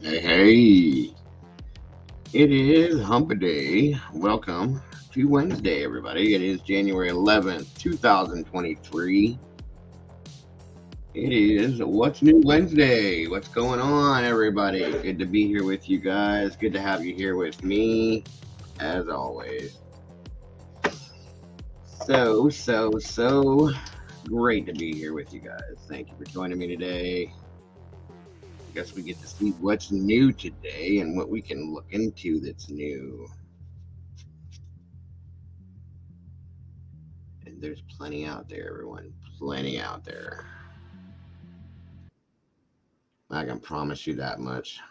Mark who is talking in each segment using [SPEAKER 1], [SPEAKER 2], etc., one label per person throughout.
[SPEAKER 1] Hey, hey, it is Hump Day. Welcome to Wednesday, everybody. It is January 11th, 2023. It is What's New Wednesday. What's going on, everybody? Good to be here with you guys. Good to have you here with me, as always. So great to be here with you guys. Thank you for joining me today. I guess we get to see what's new today and what we can look into that's new. And there's plenty out there, everyone. Plenty out there. I can promise you that much.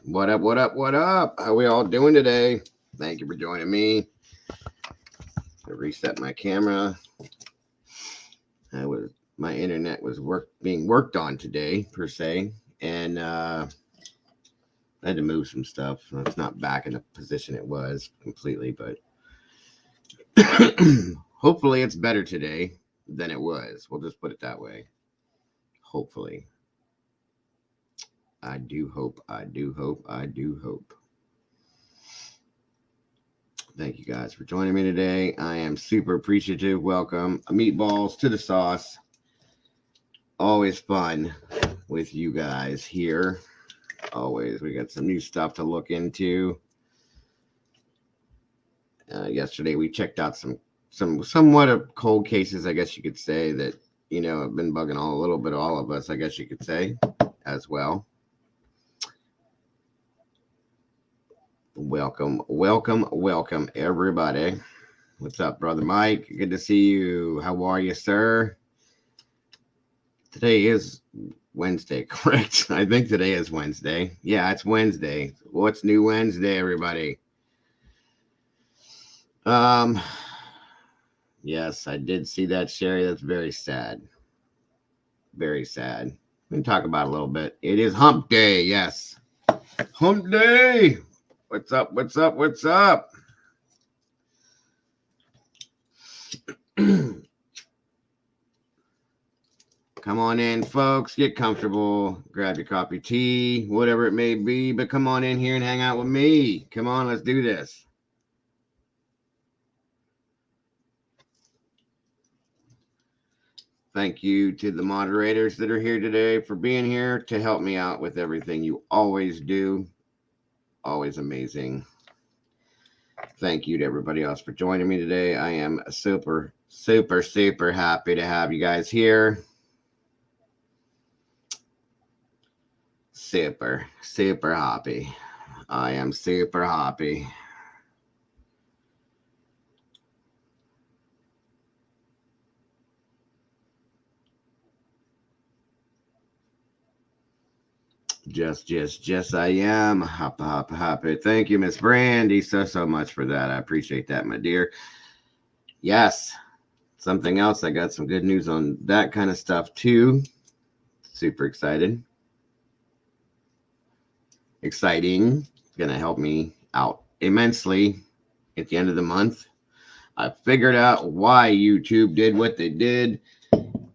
[SPEAKER 1] What up, what up, what up? How we all doing today? Thank you for joining me. I reset my camera. My internet was being worked on today, per se. And I had to move some stuff. It's not back in the position it was completely, but hopefully it's better today than it was. We'll just put it that way. Hopefully. I do hope. Thank you guys for joining me today. I am super appreciative. Welcome. Meatballs to the sauce. Always fun with you guys here. Always. We got some new stuff to look into. Yesterday we checked out some somewhat of cold cases, I guess you could say, that have been bugging a little bit all of us, I guess you could say, as well. Welcome, everybody. What's up, brother Mike? Good to see you. How are you, sir? Today is Wednesday, correct? I think today is Wednesday. Yeah, it's Wednesday. What's new Wednesday, everybody? Yes, I did see that, Sherry. That's very sad. Very sad. We can talk about it a little bit. It is Hump Day. Yes, Hump Day. What's up? Come on in, folks. Get comfortable. Grab your coffee, tea, whatever it may be. But come on in here and hang out with me. Come on, let's do this. Thank you to the moderators that are here today for being here to help me out with everything you always do. Always amazing. Thank you to everybody else for joining me today. I am super happy to have you guys here. Super happy. I am super happy. Just I am happy. Thank you, Miss Brandy, so much for that. I appreciate that, my dear. Yes, something else. I got some good news on that kind of stuff too. Super excited. Exciting. It's gonna help me out immensely at the end of the month. I figured out why YouTube did what they did,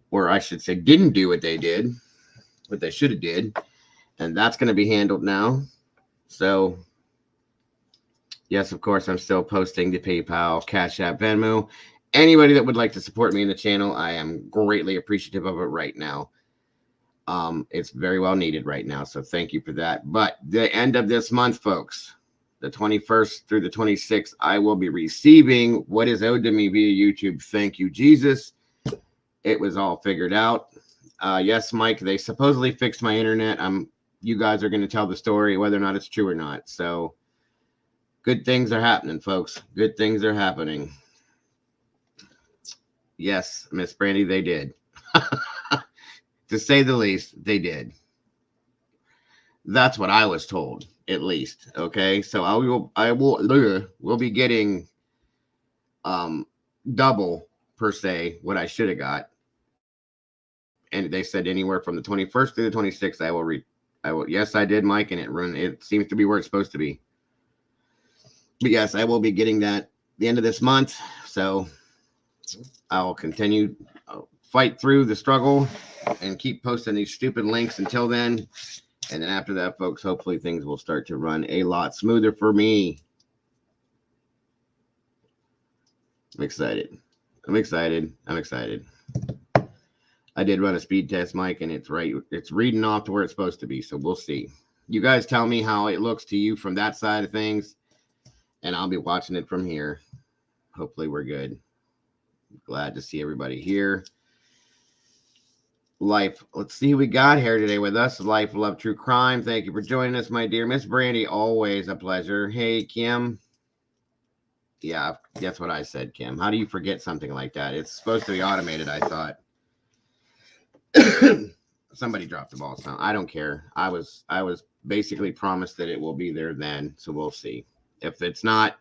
[SPEAKER 1] or I should say didn't do what they did, what they should have did. And that's going to be handled now. So, yes, of course, I'm still posting the PayPal, Cash App, Venmo. Anybody that would like to support me in the channel, I am greatly appreciative of it right now. It's very well needed right now. So thank you for that. But the end of this month, folks, the 21st through the 26th, I will be receiving what is owed to me via YouTube. Thank you, Jesus. It was all figured out. Yes, Mike, they supposedly fixed my internet. You guys are going to tell the story, whether or not it's true or not. So good things are happening, folks. Good things are happening. Yes, Miss Brandy, they did. To say the least, they did. That's what I was told, at least. Okay, so we'll be getting double per se what I should have got. And they said anywhere from the 21st to the 26th, I will. Yes, I did, Mike, and it seems to be where it's supposed to be. But yes, I will be getting that the end of this month. So I'll continue, fight through the struggle and keep posting these stupid links until then. And then after that, folks, hopefully things will start to run a lot smoother for me. I'm excited. I'm excited. I'm excited. I did run a speed test, Mike, and it's right. It's reading off to where it's supposed to be. So we'll see. You guys tell me how it looks to you from that side of things, and I'll be watching it from here. Hopefully we're good. Glad to see everybody here. Life. Let's see who we got here today with us. Life, Love, True Crime. Thank you for joining us, my dear Miss Brandy. Always a pleasure. Hey, Kim. Yeah, that's what I said, Kim. How do you forget something like that? It's supposed to be automated, I thought. Somebody dropped the ball. So I don't care. I was basically promised that it will be there then, so we'll see. If it's not,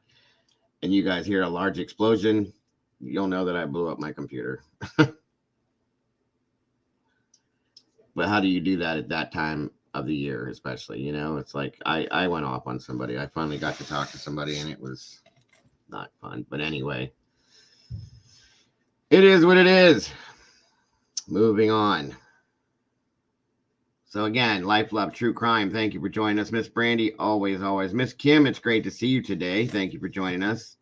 [SPEAKER 1] and you guys hear a large explosion, you'll know that I blew up my computer. But how do you do that at that time of the year, especially? You know, it's like I went off on somebody. I finally got to talk to somebody, and it was not fun. But anyway, it is what it is. Moving on. So again, Life, Love, True Crime. Thank you for joining us, Miss Brandy. Always, always. Miss Kim, it's great to see you today. Thank you for joining us.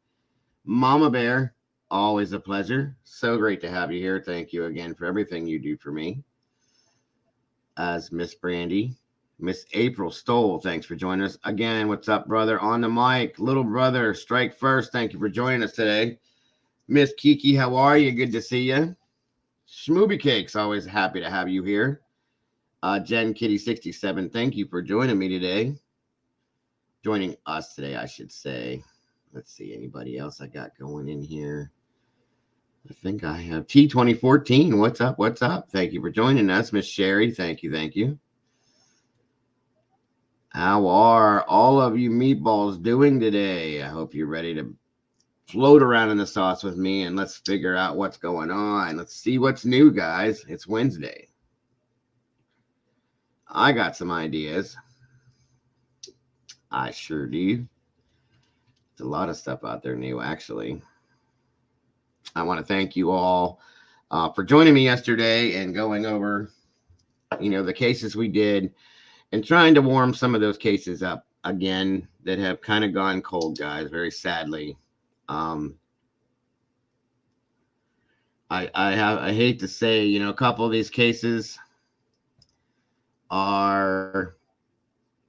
[SPEAKER 1] Mama Bear, always a pleasure. So great to have you here. Thank you again for everything you do for me. As Miss Brandy. Miss April Stoll, thanks for joining us. Again, what's up, brother? On the mic, little brother, strike first. Thank you for joining us today. Miss Kiki, how are you? Good to see you. Schmooby Cakes, always happy to have you here. Jen Kitty 67, thank you for joining me today. Joining us today, I should say. Let's see, anybody else I got going in here? I think I have T2014. What's up? What's up? Thank you for joining us, Miss Sherry. Thank you. Thank you. How are all of you meatballs doing today? I hope you're ready to float around in the sauce with me, and let's figure out what's going on. Let's see what's new, guys. It's Wednesday. I got some ideas. I sure do. There's a lot of stuff out there new, actually. I want to thank you all for joining me yesterday and going over, the cases we did and trying to warm some of those cases up again that have kind of gone cold, guys, very sadly. I hate to say, a couple of these cases are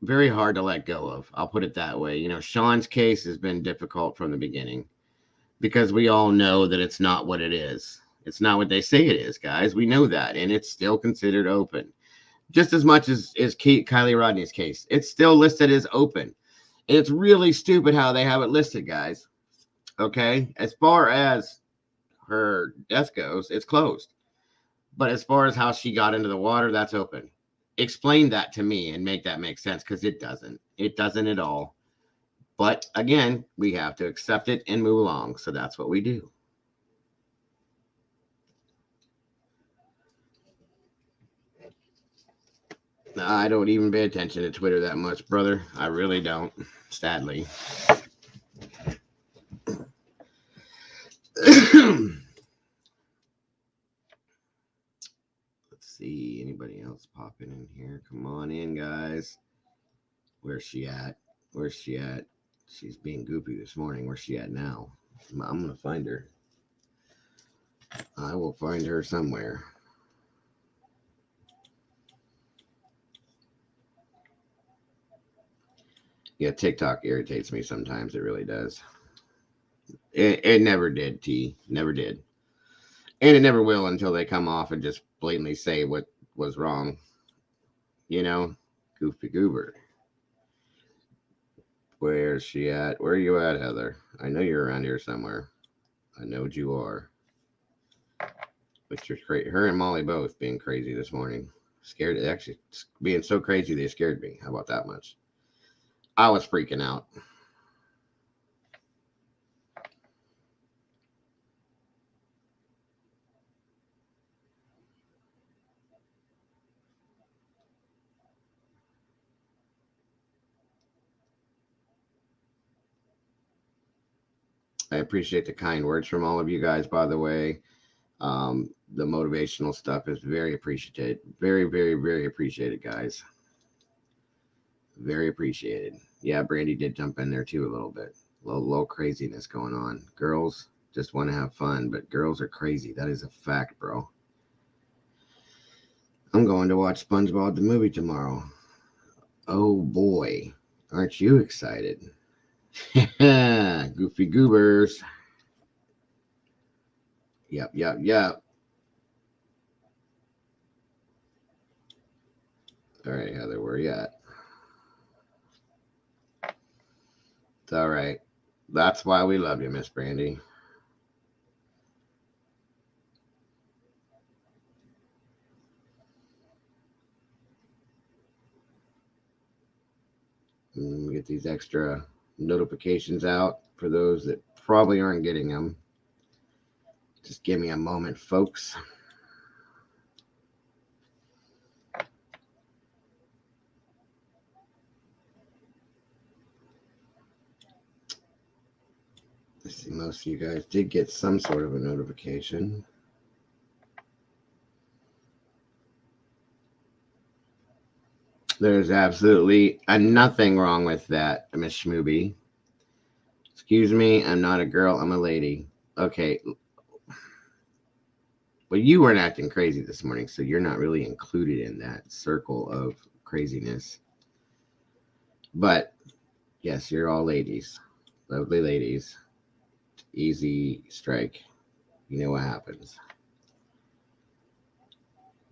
[SPEAKER 1] very hard to let go of. I'll put it that way. Sean's case has been difficult from the beginning because we all know that it's not what it is. It's not what they say it is, guys. We know that, and it's still considered open. Just as much as Kylie Rodney's case. It's still listed as open. And it's really stupid how they have it listed, guys. Okay? As far as her death goes, it's closed. But as far as how she got into the water, that's open. Explain that to me and make that make sense, because it doesn't. It doesn't at all. But again, we have to accept it and move along. So that's what we do. I don't even pay attention to Twitter that much, brother. I really don't, sadly. Let's see. Anybody else popping in here? Come on in, guys. Where's she at? Where's she at? She's being goofy this morning. Where's she at now? I'm going to find her. I will find her somewhere. Yeah, TikTok irritates me sometimes. It really does. It never did, T. Never did. And it never will until they come off and just blatantly say what was wrong. Goofy goober. Where's she at? Where are you at, Heather? I know you're around here somewhere. I know you are. But you're crazy. Her and Molly both being crazy this morning. Scared. Actually, being so crazy they scared me. How about that much? I was freaking out. I appreciate the kind words from all of you guys, by the way. The motivational stuff is very appreciated. Very, very, very appreciated, guys. Very appreciated. Yeah, Brandy did jump in there too a little bit. A little craziness going on. Girls just want to have fun, but girls are crazy. That is a fact, bro. I'm going to watch SpongeBob the movie tomorrow. Oh boy, aren't you excited? Goofy goobers. Yep, yep, yep. All right, Heather, where you at? It's all right. That's why we love you, Miss Brandy. Get these extra notifications out for those that probably aren't getting them. Just give me a moment, folks. I see most of you guys did get some sort of a notification. There's absolutely nothing wrong with that, Miss Schmooby. Excuse me, I'm not a girl, I'm a lady. Okay, well, you weren't acting crazy this morning, so you're not really included in that circle of craziness. But yes, you're all ladies, lovely ladies. Easy strike. You know what happens.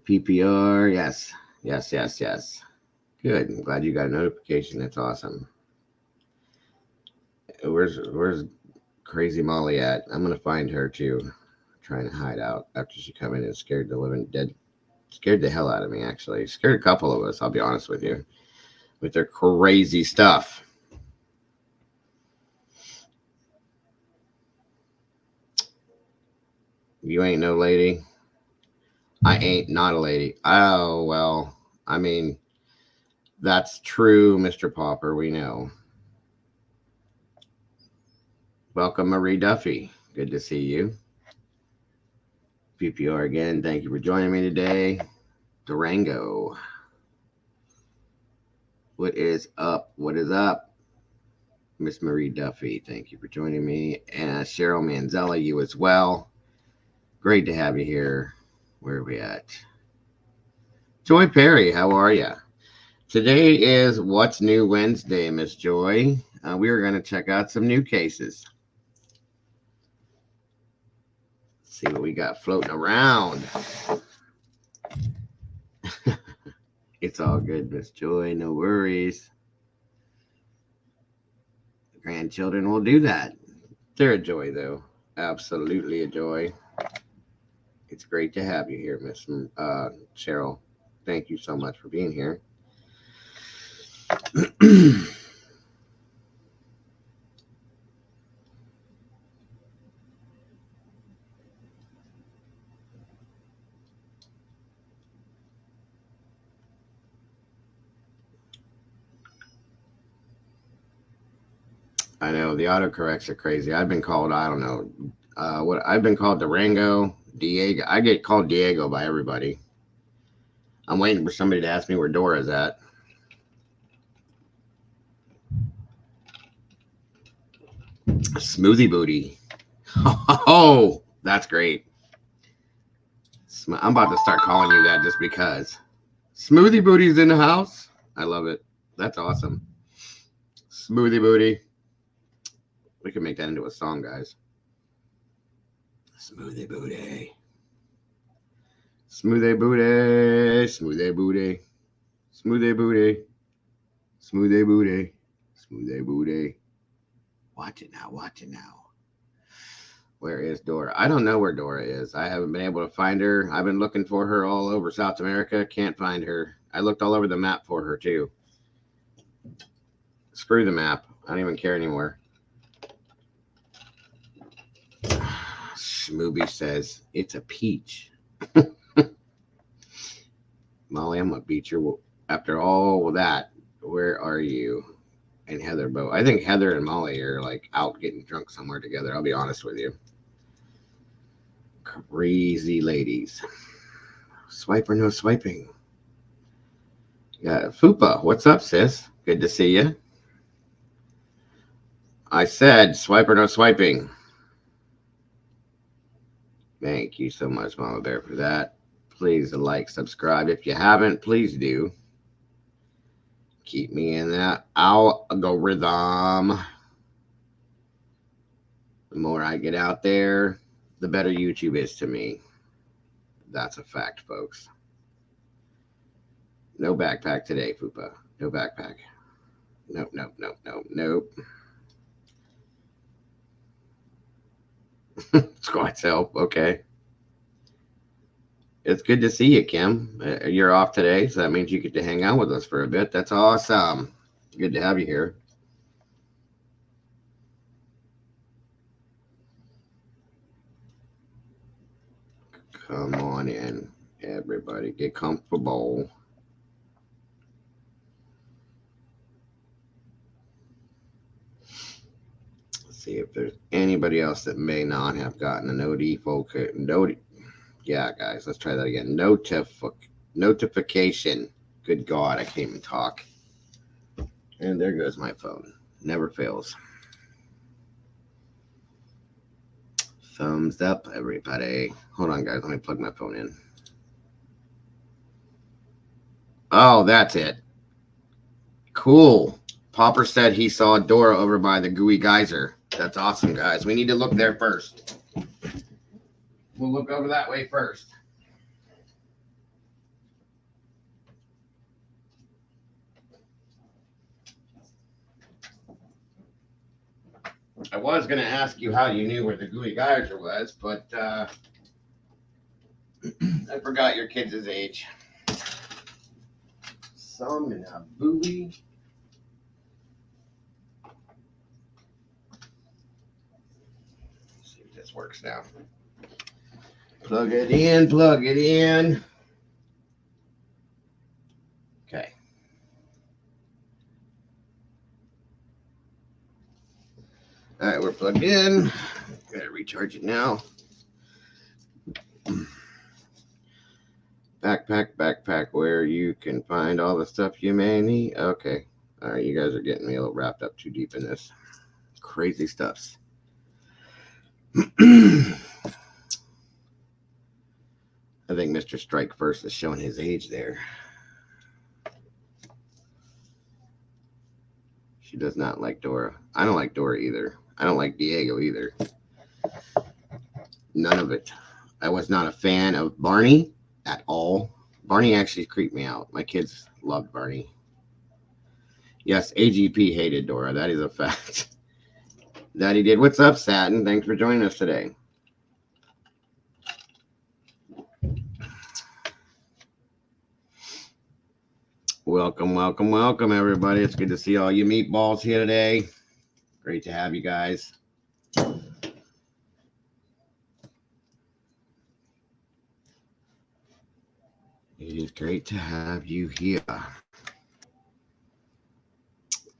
[SPEAKER 1] PPR, yes, yes, yes, yes. Good. I'm glad you got a notification. That's awesome. Where's Crazy Molly at? I'm gonna find her too. Trying to hide out after she come in and scared the living dead, scared the hell out of me. Actually, scared a couple of us. I'll be honest with you, with their crazy stuff. You ain't no lady. I ain't not a lady. Oh well. I mean, that's true, Mr. Popper. We know. Welcome, Marie Duffy. Good to see you. PPR again. Thank you for joining me today. Durango. What is up? What is up? Miss Marie Duffy, thank you for joining me. And Cheryl Manzella, you as well. Great to have you here. Where are we at? Joy Perry, how are you? Today is What's New Wednesday, Miss Joy. We are going to check out some new cases. See what we got floating around. It's all good, Miss Joy. No worries. Grandchildren will do that. They're a joy, though. Absolutely a joy. It's great to have you here, Miss Cheryl. Thank you so much for being here. I know the autocorrects are crazy. I've been called, I don't know, what I've been called Durango, Diego. I get called Diego by everybody. I'm waiting for somebody to ask me where Dora's at. Smoothie Booty. Oh, that's great. I'm about to start calling you that just because. Smoothie Booty's in the house. I love it. That's awesome. Smoothie Booty. We can make that into a song, guys. Smoothie Booty. Smoothie Booty. Smoothie Booty. Smoothie Booty. Smoothie Booty. Smoothie Booty. Watch it now. Watch it now. Where is Dora? I don't know where Dora is. I haven't been able to find her. I've been looking for her all over South America. Can't find her. I looked all over the map for her, too. Screw the map. I don't even care anymore. Smooby says, it's a peach. Molly, I'm going to beat you. After all that, where are you? And Heather both. I think Heather and Molly are like out getting drunk somewhere together. I'll be honest with you. Crazy ladies. Swipe or no swiping. Yeah, Fupa, what's up, sis? Good to see you. I said swipe or no swiping. Thank you so much, Mama Bear, for that. Please like, subscribe. If you haven't, please do. Keep me in that algorithm. The more I get out there, the better YouTube is to me. That's a fact, folks. No backpack today, Fupa. No backpack. Nope, nope, nope, nope, nope. Squats help. Okay. It's good to see you, Kim. You're off today, so that means you get to hang out with us for a bit. That's awesome. Good to have you here. Come on in, everybody. Get comfortable. Let's see if there's anybody else that may not have gotten a yeah, guys, let's try that again. Notification. Good God, I can't even talk. And there goes my phone. Never fails. Thumbs up, everybody. Hold on, guys. Let me plug my phone in. Oh, that's it. Cool. Popper said he saw Dora over by the Gooey Geyser. That's awesome, guys. We need to look there first. We'll look over that way first. I was going to ask you how you knew where the Gooey Geyser was, but I forgot your kids' age. Some in a buoy. Let's see if this works now. Plug it in, plug it in. Okay. All right, we're plugged in. Gotta recharge it now. Backpack, where you can find all the stuff you may need. Okay. All right, you guys are getting me a little wrapped up too deep in this. Crazy stuffs. I think Mr. Strike First is showing his age there. She does not like Dora. I don't like Dora either. I don't like Dago either. None of it. I was not a fan of Barney at all. Barney actually creeped me out. My kids loved Barney. Yes, AGP hated Dora. That is a fact. That he did. What's up, Satin? Thanks for joining us today. Welcome, welcome, welcome, everybody. It's good to see all you meatballs here today. Great to have you guys. It is great to have you here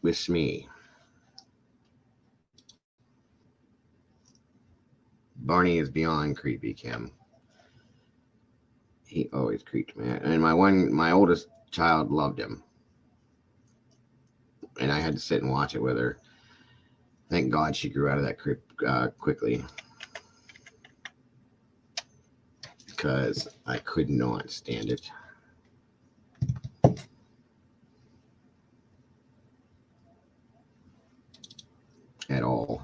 [SPEAKER 1] with me. Barney is beyond creepy, Kim. He always creeped me out. And my oldest child loved him. And I had to sit and watch it with her. Thank God she grew out of that quickly. Because I could not stand it. At all.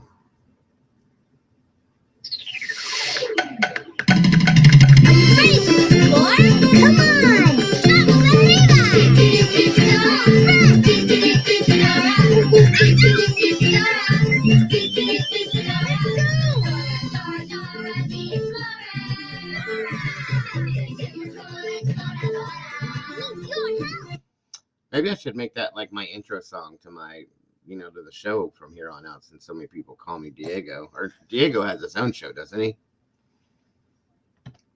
[SPEAKER 1] Maybe I should make that like my intro song to my, to the show from here on out, since so many people call me Dago. Or Dago has his own show, doesn't he?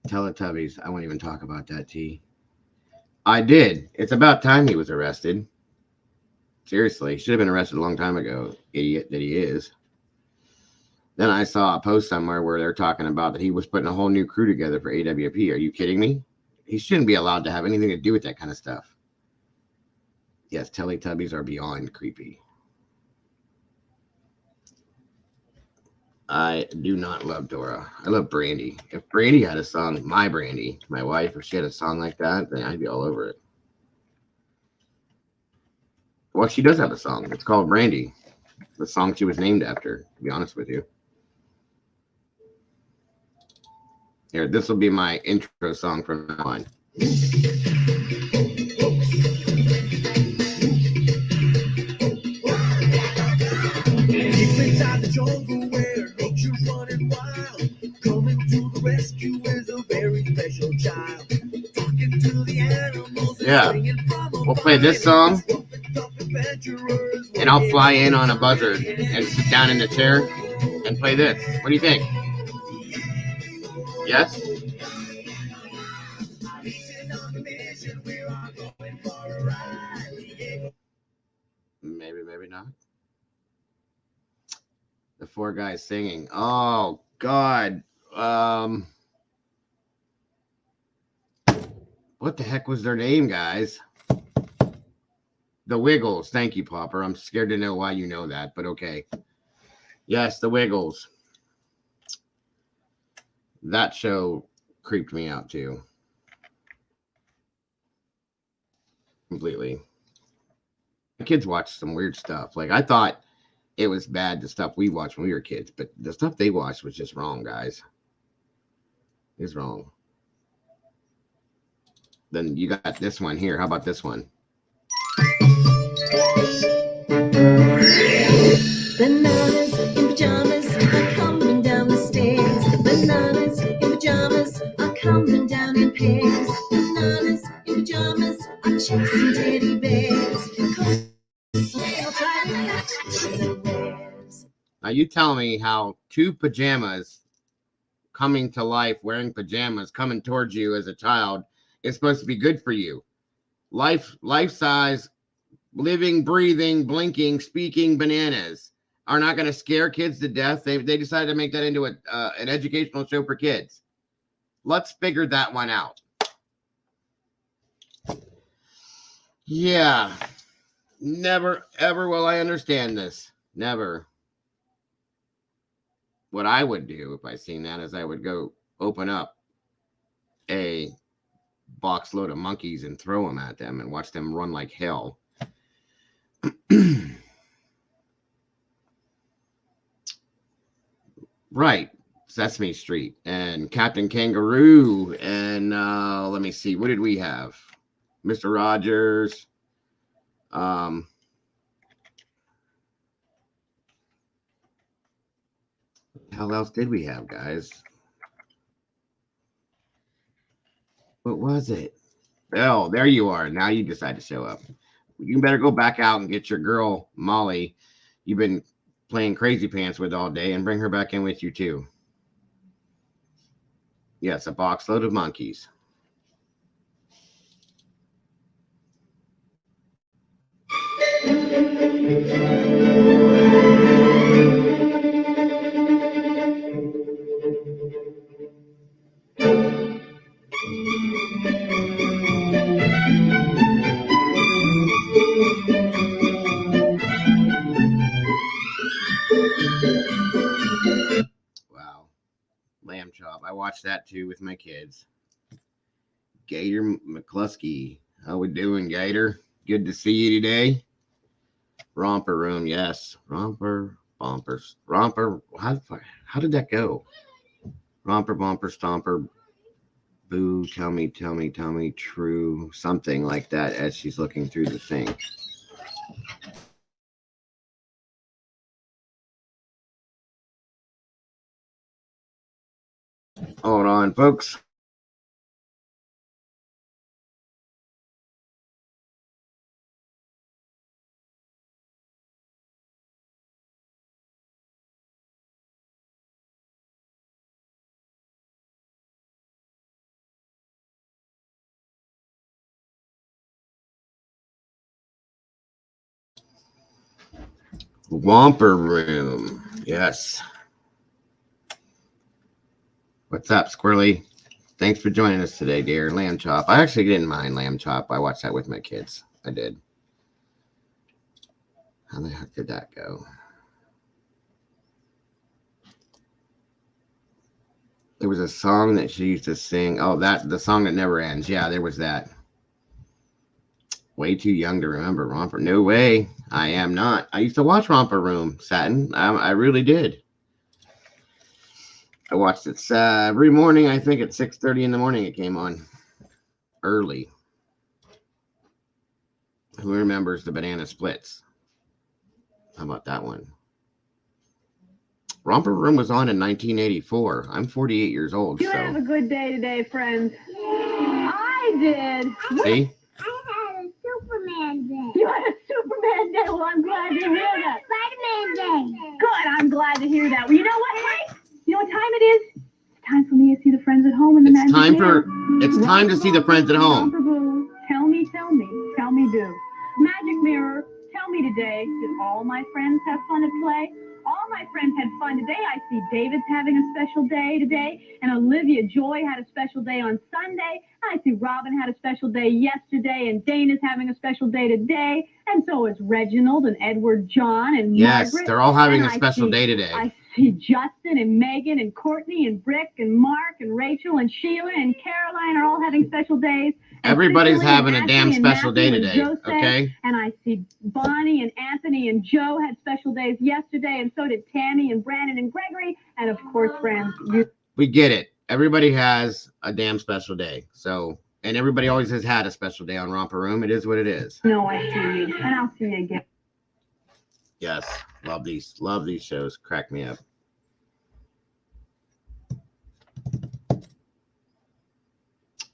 [SPEAKER 1] Teletubbies. I won't even talk about that, T. I did. It's about time he was arrested. Seriously, should have been arrested a long time ago, idiot that he is. Then I saw a post somewhere where they're talking about that he was putting a whole new crew together for AWP. Are you kidding me? He shouldn't be allowed to have anything to do with that kind of stuff. Yes, Teletubbies are beyond creepy. I do not love Dora. I love Brandy. If Brandy had a song, my Brandy, my wife, if she had a song like that, then I'd be all over it. Well, she does have a song. It's called Brandy. The song she was named after, to be honest with you. Here, this will be my intro song from now on. Deep inside the jungle where nature's running wild, coming to the rescue is a very special child. Talking to the animals. Yeah, we'll play this song, and I'll fly in on a buzzard and sit down in the chair and play this. What do you think? Yes? Maybe, maybe not. The four guys singing. Oh, God. What the heck was their name, guys? The Wiggles. Thank you, Popper. I'm scared to know why you know that, but okay. Yes, the Wiggles. That show creeped me out too. Completely. The kids watched some weird stuff. Like, I thought it was bad, the stuff we watched when we were kids, but the stuff they watched was just wrong, guys. It's wrong. Then you got this one here. How about this one? Bananas in pajamas are coming down the stairs. Bananas in pajamas are coming down in pairs. Bananas in pajamas are chasing teddy bears. Now you tell me how two pajamas coming to life, wearing pajamas, coming towards you as a child is supposed to be good for you. Life size, living, breathing, blinking, speaking bananas are not going to scare kids to death. They decided to make that into an educational show for kids. Let's figure that one out. Yeah. Never, ever will I understand this. Never. What I would do if I seen that is I would go open up a box load of monkeys and throw them at them and watch them run like hell. Right. Sesame Street and Captain Kangaroo and let me see, what did we have? Mr. Rogers. What the hell else did we have, guys? What was it? Oh, there you are. Now you decide to show up. You better go back out and get your girl Molly you've been playing crazy pants with all day and bring her back in with you too. Yes, a box load of monkeys. Wow. Lamb chop. I watched that too with my kids. Gator McCluskey. How we doing, Gator? Good to see you today. Romper room, yes. Romper, bumpers. Romper. How did that go? Romper, bumper, stomper, boo, tell me, true, something like that as she's looking through the thing. Hold on, folks. Womper room. Yes. What's up, Squirrely? Thanks for joining us today, dear. Lamb chop. I actually didn't mind lamb chop. I watched that with my kids. I did. How the heck did that go? There was a song that she used to sing. Oh, the song that never ends. Yeah, there was that. Way too young to remember Romper. No way. I am not. I used to watch Romper Room, Satin. I really did. I watched it every morning. I think at 6:30 in the morning it came on early. Who remembers the Banana Splits? How about that one? Romper Room was on in 1984. I'm 48 years old.
[SPEAKER 2] You have a good day today, friends. I did.
[SPEAKER 1] See?
[SPEAKER 3] I had a Superman day.
[SPEAKER 2] You had a Superman day. Well, I'm glad to hear that.
[SPEAKER 3] Spider-Man day.
[SPEAKER 2] Good. I'm glad to hear that. Well, you know what, Mike? You know what time it is? It's time for me to see the friends at home in the magic mirror.
[SPEAKER 1] It's time to see the friends at home.
[SPEAKER 2] Tell me, do. Magic mirror, tell me today, did all my friends have fun at play? All my friends had fun today. I see David's having a special day today, and Olivia Joy had a special day on Sunday. I see Robin had a special day yesterday, and Dana's having a special day today, and so is Reginald and Edward John and
[SPEAKER 1] Yes,
[SPEAKER 2] Margaret.
[SPEAKER 1] they're all having a special day today.
[SPEAKER 2] I see Justin and Megan and Courtney and Brick and Mark and Rachel and Sheila and Caroline are all having special days.
[SPEAKER 1] Everybody's having a damn special day today, okay?
[SPEAKER 2] And I see Bonnie and Anthony and Joe had special days yesterday, and so did Tammy and Brandon and Gregory, and of course, friends.
[SPEAKER 1] We get it. Everybody has a damn special day. So, and everybody always has had a special day on Romper Room. It is what it is.
[SPEAKER 2] No, I see you, and I'll see you again.
[SPEAKER 1] Yes, love these shows. Crack me up.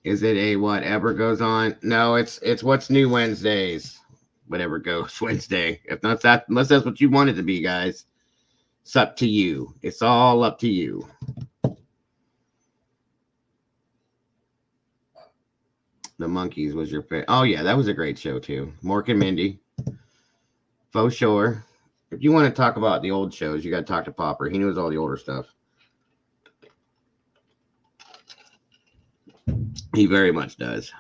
[SPEAKER 1] Is it a whatever goes on? No, it's what's new Wednesdays. Whatever goes Wednesday. If not that, unless that's what you want it to be, guys. It's up to you. It's all up to you. The Monkees was your favorite. Oh yeah, that was a great show too. Mork and Mindy. Faux sure. If you want to talk about the old shows, you got to talk to Popper. He knows all the older stuff. He very much does.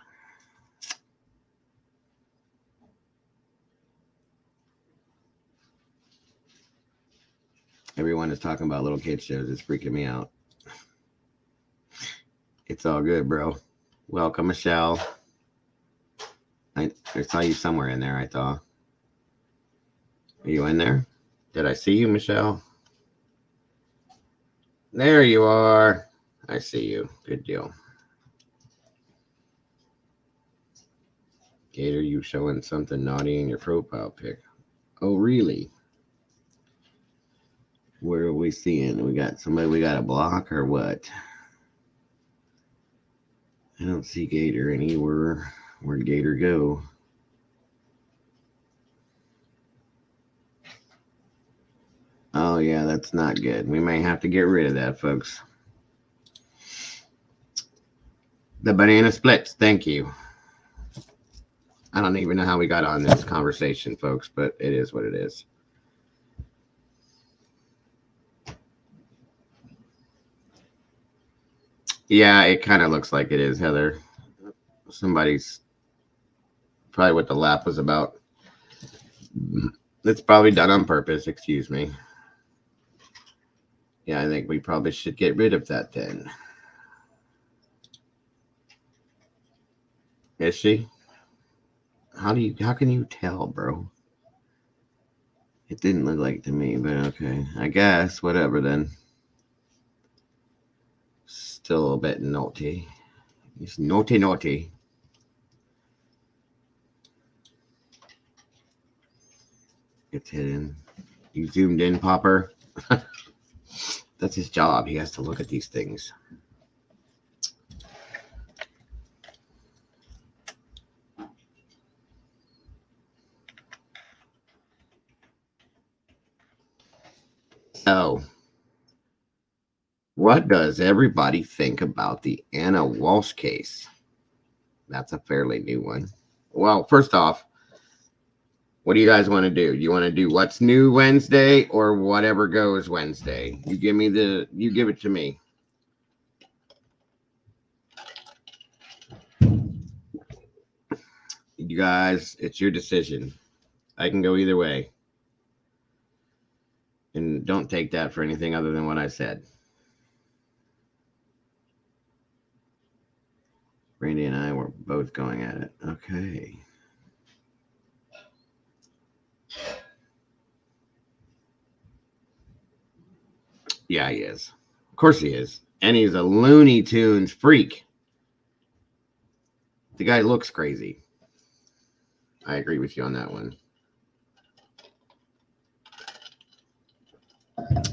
[SPEAKER 1] Everyone is talking about little kid shows. It's freaking me out. It's all good, bro. Welcome, Michelle. I saw you somewhere in there, I thought. Are you in there? Did I see you, Michelle? There you are. I see you. Good deal. Gator, you showing something naughty in your profile pic. Oh, really? Where are we seeing? We got somebody we got to block or what? I don't see Gator anywhere. Where'd Gator go? Oh, yeah, that's not good. We may have to get rid of that, folks. The banana splits. Thank you. I don't even know how we got on this conversation, folks, but it is what it is. Yeah, it kind of looks like it is, Heather. Somebody's probably what the laugh was about. It's probably done on purpose, excuse me. Yeah, I think we probably should get rid of that then. Is she? How can you tell, bro? It didn't look like to me, but okay. I guess, whatever then. Still a bit naughty. It's naughty. It's hidden. You zoomed in, Popper. That's his job. He has to look at these things. So, what does everybody think about the Anna Walsh case? That's a fairly new one. Well, first off, what do you guys want to do? Do you want to do what's new Wednesday or whatever goes Wednesday? You give it to me. You guys, it's your decision. I can go either way. And don't take that for anything other than what I said. Randy and I were both going at it. Okay. Yeah, he is. Of course he is. And he's a Looney Tunes freak. The guy looks crazy. I agree with you on that one.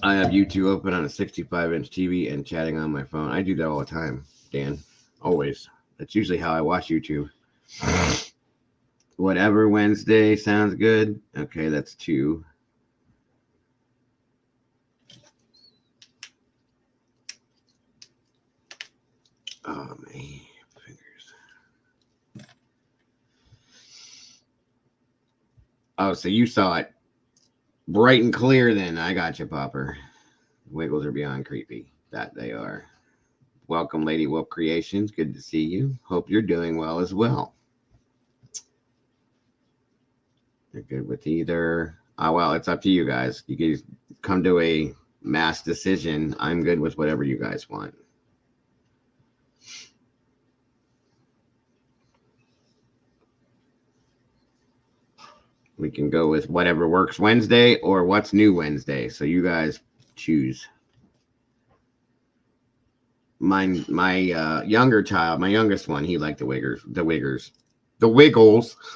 [SPEAKER 1] I have YouTube open on a 65-inch TV and chatting on my phone. I do that all the time, Dan. Always. That's usually how I watch YouTube. Whatever Wednesday sounds good. Okay, that's 2. Oh, man. Fingers. Oh, so you saw it bright and clear then. I got you, Popper. Wiggles are beyond creepy. That they are. Welcome, Lady Wolf Creations. Good to see you. Hope you're doing well as well. You're good with either. Oh, well, it's up to you guys. You guys come to a mass decision. I'm good with whatever you guys want. We can go with whatever works Wednesday or what's new Wednesday. So you guys choose. My younger child, my youngest one, he liked the Wiggles.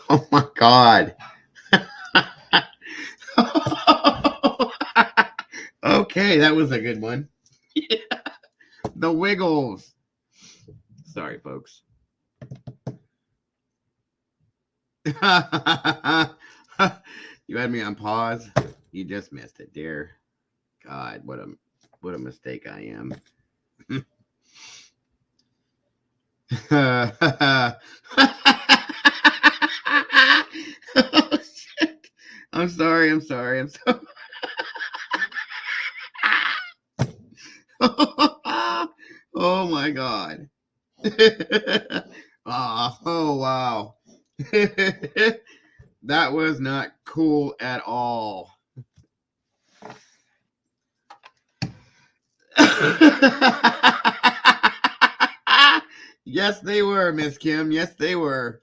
[SPEAKER 1] Oh my God. Okay, that was a good one. Yeah. The Wiggles. Sorry, folks. You had me on pause. You just missed it, dear. God, what a mistake I am. Oh, shit. I'm sorry. Oh my God. Oh wow. That was not cool at all. Yes, they were, Miss Kim. Yes, they were.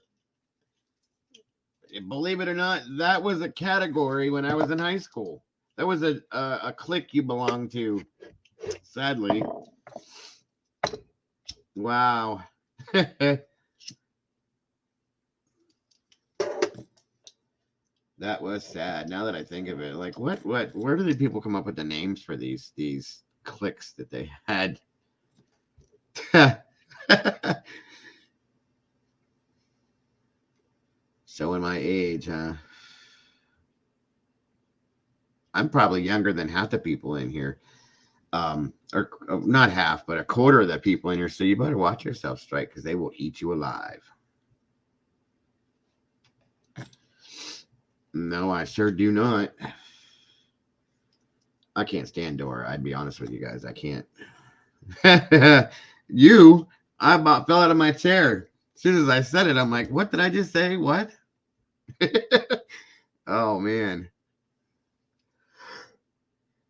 [SPEAKER 1] Believe it or not, that was a category when I was in high school. That was a clique you belonged to. Sadly. Wow. That was sad. Now that I think of it, like what where do the people come up with the names for these cliques that they had? Showing my age, huh? I'm probably younger than half the people in here. Or not half, but a quarter of the people in here. So you better watch yourself, Strike, because they will eat you alive. No, I sure do not. I can't stand Dora. I'd be honest with you guys. I can't. I about fell out of my chair. As soon as I said it, I'm like, what did I just say? What? Oh, man.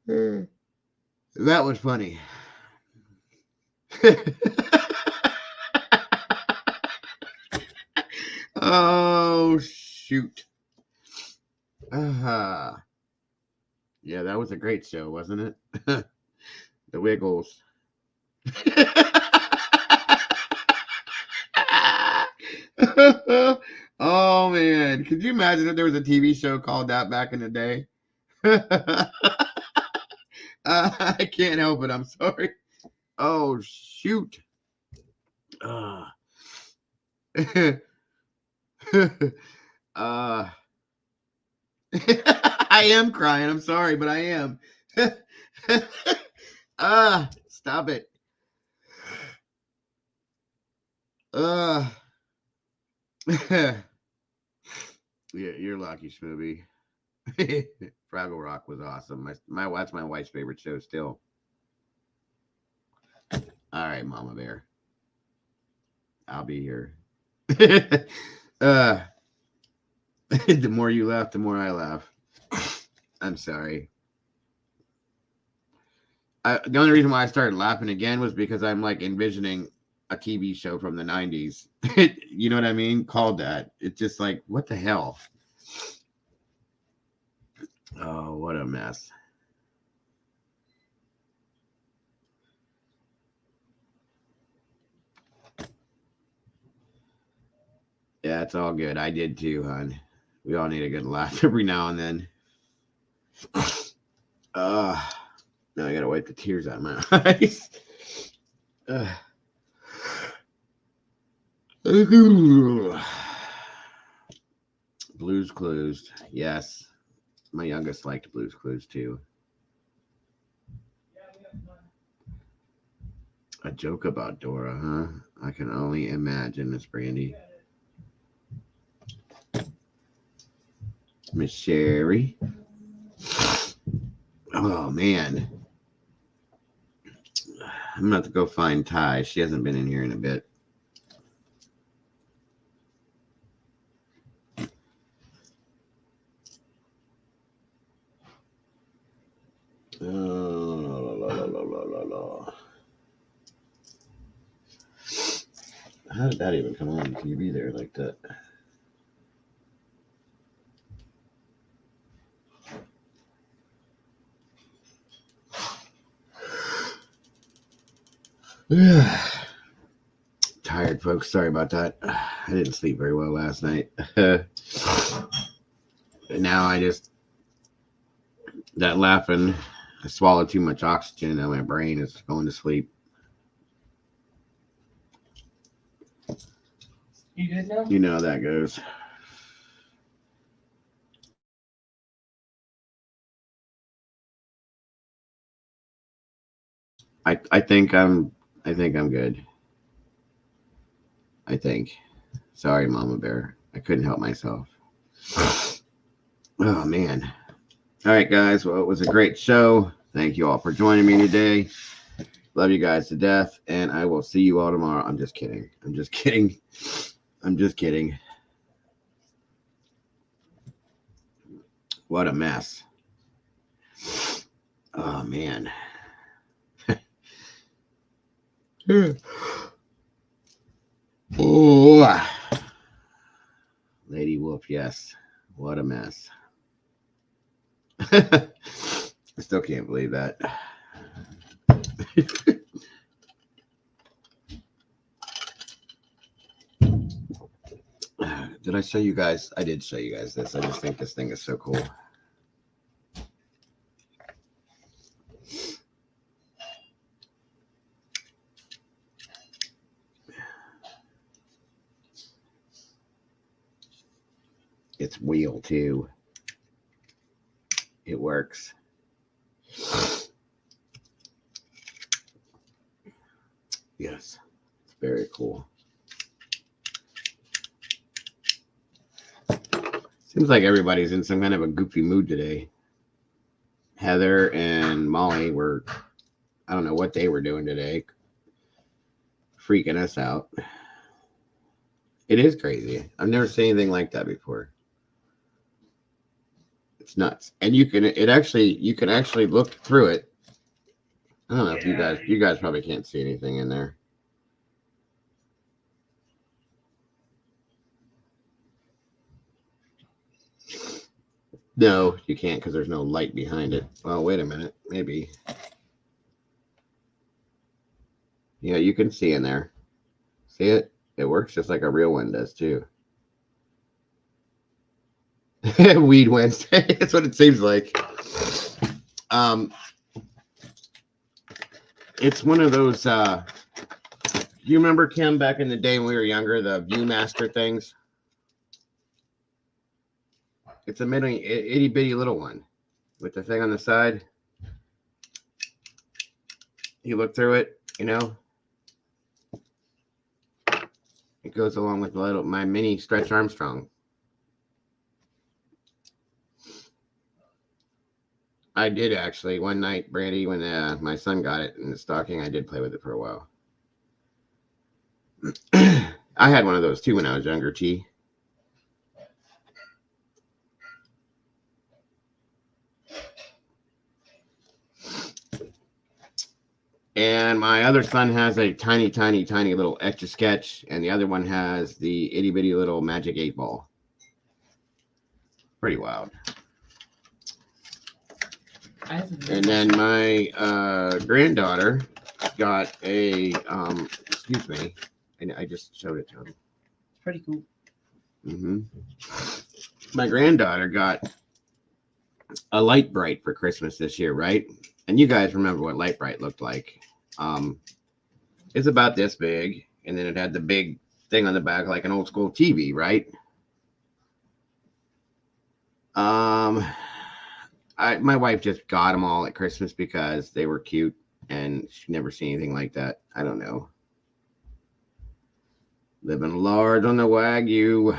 [SPEAKER 1] That was funny. Oh, shoot. Yeah, that was a great show, wasn't it? The Wiggles. Oh, man. Could you imagine if there was a TV show called that back in the day? I can't help it. I'm sorry. Oh, shoot. I am crying. I'm sorry, but I am. Stop it. Yeah, you're lucky, Smoothie. Fraggle Rock was awesome. That's my wife's favorite show still. All right, Mama Bear. I'll be here. The more you laugh, the more I laugh. I'm sorry. The only reason why I started laughing again was because I'm like envisioning a TV show from the 90s. You know what I mean? Called that. It's just like, what the hell? Oh, what a mess. Yeah, it's all good. I did too, hon. We all need a good laugh every now and then. Now I gotta wipe the tears out of my eyes. Blues Clues. Yes. My youngest liked Blues Clues too. A joke about Dora, huh? I can only imagine, Miss Brandy. Miss Sherry. Oh man. I'm gonna have to go find Ty. She hasn't been in here in a bit. How did that even come on TV there like that? Tired, folks. Sorry about that. I didn't sleep very well last night. And now that laughing, I swallowed too much oxygen and my brain is going to sleep.
[SPEAKER 4] You good now?
[SPEAKER 1] You know how that goes. I think I'm good. I think. Sorry, Mama Bear. I couldn't help myself. Oh man. All right, guys. Well, it was a great show. Thank you all for joining me today. Love you guys to death, and I will see you all tomorrow. I'm just kidding. I'm just kidding. I'm just kidding. What a mess. Oh man. Oh, Lady Wolf, yes. What a mess. I still can't believe that. Did I show you guys? I did show you guys this. I just think this thing is so cool. It's wheel too. It works. Yes, it's very cool. Seems like everybody's in some kind of a goofy mood today. Heather and Molly were, I don't know what they were doing today, freaking us out. It is crazy. I've never seen anything like that before. It's nuts. And you can actually look through it. I don't know if you guys probably can't see anything in there. No, you can't because there's no light behind it. Well, wait a minute. Maybe. Yeah, you can see in there. See it? It works just like a real one does too. Weed Wednesday. That's what it seems like. It's one of those. You remember, Kim, back in the day when we were younger, the Viewmaster things? It's a mini itty bitty little one with the thing on the side. You look through it, you know. It goes along with my mini Stretch Armstrong. I did actually one night, Brandy, when my son got it in the stocking. I did play with it for a while. I had one of those too when I was younger, T. And my other son has a tiny, tiny, tiny little Etch-a-Sketch, and the other one has the itty bitty little Magic 8 Ball. Pretty wild. And then my granddaughter got a, excuse me, and I just showed it to him.
[SPEAKER 4] It's pretty cool.
[SPEAKER 1] My granddaughter got a Light Bright for Christmas this year, right? And you guys remember what Light Bright looked like. It's about this big, and then it had the big thing on the back like an old school TV, right? My wife just got them all at Christmas because they were cute, and she'd never seen anything like that. I don't know. Living large on the Wagyu.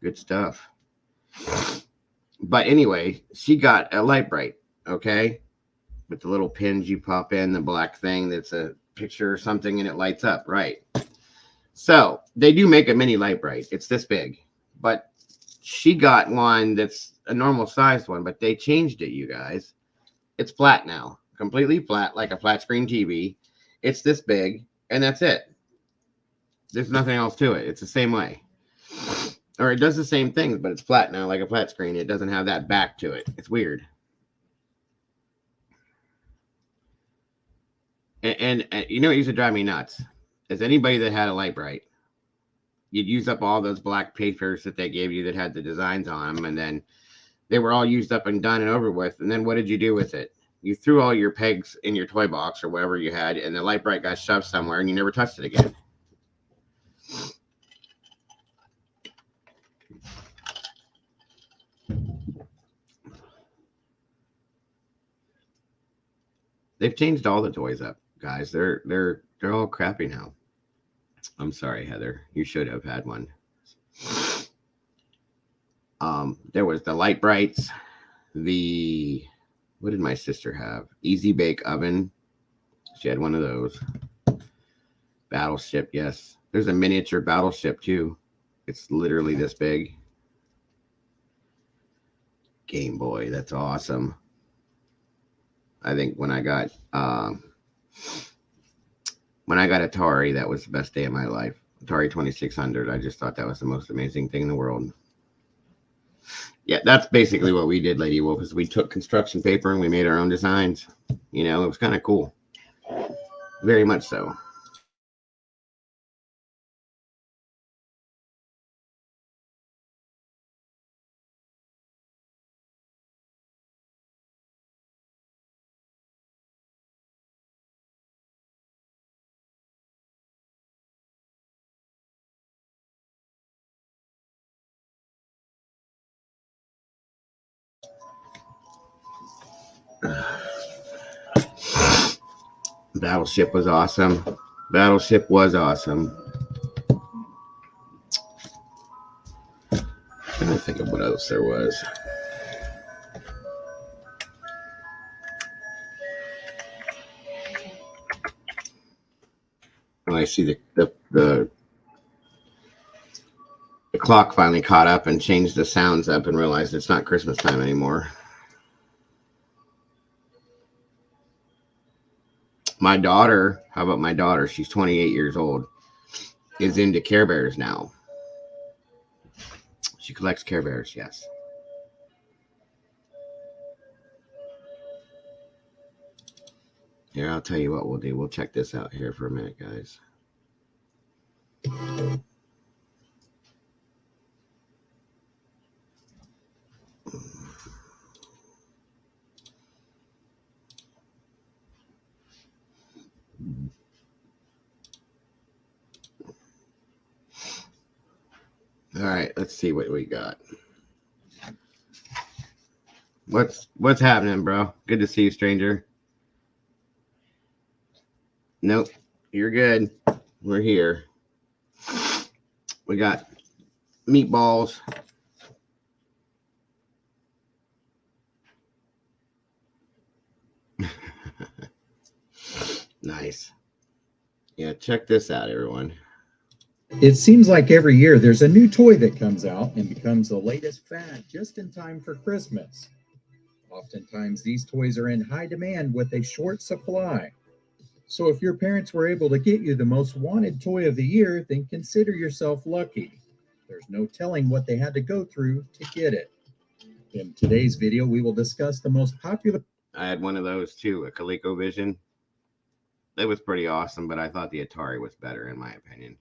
[SPEAKER 1] Good stuff. But anyway, she got a Light Bright, okay? With the little pins you pop in, the black thing that's a picture or something, and it lights up, right? So they do make a mini Light Bright. It's this big. But she got one that's a normal sized one, but they changed it, you guys. It's flat now. Completely flat, like a flat screen TV. It's this big, and that's it. There's nothing else to it. It's the same way. Or it does the same thing, but it's flat now, like a flat screen. It doesn't have that back to it. It's weird. And you know what used to drive me nuts? Is anybody that had a Light Bright, you'd use up all those black papers that they gave you that had the designs on them, and then they were all used up and done and over with. And then what did you do with it? You threw all your pegs in your toy box or whatever you had, and the Light Bright got shoved somewhere, and you never touched it again. They've changed all the toys up, guys. They're all crappy now. I'm sorry, Heather. You should have had one. There was the Light Brights, what did my sister have? Easy Bake Oven. She had one of those. Battleship, yes. There's a miniature Battleship too. It's literally this big. Game Boy, that's awesome. I think when I got Atari, that was the best day of my life. Atari 2600. I just thought that was the most amazing thing in the world. Yeah, that's basically what we did, Lady Wolf, is we took construction paper and we made our own designs. You know, it was kind of cool. Very much so. Battleship was awesome. Battleship was awesome. I'm trying to think of what else there was. Oh, I see the clock finally caught up and changed the sounds up and realized it's not Christmas time anymore. My daughter, how about my daughter? She's 28 years old, is into Care Bears now. She collects Care Bears, yes. Here, I'll tell you what we'll do. We'll check this out here for a minute, guys. All right, let's see what we got. What's happening, bro? Good to see you, stranger. Nope, you're good. We're here. We got meatballs. Nice. Yeah, check this out, everyone.
[SPEAKER 5] It seems like every year there's a new toy that comes out and becomes the latest fad just in time for Christmas. Oftentimes these toys are in high demand with a short supply. So if your parents were able to get you the most wanted toy of the year, then consider yourself lucky. There's no telling what they had to go through to get it. In today's video, we will discuss the most popular
[SPEAKER 1] I had one of those too, a ColecoVision. It was pretty awesome, but I thought the Atari was better in my opinion.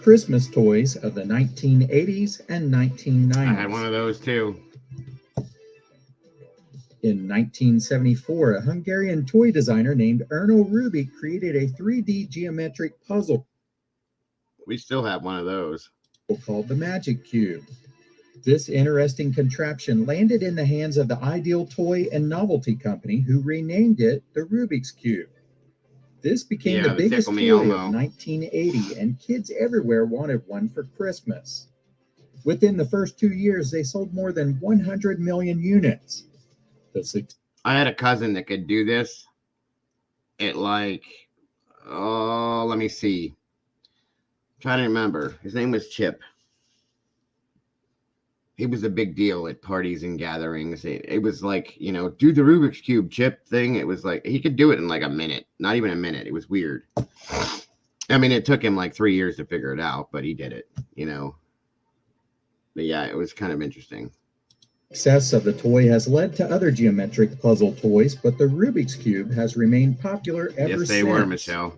[SPEAKER 5] Christmas toys of the 1980s and 1990s.
[SPEAKER 1] I had one of those too.
[SPEAKER 5] In 1974, a Hungarian toy designer named Erno Rubik created a 3D geometric puzzle
[SPEAKER 1] We still have one of those.
[SPEAKER 5] called the Magic Cube. This interesting contraption landed in the hands of the Ideal Toy and Novelty Company, who renamed it the Rubik's Cube. This became the biggest toy of 1980, and kids everywhere wanted one for Christmas. Within the first 2 years, they sold more than 100 million units.
[SPEAKER 1] I had a cousin that could do this at like, oh, let me see. I'm trying to remember. His name was Chip. He was a big deal at parties and gatherings. It was like, you know, do the Rubik's Cube, Chip thing. It was like, he could do it in like a minute. Not even a minute. It was weird. I mean, it took him like 3 years to figure it out, but he did it, you know. But yeah, it was kind of interesting.
[SPEAKER 5] Success of the toy has led to other geometric puzzle toys, but the Rubik's Cube has remained popular ever since.
[SPEAKER 1] Yes, they were, Michelle.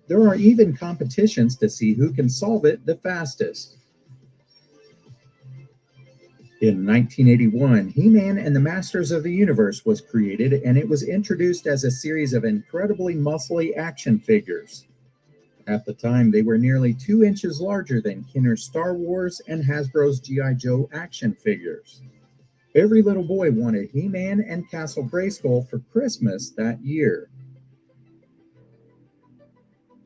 [SPEAKER 5] There are even competitions to see who can solve it the fastest. In 1981, He-Man and the Masters of the Universe was created, and it was introduced as a series of incredibly muscly action figures. At the time, they were nearly 2 inches larger than Kenner's Star Wars and Hasbro's G.I. Joe action figures. Every little boy wanted He-Man and Castle Grayskull for Christmas that year.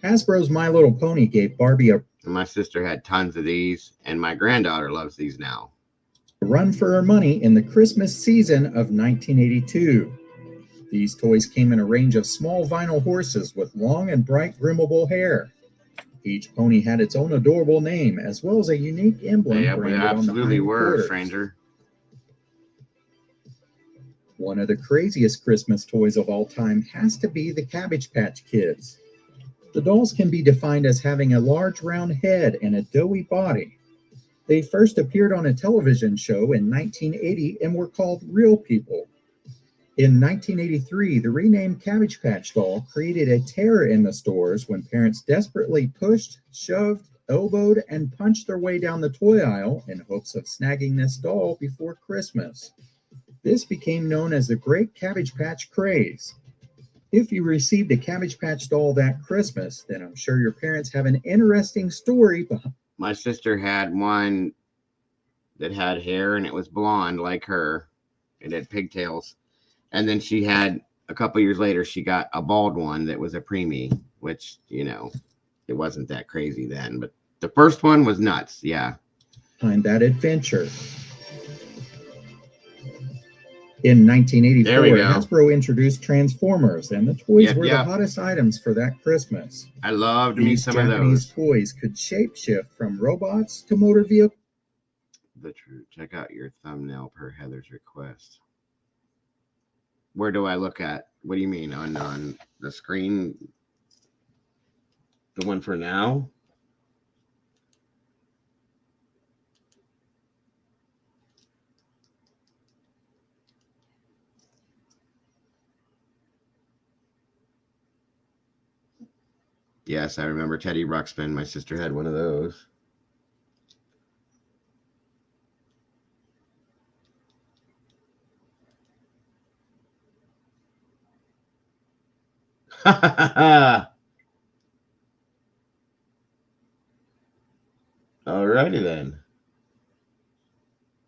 [SPEAKER 5] Hasbro's My Little Pony gave Barbie a
[SPEAKER 1] My sister had tons of these, and my granddaughter loves these now.
[SPEAKER 5] Run for her money in the Christmas season of 1982. These toys came in a range of small vinyl horses with long and bright groomable hair. Each pony had its own adorable name, as well as a unique emblem.
[SPEAKER 1] They absolutely were, stranger.
[SPEAKER 5] One of the craziest Christmas toys of all time has to be the Cabbage Patch Kids. The dolls can be defined as having a large round head and a doughy body. They first appeared on a television show in 1980 and were called Real People. In 1983, the renamed Cabbage Patch doll created a terror in the stores when parents desperately pushed, shoved, elbowed, and punched their way down the toy aisle in hopes of snagging this doll before Christmas. This became known as the Great Cabbage Patch Craze. If you received a Cabbage Patch doll that Christmas, then I'm sure your parents have an interesting story behind.
[SPEAKER 1] My sister had one that had hair and it was blonde like her. It had pigtails. And then she had, a couple years later, she got a bald one that was a preemie, which, you know, it wasn't that crazy then. But the first one was nuts, yeah.
[SPEAKER 5] Behind that adventure. In 1984, Hasbro introduced Transformers, and the toys were the hottest items for that Christmas.
[SPEAKER 1] I loved me some of those.
[SPEAKER 5] These toys could shapeshift from robots to motor vehicles.
[SPEAKER 1] The TRU. Check out your thumbnail per Heather's request. Where do I look at? What do you mean? On the screen? The one for now? Yes, I remember Teddy Ruxpin. My sister had one of those. Alrighty then.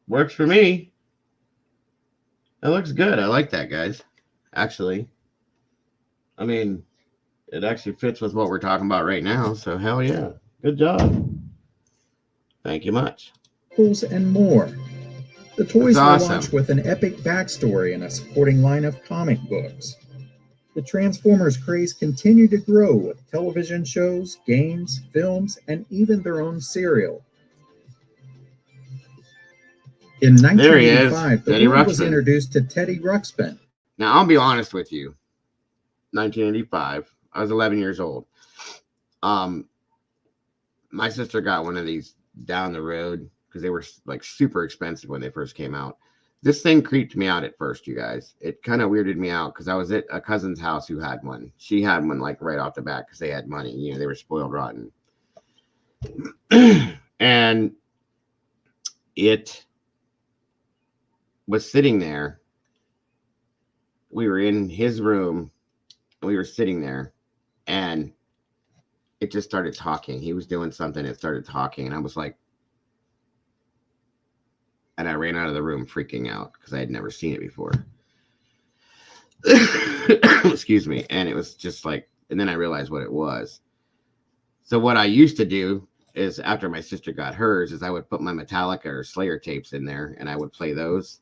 [SPEAKER 1] Works for me. That looks good. I like that, guys. Actually. I mean, it actually fits with what we're talking about right now, so hell yeah. Good job. Thank you much.
[SPEAKER 5] And more. The toys were launched with an epic backstory and a supporting line of comic books. The Transformers craze continued to grow with television shows, games, films, and even their own cereal. In 1985, the world was introduced to Teddy Ruxpin.
[SPEAKER 1] Now, I'll be honest with you. 1985. I was 11 years old. Um, my sister got one of these down the road because they were like super expensive when they first came out. This thing creeped me out at first, you guys. It kind of weirded me out because I was at a cousin's house who had one. She had one like right off the bat because they had money. You know, they were spoiled rotten. And it was sitting there. We were in his room. We were sitting there, and it just started talking. He was doing something. It started talking, and I was like, and I ran out of the room freaking out because I had never seen it before. Excuse me. And it was just like, and then I realized what it was. So what I used to do is after my sister got hers is I would put my Metallica or Slayer tapes in there and I would play those.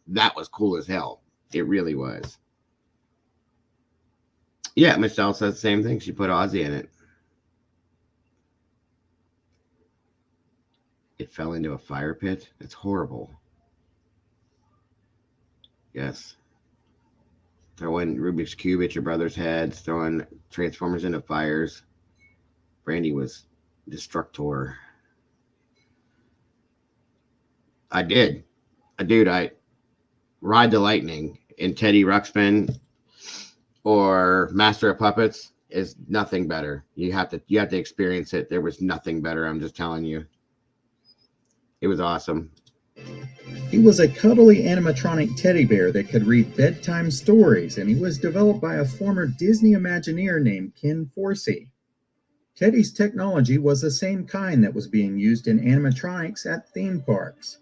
[SPEAKER 1] That was cool as hell. It really was. Yeah, Michelle says the same thing. She put Ozzy in it. It fell into a fire pit. It's horrible. Yes. Throwing Rubik's Cube at your brother's heads, throwing Transformers into fires. Brandy was destructor. I did. Dude, I Ride the Lightning in Teddy Ruxpin or Master of Puppets is nothing better. You have to experience it. There was nothing better. I'm just telling you. It was awesome.
[SPEAKER 5] He was a cuddly animatronic teddy bear that could read bedtime stories, and he was developed by a former Disney Imagineer named Ken Forsey. Teddy's technology was the same kind that was being used in animatronics at theme parks.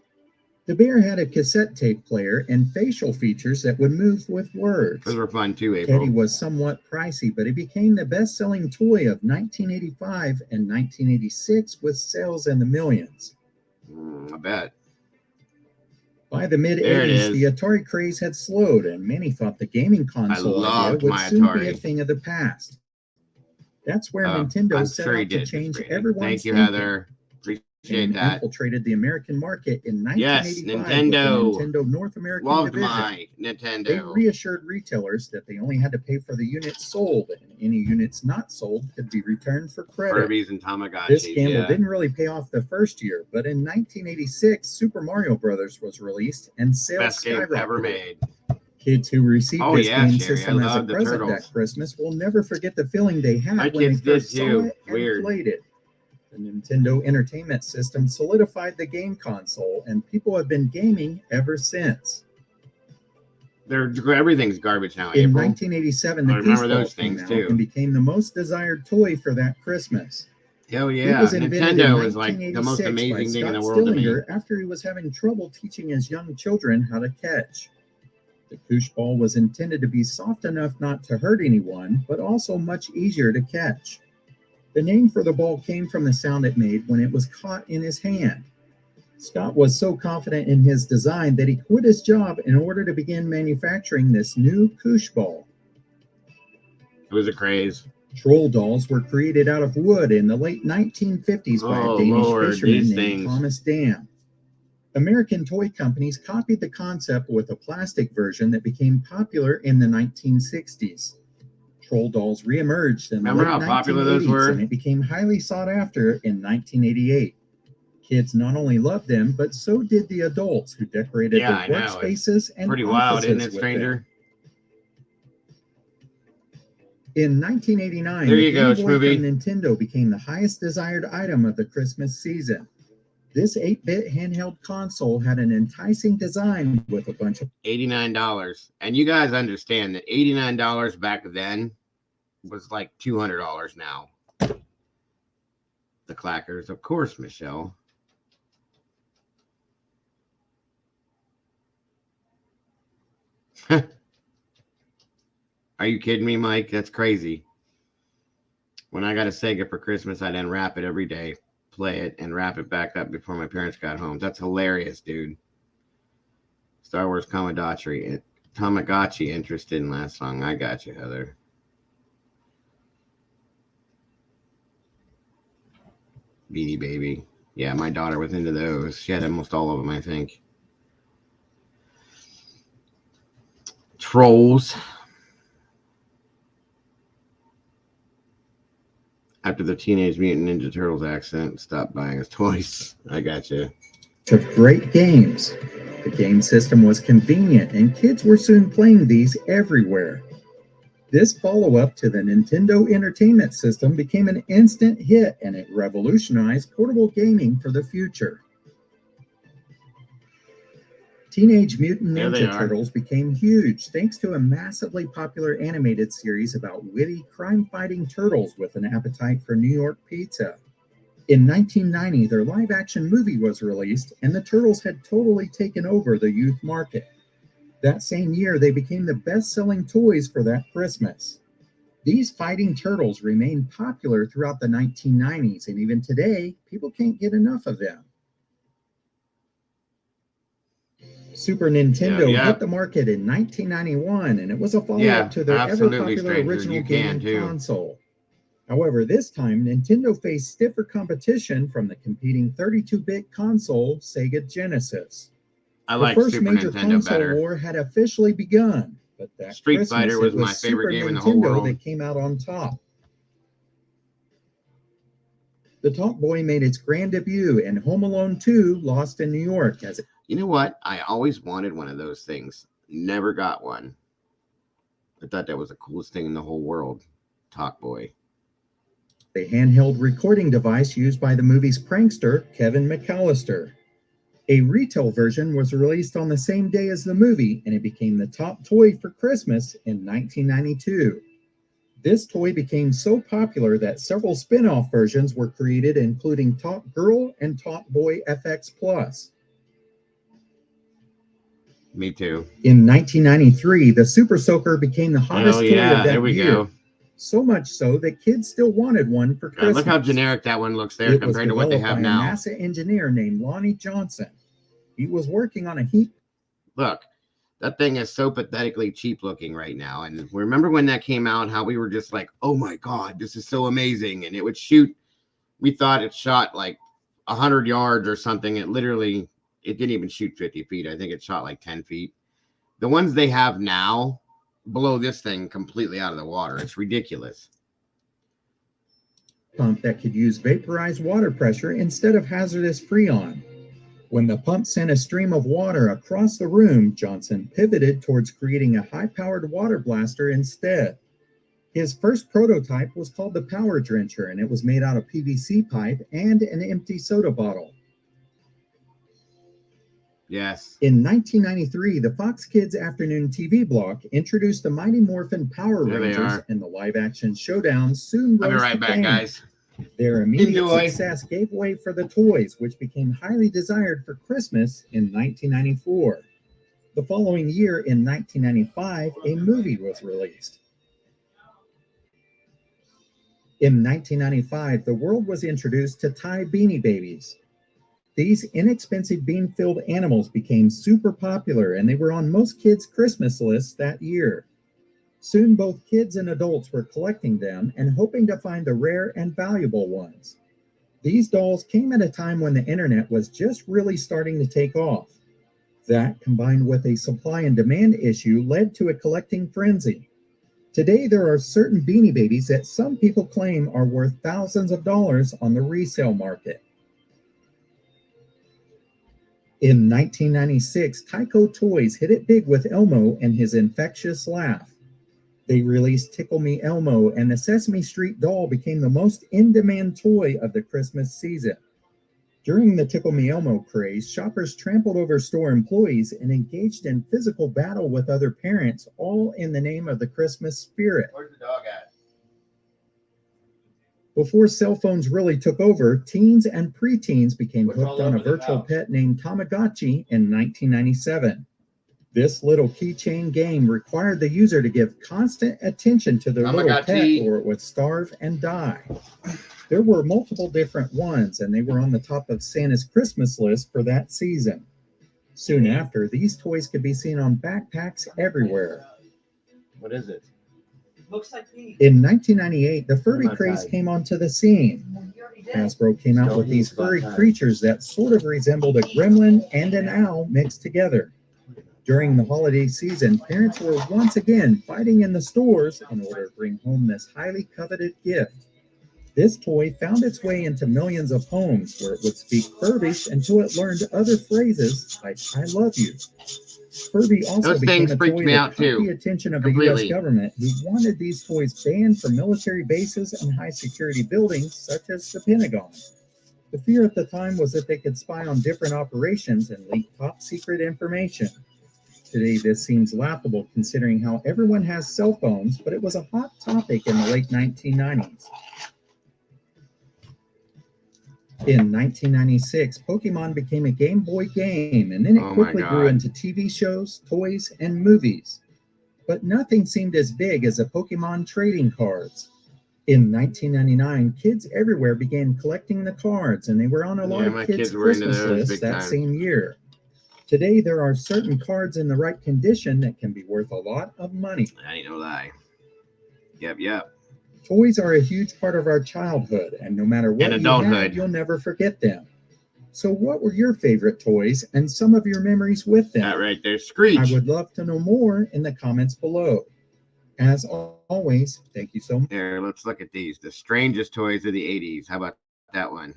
[SPEAKER 5] The bear had a cassette tape player and facial features that would move with words.
[SPEAKER 1] Those were fun too, April.
[SPEAKER 5] Teddy was somewhat pricey, but he became the best-selling toy of 1985 and 1986 with sales in the millions.
[SPEAKER 1] I bet.
[SPEAKER 5] By the mid-'80s, the Atari craze had slowed, and many thought the gaming console idea would soon be a thing of the past. That's where Nintendo set out to change everyone's
[SPEAKER 1] thinking. Thank you, Heather. Appreciate that.
[SPEAKER 5] Infiltrated the American market in 1985
[SPEAKER 1] yes,
[SPEAKER 5] Nintendo. With the Nintendo North American
[SPEAKER 1] Loved
[SPEAKER 5] division.
[SPEAKER 1] My Nintendo.
[SPEAKER 5] They reassured retailers that they only had to pay for the units sold, and any units not sold could be returned for credit.
[SPEAKER 1] Furbies and Tamagotchis.
[SPEAKER 5] This gamble didn't really pay off the first year, but in 1986, Super Mario Brothers was released, and sales
[SPEAKER 1] best game
[SPEAKER 5] skyrocketed.
[SPEAKER 1] ever made.
[SPEAKER 5] Kids who received this game
[SPEAKER 1] Sherry,
[SPEAKER 5] system as a present that Christmas will never forget the feeling they had
[SPEAKER 1] My
[SPEAKER 5] when
[SPEAKER 1] kids
[SPEAKER 5] they first
[SPEAKER 1] did
[SPEAKER 5] saw
[SPEAKER 1] too.
[SPEAKER 5] it and
[SPEAKER 1] Weird.
[SPEAKER 5] played it. The Nintendo Entertainment System solidified the game console, and people have been gaming ever since.
[SPEAKER 1] Everything's garbage now.
[SPEAKER 5] In
[SPEAKER 1] April.
[SPEAKER 5] 1987, the
[SPEAKER 1] remember
[SPEAKER 5] Gooseball
[SPEAKER 1] those
[SPEAKER 5] came
[SPEAKER 1] things
[SPEAKER 5] out
[SPEAKER 1] too.
[SPEAKER 5] and became the most desired toy for that Christmas.
[SPEAKER 1] Hell
[SPEAKER 5] It
[SPEAKER 1] yeah!
[SPEAKER 5] was invented
[SPEAKER 1] Nintendo
[SPEAKER 5] in
[SPEAKER 1] is like the most
[SPEAKER 5] 1986
[SPEAKER 1] amazing
[SPEAKER 5] by
[SPEAKER 1] thing in the
[SPEAKER 5] Scott
[SPEAKER 1] world to me.
[SPEAKER 5] Stillinger after he was having trouble teaching his young children how to catch. The koosh ball was intended to be soft enough not to hurt anyone, but also much easier to catch. The name for the ball came from the sound it made when it was caught in his hand. Scott was so confident in his design that he quit his job in order to begin manufacturing this new koosh ball.
[SPEAKER 1] It was a craze.
[SPEAKER 5] Troll dolls were created out of wood in the late 1950s by a Danish fisherman named Thomas Dam. American toy companies copied the concept with a plastic version that became popular in the 1960s. Troll dolls reemerged in the late 1980s, and it became highly sought after in 1988. Kids not only loved them, but so did the adults who decorated their workspaces and
[SPEAKER 1] pretty
[SPEAKER 5] offices
[SPEAKER 1] wild, isn't it,
[SPEAKER 5] with
[SPEAKER 1] stranger?
[SPEAKER 5] them. In 1989,
[SPEAKER 1] there
[SPEAKER 5] the
[SPEAKER 1] you go,
[SPEAKER 5] Game Boy
[SPEAKER 1] Schmovie.
[SPEAKER 5] from Nintendo became the highest desired item of the Christmas season. This 8-bit handheld console had an enticing design with a bunch of
[SPEAKER 1] $89. And you guys understand that $89 back then was like $200 now. The clackers, of course, Michelle. Are you kidding me, Mike? That's crazy. When I got a Sega for Christmas, I'd unwrap it every day, play it, and wrap it back up before my parents got home. That's hilarious, dude. Star Wars Tamagotchi interested in last song. I got you, Heather. Beanie Baby. Yeah, my daughter was into those. She had almost all of them, I think. Trolls. After the Teenage Mutant Ninja Turtles accident, stopped buying his toys. I gotcha.
[SPEAKER 5] Of great games. The game system was convenient, and kids were soon playing these everywhere. This follow-up to the Nintendo Entertainment System became an instant hit, and it revolutionized portable gaming for the future. Teenage Mutant
[SPEAKER 1] There they
[SPEAKER 5] Ninja
[SPEAKER 1] are.
[SPEAKER 5] Turtles became huge thanks to a massively popular animated series about witty, crime-fighting turtles with an appetite for New York pizza. In 1990, their live-action movie was released, and the Turtles had totally taken over the youth market. That same year, they became the best-selling toys for that Christmas. These fighting turtles remained popular throughout the 1990s, and even today, people can't get enough of them. Super Nintendo
[SPEAKER 1] Yeah.
[SPEAKER 5] hit the market in 1991, and it was a follow-up
[SPEAKER 1] Yeah,
[SPEAKER 5] to their
[SPEAKER 1] absolutely,
[SPEAKER 5] ever-popular
[SPEAKER 1] stranger.
[SPEAKER 5] original
[SPEAKER 1] You can,
[SPEAKER 5] gaming
[SPEAKER 1] too.
[SPEAKER 5] console. However, this time, Nintendo faced stiffer competition from the competing 32-bit console, Sega Genesis.
[SPEAKER 1] I
[SPEAKER 5] The
[SPEAKER 1] like
[SPEAKER 5] first
[SPEAKER 1] Super
[SPEAKER 5] major
[SPEAKER 1] Nintendo
[SPEAKER 5] console
[SPEAKER 1] better.
[SPEAKER 5] war had officially begun, but that
[SPEAKER 1] Street
[SPEAKER 5] Christmas,
[SPEAKER 1] Fighter was
[SPEAKER 5] it
[SPEAKER 1] my favorite
[SPEAKER 5] Super
[SPEAKER 1] game in the whole
[SPEAKER 5] Nintendo
[SPEAKER 1] world.
[SPEAKER 5] that came out on top. The Talk Boy made its grand debut in Home Alone 2, Lost in New York, as
[SPEAKER 1] You know what? I always wanted one of those things. Never got one. I thought that was the coolest thing in the whole world. Talk Boy.
[SPEAKER 5] a handheld recording device used by the movie's prankster, Kevin McAllister. A retail version was released on the same day as the movie, and it became the top toy for Christmas in 1992. This toy became so popular that several spin-off versions were created, including Talk Girl and Talk Boy FX Plus.
[SPEAKER 1] Me too.
[SPEAKER 5] In 1993, the Super Soaker became the hottest
[SPEAKER 1] Oh,
[SPEAKER 5] toy
[SPEAKER 1] yeah.
[SPEAKER 5] of that
[SPEAKER 1] There we
[SPEAKER 5] year.
[SPEAKER 1] go.
[SPEAKER 5] So much so that kids still wanted one for
[SPEAKER 1] God,
[SPEAKER 5] Christmas.
[SPEAKER 1] look how generic that one looks there
[SPEAKER 5] It was
[SPEAKER 1] compared to what they have
[SPEAKER 5] developed by
[SPEAKER 1] now.
[SPEAKER 5] a NASA engineer named Lonnie Johnson. He was working on a heat.
[SPEAKER 1] Look, that thing is so pathetically cheap looking right now. And remember when that came out, how we were just like, oh my God, this is so amazing. And it would shoot, we thought it shot like 100 yards or something. It didn't even shoot 50 feet. I think it shot like 10 feet. The ones they have now blow this thing completely out of the water. It's ridiculous.
[SPEAKER 5] Pump that could use vaporized water pressure instead of hazardous freon. When the pump sent a stream of water across the room, Johnson pivoted towards creating a high-powered water blaster instead. His first prototype was called the Power Drencher, and it was made out of PVC pipe and an empty soda bottle.
[SPEAKER 1] Yes.
[SPEAKER 5] In 1993, the Fox Kids Afternoon TV block introduced the Mighty Morphin Power
[SPEAKER 1] There they
[SPEAKER 5] Rangers,
[SPEAKER 1] are.
[SPEAKER 5] and the live-action showdown soon
[SPEAKER 1] I'll be
[SPEAKER 5] rose
[SPEAKER 1] right
[SPEAKER 5] to
[SPEAKER 1] back,
[SPEAKER 5] fame.
[SPEAKER 1] guys.
[SPEAKER 5] Their immediate
[SPEAKER 1] Enjoy.
[SPEAKER 5] success gave way for the toys, which became highly desired for Christmas in 1994. The following year, in 1995, a movie was released. In 1995, the world was introduced to Thai Beanie Babies. These inexpensive bean-filled animals became super popular, and they were on most kids' Christmas lists that year. Soon, both kids and adults were collecting them and hoping to find the rare and valuable ones. These dolls came at a time when the internet was just really starting to take off. That, combined with a supply and demand issue, led to a collecting frenzy. Today, there are certain Beanie Babies that some people claim are worth thousands of dollars on the resale market. In 1996, Tyco Toys hit it big with Elmo and his infectious laugh. They released Tickle Me Elmo, and the Sesame Street doll became the most in-demand toy of the Christmas season. During the Tickle Me Elmo craze, shoppers trampled over store employees and engaged in physical battle with other parents, all in the name of the Christmas spirit.
[SPEAKER 1] Where's the dog at?
[SPEAKER 5] Before cell phones really took over, teens and preteens became
[SPEAKER 1] What's all
[SPEAKER 5] hooked on a
[SPEAKER 1] over the
[SPEAKER 5] virtual
[SPEAKER 1] house?
[SPEAKER 5] pet named Tamagotchi in 1997. This little keychain game required the user to give constant attention to their little pet,
[SPEAKER 1] Tamagotchi.
[SPEAKER 5] or it would starve and die. There were multiple different ones, and they were on the top of Santa's Christmas list for that season. Soon after, these toys could be seen on backpacks everywhere.
[SPEAKER 1] What is it?
[SPEAKER 4] Looks like me.
[SPEAKER 5] In 1998, the Furby
[SPEAKER 1] About
[SPEAKER 5] craze
[SPEAKER 1] time.
[SPEAKER 5] came onto the scene. Hasbro came out with these furry creatures that sort of resembled a gremlin and an owl mixed together. During the holiday season, parents were once again fighting in the stores in order to bring home this highly coveted gift. This toy found its way into millions of homes where it would speak Furbish until it learned other phrases like I love you. Furby also
[SPEAKER 1] Those
[SPEAKER 5] became
[SPEAKER 1] things
[SPEAKER 5] a
[SPEAKER 1] freaked
[SPEAKER 5] toy
[SPEAKER 1] me
[SPEAKER 5] that
[SPEAKER 1] out
[SPEAKER 5] caught the
[SPEAKER 1] too.
[SPEAKER 5] attention of the U.S.
[SPEAKER 1] Completely.
[SPEAKER 5] government, who wanted these toys banned from military bases and high security buildings such as the Pentagon. The fear at the time was that they could spy on different operations and leak top secret information. Today, this seems laughable considering how everyone has cell phones, but it was a hot topic in the late 1990s. In 1996, Pokemon became a Game Boy game, and then it
[SPEAKER 1] Oh my
[SPEAKER 5] quickly grew
[SPEAKER 1] God.
[SPEAKER 5] into TV shows, toys, and movies. But nothing seemed as big as the Pokemon trading cards. In 1999, kids everywhere began collecting the cards, and they were on a lot
[SPEAKER 1] Yeah,
[SPEAKER 5] of
[SPEAKER 1] my
[SPEAKER 5] kids'
[SPEAKER 1] kids were into
[SPEAKER 5] Christmas
[SPEAKER 1] those
[SPEAKER 5] lists
[SPEAKER 1] big
[SPEAKER 5] that
[SPEAKER 1] time.
[SPEAKER 5] same year. Today, there are certain cards in the right condition that can be worth a lot of money.
[SPEAKER 1] That ain't no lie. Yep.
[SPEAKER 5] Toys are a huge part of our childhood, and no matter what
[SPEAKER 1] And
[SPEAKER 5] you have,
[SPEAKER 1] adulthood.
[SPEAKER 5] you'll never forget them. So what were your favorite toys and some of your memories with them?
[SPEAKER 1] That right there.
[SPEAKER 5] I
[SPEAKER 1] Screech.
[SPEAKER 5] would love to know more in the comments below. As always, thank you so much.
[SPEAKER 1] There, let's look at these. The strangest toys of the 80s. How about that one?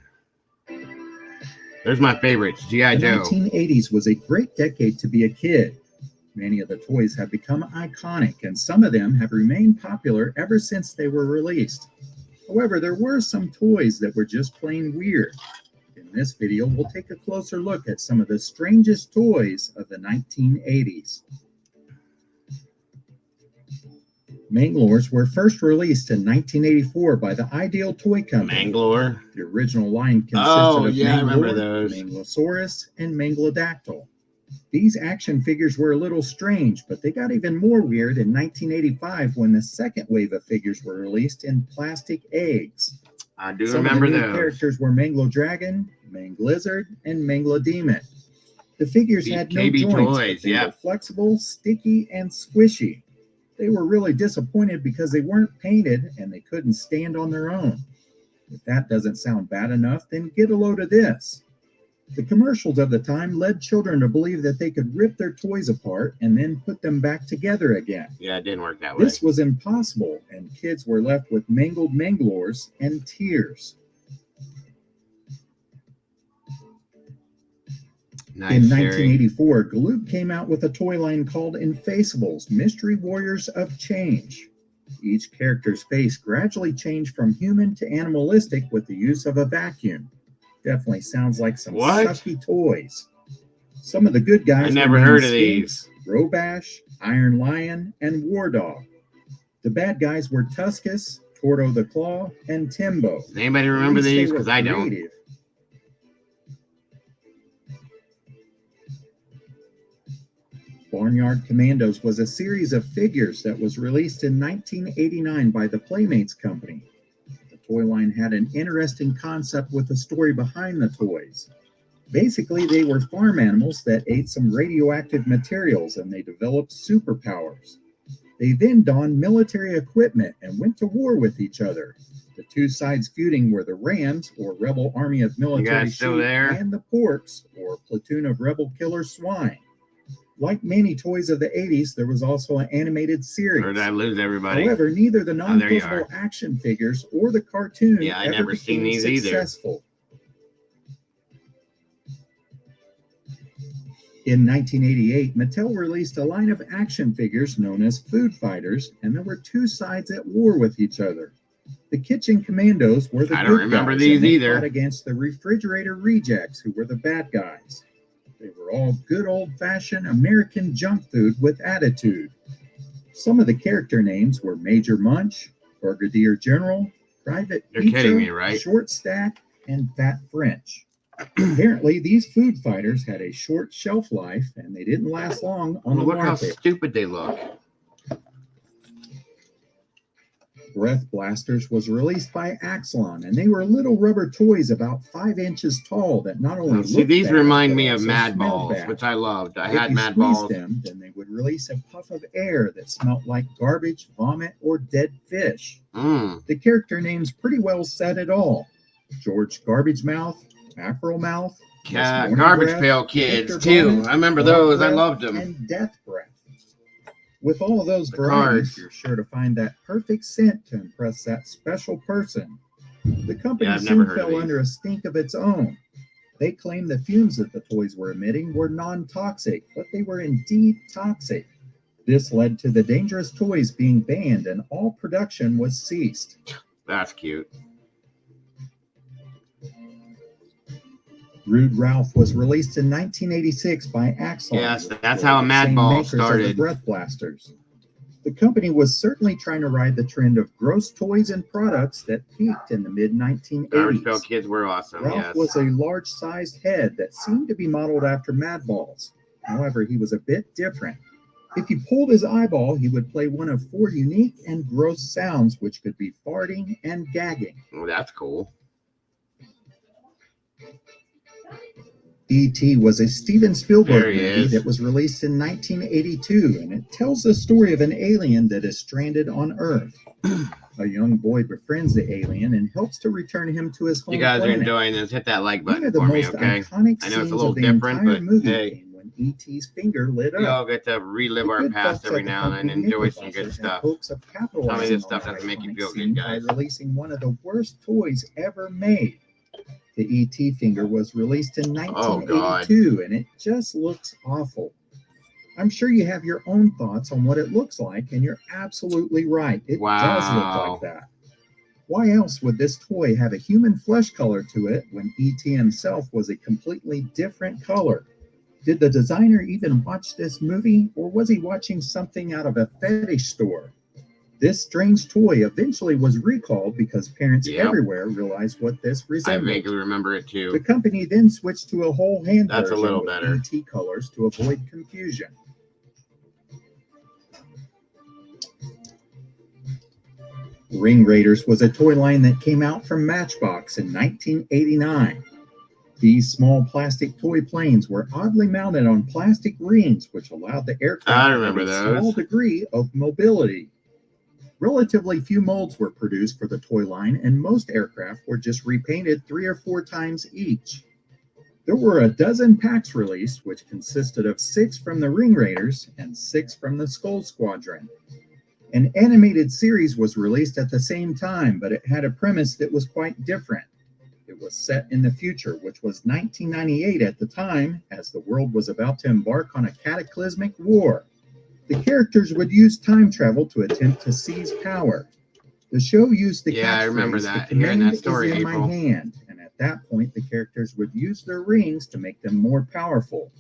[SPEAKER 1] There's my favorites. G.I.
[SPEAKER 5] The
[SPEAKER 1] Joe.
[SPEAKER 5] 1980s was a great decade to be a kid. Many of the toys have become iconic, and some of them have remained popular ever since they were released. However, there were some toys that were just plain weird. In this video, we'll take a closer look at some of the strangest toys of the 1980s. Manglores were first released in 1984 by the Ideal Toy Company.
[SPEAKER 1] Manglore.
[SPEAKER 5] The original line consisted
[SPEAKER 1] Oh,
[SPEAKER 5] of
[SPEAKER 1] yeah, I remember
[SPEAKER 5] Manglore,
[SPEAKER 1] those.
[SPEAKER 5] Manglosaurus, and Manglodactyl. These action figures were a little strange, but they got even more weird in 1985 when the second wave of figures were released in plastic eggs.
[SPEAKER 1] I do
[SPEAKER 5] Some
[SPEAKER 1] remember
[SPEAKER 5] of the new
[SPEAKER 1] those.
[SPEAKER 5] characters were Manglodragon, Manglizard, and Manglodemon. The figures
[SPEAKER 1] These
[SPEAKER 5] had no
[SPEAKER 1] KB
[SPEAKER 5] joints,
[SPEAKER 1] toys,
[SPEAKER 5] but they
[SPEAKER 1] yeah.
[SPEAKER 5] were flexible, sticky, and squishy. They were really disappointed because they weren't painted and they couldn't stand on their own. If that doesn't sound bad enough, then get a load of this. The commercials of the time led children to believe that they could rip their toys apart and then put them back together again.
[SPEAKER 1] Yeah, it didn't work that way.
[SPEAKER 5] This was impossible, and kids were left with mangled Manglores and tears.
[SPEAKER 1] Nice,
[SPEAKER 5] In
[SPEAKER 1] Sherry.
[SPEAKER 5] 1984, Galoob came out with a toy line called Infaceables, Mystery Warriors of Change. Each character's face gradually changed from human to animalistic with the use of a vacuum. Definitely sounds like some
[SPEAKER 1] What?
[SPEAKER 5] sucky toys. Some of the good guys
[SPEAKER 1] I
[SPEAKER 5] were
[SPEAKER 1] never
[SPEAKER 5] named
[SPEAKER 1] heard of
[SPEAKER 5] Sphinx, Robash, Iron Lion, and War Dog. The bad guys were Tuscus, Torto the Claw, and Timbo.
[SPEAKER 1] Does anybody remember
[SPEAKER 5] At least they
[SPEAKER 1] these?
[SPEAKER 5] were
[SPEAKER 1] Because I don't.
[SPEAKER 5] creative. Barnyard Commandos was a series of figures that was released in 1989 by the Playmates Company. The toy line had an interesting concept with the story behind the toys. Basically, they were farm animals that ate some radioactive materials and they developed superpowers. They then donned military equipment and went to war with each other. The two sides feuding were the Rams, or Rebel Army of Military
[SPEAKER 1] guys still
[SPEAKER 5] Sheep,
[SPEAKER 1] there?
[SPEAKER 5] and the Porks, or Platoon of Rebel Killer Swine. Like many toys of the 80s, there was also an animated series.
[SPEAKER 1] Or did I lose everybody?
[SPEAKER 5] However, neither the
[SPEAKER 1] there you
[SPEAKER 5] non-posable action figures or the cartoon
[SPEAKER 1] Yeah, I
[SPEAKER 5] ever
[SPEAKER 1] never seen
[SPEAKER 5] became
[SPEAKER 1] these either.
[SPEAKER 5] successful. In 1988, Mattel released a line of action figures known as Food Fighters, and there were two sides at war with each other. The Kitchen Commandos were the
[SPEAKER 1] I don't
[SPEAKER 5] good
[SPEAKER 1] remember
[SPEAKER 5] guys,
[SPEAKER 1] these
[SPEAKER 5] and they
[SPEAKER 1] either.
[SPEAKER 5] fought against the Refrigerator Rejects, who were the bad guys. They were all good old-fashioned American junk food with attitude. Some of the character names were Major Munch, Brigadier General, Private
[SPEAKER 1] You're
[SPEAKER 5] Pizza,
[SPEAKER 1] kidding me, right?
[SPEAKER 5] Short Stack, and Fat French. Apparently, these food fighters had a short shelf life, and they didn't last long on the
[SPEAKER 1] Look how
[SPEAKER 5] market.
[SPEAKER 1] stupid they look.
[SPEAKER 5] Breath Blasters was released by Axelon, and they were little rubber toys about 5 inches tall that not only
[SPEAKER 1] See,
[SPEAKER 5] looked
[SPEAKER 1] these
[SPEAKER 5] bad,
[SPEAKER 1] remind
[SPEAKER 5] but
[SPEAKER 1] me of
[SPEAKER 5] also
[SPEAKER 1] Mad
[SPEAKER 5] smelled
[SPEAKER 1] Balls,
[SPEAKER 5] bad.
[SPEAKER 1] which I loved. I
[SPEAKER 5] If
[SPEAKER 1] had
[SPEAKER 5] you
[SPEAKER 1] Mad
[SPEAKER 5] squeezed
[SPEAKER 1] Balls.
[SPEAKER 5] them, then they would release a puff of air that smelled like garbage, vomit, or dead fish. The character names pretty well said it all. George Garbage Mouth, Mackerel Mouth,
[SPEAKER 1] Yeah,
[SPEAKER 5] Morning
[SPEAKER 1] Garbage
[SPEAKER 5] Breath,
[SPEAKER 1] Pail Kids
[SPEAKER 5] Victor
[SPEAKER 1] too.
[SPEAKER 5] Bonnet,
[SPEAKER 1] I remember
[SPEAKER 5] Dog
[SPEAKER 1] those. I
[SPEAKER 5] Breath,
[SPEAKER 1] loved them.
[SPEAKER 5] and Death Breath. With all of those
[SPEAKER 1] The
[SPEAKER 5] varieties,
[SPEAKER 1] cards.
[SPEAKER 5] you're sure to find that perfect scent to impress that special person. The company
[SPEAKER 1] Yeah, I've never
[SPEAKER 5] soon
[SPEAKER 1] heard of
[SPEAKER 5] fell
[SPEAKER 1] these.
[SPEAKER 5] under a stink of its own. They claimed the fumes that the toys were emitting were non-toxic, but they were indeed toxic. This led to the dangerous toys being banned and all production was ceased.
[SPEAKER 1] That's cute.
[SPEAKER 5] Rude Ralph was released in 1986 by Axon.
[SPEAKER 1] Yes,
[SPEAKER 5] which
[SPEAKER 1] that's
[SPEAKER 5] were
[SPEAKER 1] how
[SPEAKER 5] the
[SPEAKER 1] Mad
[SPEAKER 5] same
[SPEAKER 1] Ball
[SPEAKER 5] makers of the
[SPEAKER 1] started.
[SPEAKER 5] Breath Blasters. The company was certainly trying to ride the trend of gross toys and products that peaked in the mid-1980s.
[SPEAKER 1] Garbage Pail Kids were awesome.
[SPEAKER 5] Ralph
[SPEAKER 1] Yes.
[SPEAKER 5] was a large-sized head that seemed to be modeled after Madball's. However, he was a bit different. If you pulled his eyeball, he would play one of 4 unique and gross sounds, which could be farting and gagging.
[SPEAKER 1] Oh, that's cool.
[SPEAKER 5] E.T. was a Steven Spielberg
[SPEAKER 1] There he
[SPEAKER 5] movie
[SPEAKER 1] is.
[SPEAKER 5] that was released in 1982, and it tells the story of an alien that is stranded on Earth. A young boy befriends the alien and helps to return him to his home
[SPEAKER 1] You guys are
[SPEAKER 5] planet.
[SPEAKER 1] enjoying this. Hit that like
[SPEAKER 5] One
[SPEAKER 1] button
[SPEAKER 5] of the
[SPEAKER 1] for me,
[SPEAKER 5] most
[SPEAKER 1] okay?
[SPEAKER 5] iconic
[SPEAKER 1] I know it's a
[SPEAKER 5] scenes
[SPEAKER 1] little
[SPEAKER 5] of the
[SPEAKER 1] different,
[SPEAKER 5] entire
[SPEAKER 1] but
[SPEAKER 5] movie
[SPEAKER 1] hey.
[SPEAKER 5] came when E.T.'s finger lit
[SPEAKER 1] We all
[SPEAKER 5] up.
[SPEAKER 1] get to relive
[SPEAKER 5] The
[SPEAKER 1] our
[SPEAKER 5] good
[SPEAKER 1] past
[SPEAKER 5] folks
[SPEAKER 1] every
[SPEAKER 5] at the
[SPEAKER 1] now and then
[SPEAKER 5] company
[SPEAKER 1] and
[SPEAKER 5] knew
[SPEAKER 1] enjoy
[SPEAKER 5] the
[SPEAKER 1] some
[SPEAKER 5] budget
[SPEAKER 1] good
[SPEAKER 5] had
[SPEAKER 1] stuff.
[SPEAKER 5] hopes of
[SPEAKER 1] Tell me
[SPEAKER 5] capitalizing
[SPEAKER 1] this stuff
[SPEAKER 5] on
[SPEAKER 1] doesn't
[SPEAKER 5] the
[SPEAKER 1] make you
[SPEAKER 5] iconic
[SPEAKER 1] feel
[SPEAKER 5] scene
[SPEAKER 1] good,
[SPEAKER 5] by
[SPEAKER 1] guys.
[SPEAKER 5] releasing one of the worst toys ever made. The E.T. finger was released in
[SPEAKER 1] Oh, God.
[SPEAKER 5] 1982, and it just looks awful. I'm sure you have your own thoughts on what it looks like, and you're absolutely right. It does look
[SPEAKER 1] Wow.
[SPEAKER 5] like that. Why else would this toy have a human flesh color to it when E.T. himself was a completely different color? Did the designer even watch this movie, or was he watching something out of a fetish store? This strange toy eventually was recalled because parents
[SPEAKER 1] Yep.
[SPEAKER 5] everywhere realized what this
[SPEAKER 1] I
[SPEAKER 5] resembled.
[SPEAKER 1] vaguely remember it
[SPEAKER 5] The
[SPEAKER 1] too.
[SPEAKER 5] company then switched to a whole hand
[SPEAKER 1] That's a
[SPEAKER 5] version
[SPEAKER 1] little
[SPEAKER 5] with
[SPEAKER 1] better.
[SPEAKER 5] ET colors to avoid confusion. Ring Raiders was a toy line that came out from Matchbox in 1989. These small plastic toy planes were oddly mounted on plastic rings, which allowed the aircraft
[SPEAKER 1] I
[SPEAKER 5] to have
[SPEAKER 1] remember
[SPEAKER 5] a
[SPEAKER 1] those.
[SPEAKER 5] small degree of mobility. Relatively few molds were produced for the toy line, and most aircraft were just repainted 3 or 4 times each. There were a dozen packs released, which consisted of 6 from the Ring Raiders and 6 from the Skull Squadron. An animated series was released at the same time, but it had a premise that was quite different. It was set in the future, which was 1998 at the time, as the world was about to embark on a cataclysmic war. The characters would use time travel to attempt to seize power. The show used the
[SPEAKER 1] Yeah, I remember
[SPEAKER 5] catchphrase,
[SPEAKER 1] that,
[SPEAKER 5] "The
[SPEAKER 1] hearing
[SPEAKER 5] command
[SPEAKER 1] that story,
[SPEAKER 5] is in my
[SPEAKER 1] April.
[SPEAKER 5] hand," and at that point, the characters would use their rings to make them more powerful.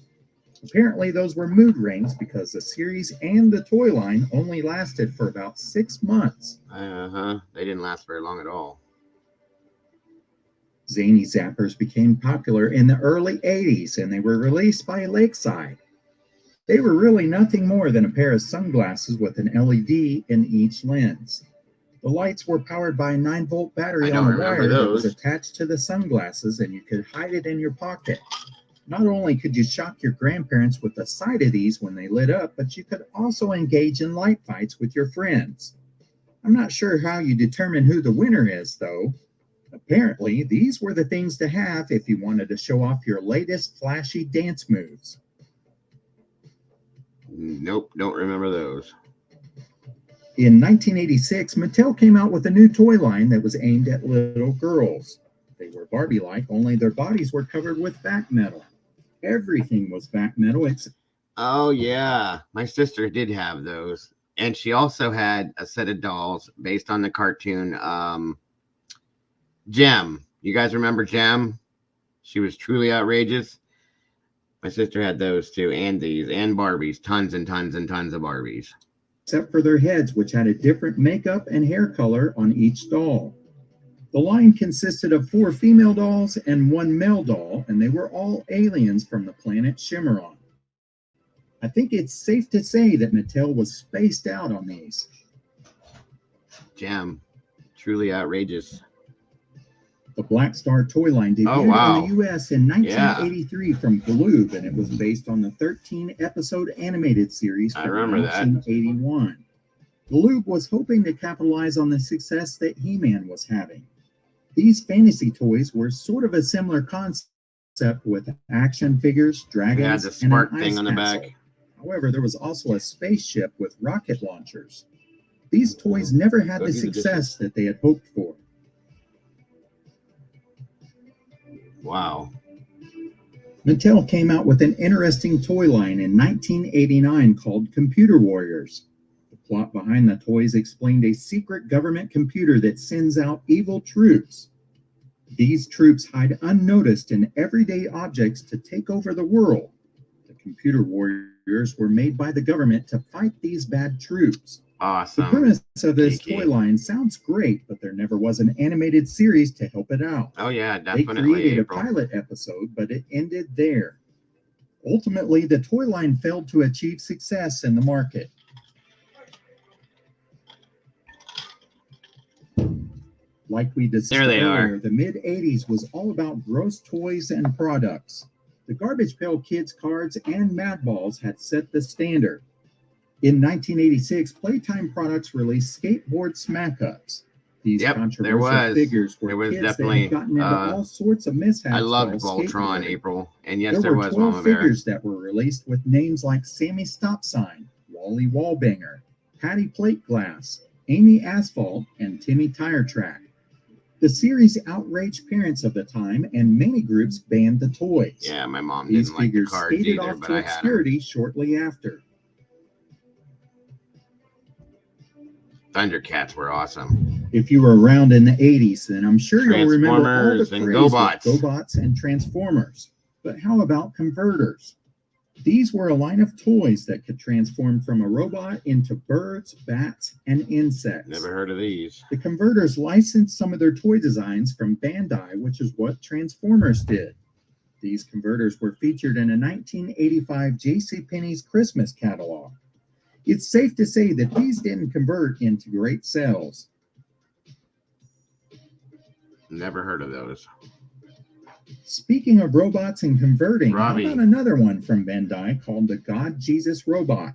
[SPEAKER 5] Apparently, those were mood rings because the series and the toy line only lasted for about 6 months.
[SPEAKER 1] They didn't last very long at all.
[SPEAKER 5] Zany Zappers became popular in the early 80s, and they were released by Lakeside. They were really nothing more than a pair of sunglasses with an LED in each lens. The lights were powered by a 9-volt battery
[SPEAKER 1] I don't
[SPEAKER 5] on a
[SPEAKER 1] remember
[SPEAKER 5] wire that was
[SPEAKER 1] those.
[SPEAKER 5] attached to the sunglasses, and you could hide it in your pocket. Not only could you shock your grandparents with the sight of these when they lit up, but you could also engage in light fights with your friends. I'm not sure how you determine who the winner is, though. Apparently, these were the things to have if you wanted to show off your latest flashy dance moves.
[SPEAKER 1] Nope, don't remember those.
[SPEAKER 5] In 1986, Mattel came out with a new toy line that was aimed at little girls. They were Barbie-like, only their bodies were covered with back metal. Everything was back metal except
[SPEAKER 1] Oh, yeah. My sister did have those. And she also had a set of dolls based on the cartoon Gem. You guys remember Gem? She was truly outrageous. My sister had those too, and these, and Barbies. Tons and tons and tons of Barbies.
[SPEAKER 5] for their heads, which had a different makeup and hair color on each doll. The line consisted of 4 female dolls and 1 male doll, and they were all aliens from the planet Shimmeron. I think it's safe to say that Mattel was spaced out on these.
[SPEAKER 1] Gem. Truly outrageous.
[SPEAKER 5] The Black Star toy line debuted
[SPEAKER 1] wow.
[SPEAKER 5] in the US in 1983 from Gloob, and it was based on the 13-episode animated series
[SPEAKER 1] I
[SPEAKER 5] from
[SPEAKER 1] remember that.
[SPEAKER 5] 1981. Gloob was hoping to capitalize on the success that He-Man was having. These fantasy toys were sort of a similar concept concept with action figures,
[SPEAKER 1] It
[SPEAKER 5] dragons,
[SPEAKER 1] had the
[SPEAKER 5] and
[SPEAKER 1] spark
[SPEAKER 5] an
[SPEAKER 1] thing
[SPEAKER 5] ice
[SPEAKER 1] on the
[SPEAKER 5] castle.
[SPEAKER 1] back.
[SPEAKER 5] However, there was also a spaceship with rocket launchers. These toys never had
[SPEAKER 1] Go
[SPEAKER 5] the
[SPEAKER 1] do the
[SPEAKER 5] success that they had hoped for.
[SPEAKER 1] Wow.
[SPEAKER 5] Mattel came out with an interesting toy line in 1989 called Computer Warriors. The plot behind the toys explained a secret government computer that sends out evil troops. These troops hide unnoticed in everyday objects to take over the world. The Computer Warriors were made by the government to fight these bad troops. The
[SPEAKER 1] Awesome.
[SPEAKER 5] premise of this
[SPEAKER 1] Geeky.
[SPEAKER 5] toy line sounds great, but there never was an animated series to help it out.
[SPEAKER 1] Oh, yeah,
[SPEAKER 5] They
[SPEAKER 1] definitely,
[SPEAKER 5] created
[SPEAKER 1] April.
[SPEAKER 5] a pilot episode, but it ended there. Ultimately, the toy line failed to achieve success in the market. Like we discussed
[SPEAKER 1] There they
[SPEAKER 5] earlier,
[SPEAKER 1] are.
[SPEAKER 5] the mid-'80s was all about gross toys and products. The Garbage Pail Kids cards and Mad Balls had set the standard. In 1986, Playtime Products released Skateboard Smack-Ups. These
[SPEAKER 1] Yep, there
[SPEAKER 5] controversial
[SPEAKER 1] was.
[SPEAKER 5] figures were
[SPEAKER 1] There was
[SPEAKER 5] kids that
[SPEAKER 1] definitely,
[SPEAKER 5] had gotten into all sorts of mishaps
[SPEAKER 1] I loved
[SPEAKER 5] while
[SPEAKER 1] Voltron,
[SPEAKER 5] skateboarding.
[SPEAKER 1] April. And yes,
[SPEAKER 5] There
[SPEAKER 1] there
[SPEAKER 5] were
[SPEAKER 1] was
[SPEAKER 5] 12
[SPEAKER 1] Mama Bear.
[SPEAKER 5] figures that were released with names like Sammy Stop Sign, Wally Wallbanger, Patty Plate Glass, Amy Asphalt, and Timmy Tire Track. The series outraged parents of the time, and many groups banned the toys.
[SPEAKER 1] Yeah, my mom
[SPEAKER 5] These
[SPEAKER 1] didn't like the
[SPEAKER 5] figures
[SPEAKER 1] cards
[SPEAKER 5] faded
[SPEAKER 1] either,
[SPEAKER 5] off
[SPEAKER 1] but
[SPEAKER 5] to
[SPEAKER 1] I had them.
[SPEAKER 5] obscurity shortly after.
[SPEAKER 1] Thundercats were awesome.
[SPEAKER 5] If you were around in the 80s, then I'm sure you'll remember all the
[SPEAKER 1] Transformers and
[SPEAKER 5] craze
[SPEAKER 1] GoBots.
[SPEAKER 5] with GoBots and Transformers. But how about converters? These were a line of toys that could transform from a robot into birds, bats, and insects.
[SPEAKER 1] Never heard of these.
[SPEAKER 5] The converters licensed some of their toy designs from Bandai, which is what Transformers did. These converters were featured in a 1985 JCPenney's Christmas catalog. It's safe to say that these didn't convert into great sales.
[SPEAKER 1] Never heard of those.
[SPEAKER 5] Speaking of robots and converting,
[SPEAKER 1] Robbie.
[SPEAKER 5] how about another one from Bandai called the God Jesus Robot?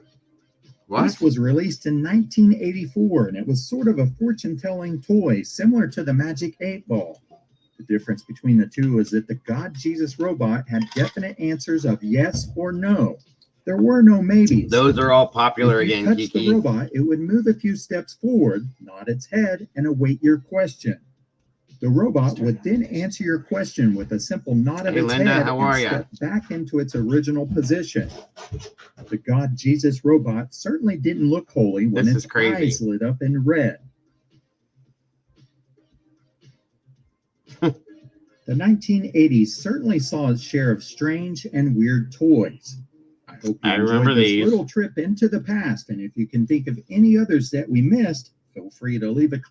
[SPEAKER 1] What?
[SPEAKER 5] This was released in 1984, and it was sort of a fortune-telling toy, similar to the Magic 8 Ball. The difference between the two is that the God Jesus Robot had definite answers of yes or no. There were no maybes.
[SPEAKER 1] Those are all popular
[SPEAKER 5] If you
[SPEAKER 1] again,
[SPEAKER 5] touched the
[SPEAKER 1] Kiki.
[SPEAKER 5] robot, it would move a few steps forward, nod its head, and await your question. The robot would then answer your question with a simple nod of
[SPEAKER 1] Hey,
[SPEAKER 5] its
[SPEAKER 1] Linda,
[SPEAKER 5] head
[SPEAKER 1] how
[SPEAKER 5] and
[SPEAKER 1] are ya?
[SPEAKER 5] step back into its original position. The God Jesus Robot certainly didn't look holy when
[SPEAKER 1] This
[SPEAKER 5] its
[SPEAKER 1] is crazy.
[SPEAKER 5] eyes lit up in red. The 1980s certainly saw its share of strange and weird toys. I hope you
[SPEAKER 1] I
[SPEAKER 5] enjoyed
[SPEAKER 1] remember
[SPEAKER 5] this
[SPEAKER 1] these.
[SPEAKER 5] little trip into the past, and if you can think of any others that we missed, feel free to leave a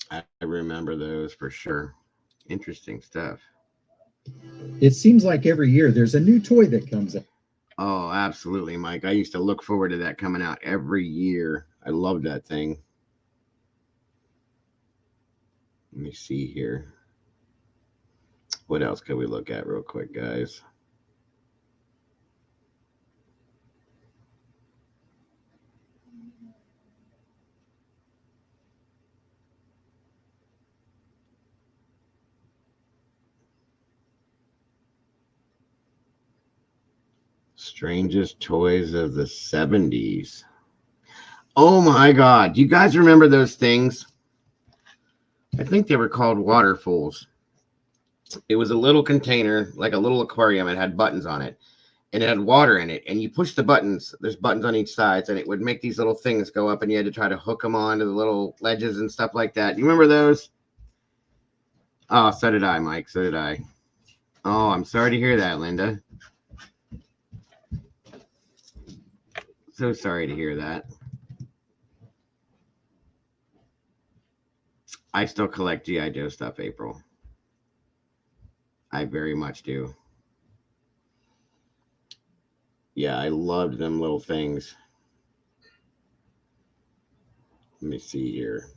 [SPEAKER 1] I remember those for sure. Interesting stuff.
[SPEAKER 5] It seems like every year there's a new toy that comes out.
[SPEAKER 1] Oh, absolutely, Mike. I used to look forward to that coming out every year. I loved that thing. Let me see here. What else could we look at real quick, guys? Strangest toys of the 70s. Oh my God. Do you guys remember those things? I think they were called waterfalls. It was a little container, like a little aquarium. It had buttons on it, and it had water in it. And you push the buttons. There's buttons on each side, and it would make these little things go up, and you had to try to hook them onto the little ledges and stuff like that. You remember those? Oh, so did I, Mike. So did I. Oh, I'm sorry to hear that, Linda. So sorry to hear that. I still collect G.I. Joe stuff, April. I very much do. Yeah, I loved them little things. Let me see here.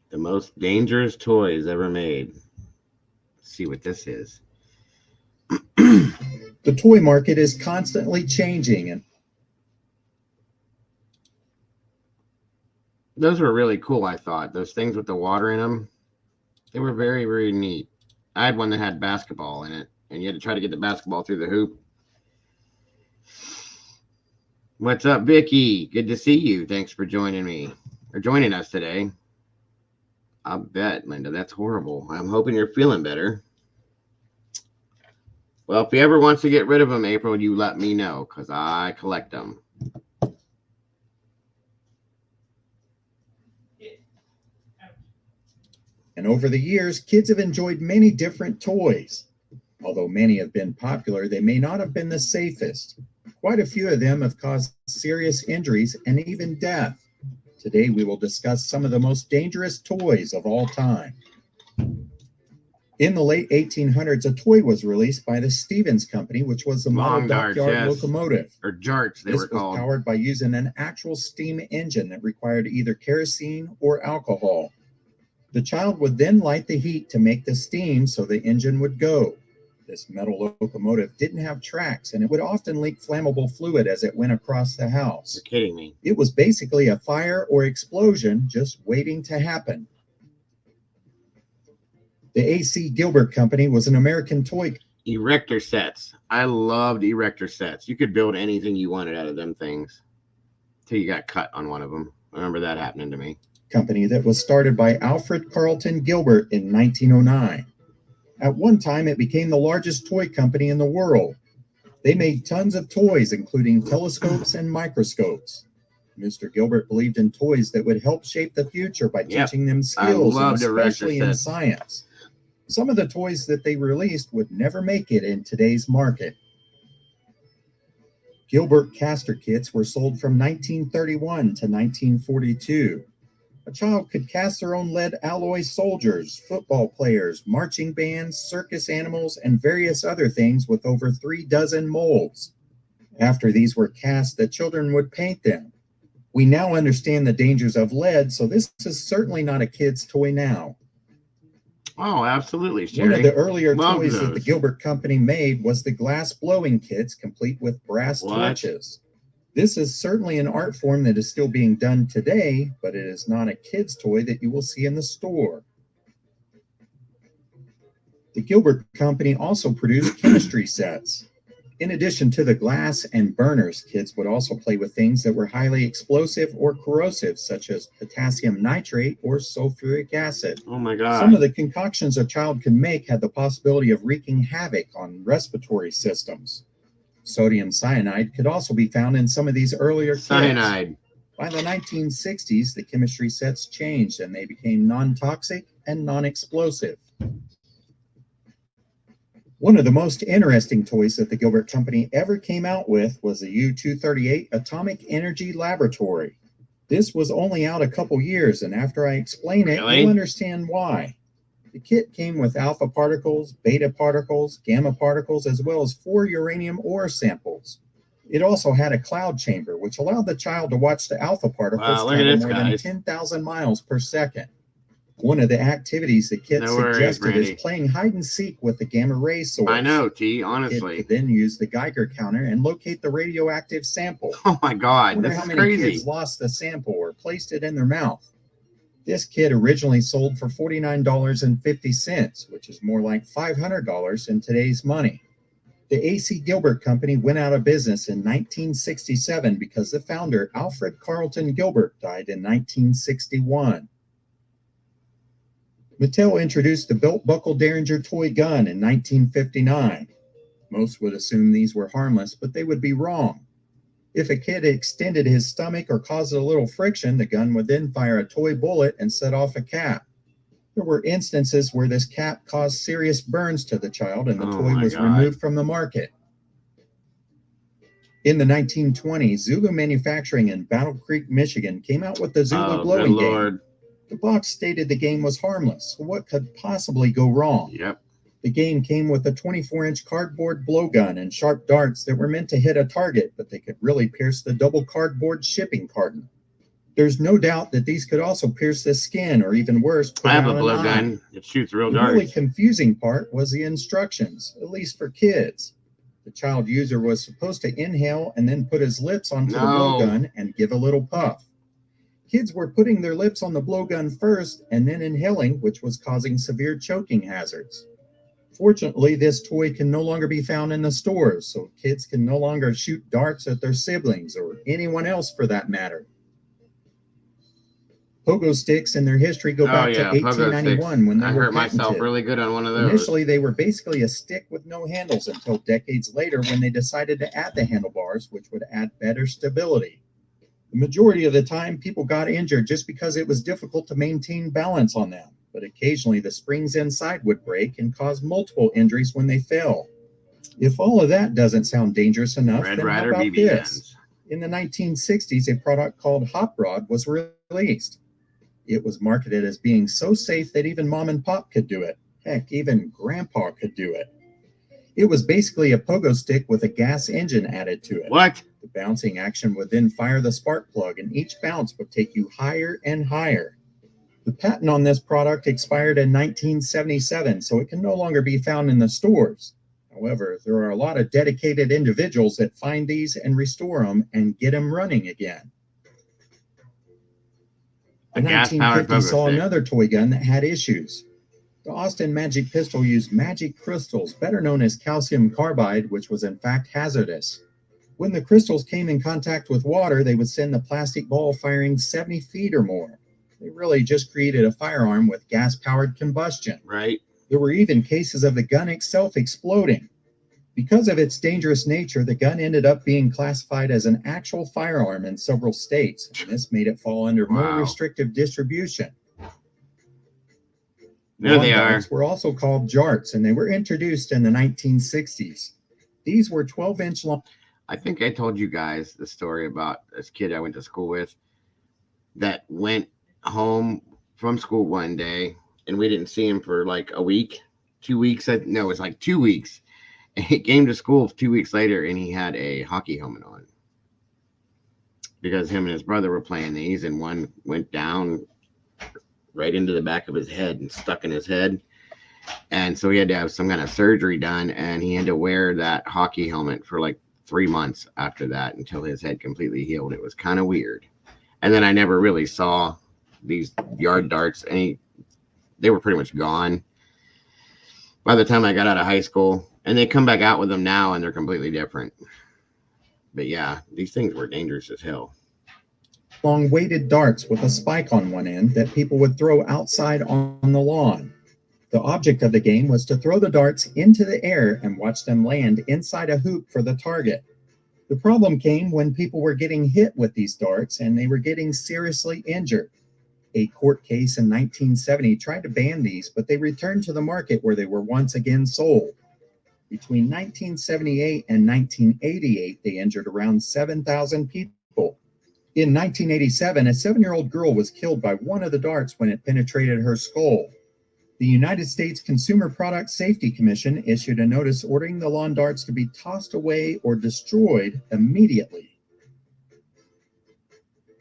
[SPEAKER 1] The most dangerous toys ever made. Let's see what this is.
[SPEAKER 5] The toy market is constantly changing, and
[SPEAKER 1] Those were really cool, I thought. Those things with the water in them, they were very, very neat. I had one that had basketball in it, and you had to try to get the basketball through the hoop. What's up, Vicky? Good to see you. Thanks for joining me or joining us today. I bet, Linda, that's horrible. I'm hoping you're feeling better. Well, if he ever wants to get rid of them, April, you let me know because I collect them.
[SPEAKER 5] And over the years, kids have enjoyed many different toys. Although many have been popular, they may not have been the safest. Quite a few of them have caused serious injuries and even death. Today, we will discuss some of the most dangerous toys of all time. In the late 1800s, a toy was released by the Stevens Company, which was the model
[SPEAKER 1] Long darts,
[SPEAKER 5] dockyard
[SPEAKER 1] yes.
[SPEAKER 5] locomotive.
[SPEAKER 1] Or jarts, they
[SPEAKER 5] This
[SPEAKER 1] were
[SPEAKER 5] was
[SPEAKER 1] called.
[SPEAKER 5] powered by using an actual steam engine that required either kerosene or alcohol. The child would then light the heat to make the steam so the engine would go. This metal locomotive didn't have tracks, and it would often leak flammable fluid as it went across the house.
[SPEAKER 1] You're kidding me.
[SPEAKER 5] It was basically a fire or explosion just waiting to happen. The A.C. Gilbert Company was an American toy.
[SPEAKER 1] Erector sets. I loved erector sets. You could build anything you wanted out of them things till you got cut on one of them. I remember that happening to me.
[SPEAKER 5] Company that was started by Alfred Carlton Gilbert in 1909. At one time, it became the largest toy company in the world. They made tons of toys, including telescopes and microscopes. Mr. Gilbert believed in toys that would help shape the future by teaching them skills, and especially in science. Some of the toys that they released would never make it in today's market. Gilbert caster kits were sold from 1931 to 1942. A child could cast their own lead alloy soldiers, football players, marching bands, circus animals, and various other things with over 36 molds. After these were cast, the children would paint them. We now understand the dangers of lead, so this is certainly not a kid's toy now.
[SPEAKER 1] Oh, absolutely, Sherry.
[SPEAKER 5] One of the earlier
[SPEAKER 1] Love
[SPEAKER 5] toys
[SPEAKER 1] those.
[SPEAKER 5] that the Gilbert Company made was the glass blowing kits, complete with brass torches. This is certainly an art form that is still being done today, but it is not a kid's toy that you will see in the store. The Gilbert Company also produced chemistry sets. In addition to the glass and burners, kids would also play with things that were highly explosive or corrosive, such as potassium nitrate or sulfuric acid.
[SPEAKER 1] Oh my God.
[SPEAKER 5] Some of the concoctions a child could make had the possibility of wreaking havoc on respiratory systems. Sodium cyanide could also be found in some of these earlier kits.
[SPEAKER 1] Cyanide.
[SPEAKER 5] By the 1960s, the chemistry sets changed and they became non-toxic and non-explosive. One of the most interesting toys that the Gilbert Company ever came out with was the U-238 Atomic Energy Laboratory. This was only out a couple years, and after I explain it, you'll understand why. The kit came with alpha particles, beta particles, gamma particles, as well as 4 uranium ore samples. It also had a cloud chamber, which allowed the child to watch the alpha particles travel more than 10,000 miles per second. One of the activities the kit suggested is playing hide and seek with the gamma ray source.
[SPEAKER 1] I know, T, honestly.
[SPEAKER 5] It could then use the Geiger counter and locate the radioactive sample.
[SPEAKER 1] Oh my God,
[SPEAKER 5] this is crazy. I wonder how many kids lost the sample or placed it in their mouth. This kit originally sold for $49.50, which is more like $500 in today's money. The A.C. Gilbert Company went out of business in 1967 because the founder, Alfred Carlton Gilbert, died in 1961. Mattel introduced the belt-buckle Derringer toy gun in 1959. Most would assume these were harmless, but they would be wrong. If a kid extended his stomach or caused a little friction, the gun would then fire a toy bullet and set off a cap. There were instances where this cap caused serious burns to the child and the toy was removed from the market. In the 1920s, Zulu Manufacturing in Battle Creek, Michigan came out with the Zulu blowing game. The box stated the game was harmless, so what could possibly go wrong?
[SPEAKER 1] Yep.
[SPEAKER 5] The game came with a 24-inch cardboard blowgun and sharp darts that were meant to hit a target, but they could really pierce the double cardboard shipping carton. There's no doubt that these could also pierce the skin, or even worse, put out an eye.
[SPEAKER 1] I have a blowgun. It shoots real
[SPEAKER 5] darts. The really confusing part was the instructions, at least for kids. The child user was supposed to inhale and then put his lips onto the blowgun and give a little puff. Kids were putting their lips on the blowgun first and then inhaling, which was causing severe choking hazards. Fortunately, this toy can no longer be found in the stores, so kids can no longer shoot darts at their siblings or anyone else for that matter. Pogo sticks and their history go
[SPEAKER 1] Oh
[SPEAKER 5] back
[SPEAKER 1] yeah,
[SPEAKER 5] to
[SPEAKER 1] pogo
[SPEAKER 5] 1891
[SPEAKER 1] sticks.
[SPEAKER 5] when they
[SPEAKER 1] I
[SPEAKER 5] were
[SPEAKER 1] hurt myself
[SPEAKER 5] patented.
[SPEAKER 1] really good on one of those.
[SPEAKER 5] Initially, they were basically a stick with no handles until decades later when they decided to add the handlebars, which would add better stability. The majority of the time, people got injured just because it was difficult to maintain balance on them, but occasionally the springs inside would break and cause multiple injuries when they fell. If all of that doesn't sound dangerous enough,
[SPEAKER 1] Red
[SPEAKER 5] then how
[SPEAKER 1] Ryder
[SPEAKER 5] about
[SPEAKER 1] BB
[SPEAKER 5] this?
[SPEAKER 1] guns.
[SPEAKER 5] In the 1960s, a product called Hot Rod was released. It was marketed as being so safe that even mom and pop could do it. Heck, even grandpa could do it. It was basically a pogo stick with a gas engine added to it.
[SPEAKER 1] What?
[SPEAKER 5] The bouncing action would then fire the spark plug, and each bounce would take you higher and higher. The patent on this product expired in 1977, so it can no longer be found in the stores. However, there are a lot of dedicated individuals that find these and restore them and get them running again. The
[SPEAKER 1] A gas-powered
[SPEAKER 5] 1950s
[SPEAKER 1] pogo
[SPEAKER 5] saw
[SPEAKER 1] stick.
[SPEAKER 5] another toy gun that had issues. The Austin Magic pistol used magic crystals, better known as calcium carbide, which was in fact hazardous. When the crystals came in contact with water, they would send the plastic ball firing 70 feet or more. They really just created a firearm with gas-powered combustion.
[SPEAKER 1] Right.
[SPEAKER 5] There were even cases of the gun itself exploding. Because of its dangerous nature, the gun ended up being classified as an actual firearm in several states, and this made it fall under more
[SPEAKER 1] Wow.
[SPEAKER 5] restrictive distribution.
[SPEAKER 1] There they
[SPEAKER 5] Lawn
[SPEAKER 1] are.
[SPEAKER 5] darts were also called jarts, and they were introduced in the 1960s. These were 12-inch long.
[SPEAKER 1] I think I told you guys the story about this kid I went to school with that went home from school one day and we didn't see him for like a week, 2 weeks. No, it was like 2 weeks. And he came to school 2 weeks later and he had a hockey helmet on because him and his brother were playing these, and one went down right into the back of his head and stuck in his head. And so he had to have some kind of surgery done, and he had to wear that hockey helmet for like 3 months after that until his head completely healed. It was kind of weird. And then I never really saw these yard darts. They were pretty much gone by the time I got out of high school. And they come back out with them now, and they're completely different. But yeah, these things were dangerous as hell.
[SPEAKER 5] Long weighted darts with a spike on one end that people would throw outside on the lawn. The object of the game was to throw the darts into the air and watch them land inside a hoop for the target. The problem came when people were getting hit with these darts and they were getting seriously injured. A court case in 1970 tried to ban these, but they returned to the market where they were once again sold. Between 1978 and 1988, they injured around 7,000 people. In 1987, a 7-year-old girl was killed by one of the darts when it penetrated her skull. The United States Consumer Product Safety Commission issued a notice ordering the lawn darts to be tossed away or destroyed immediately.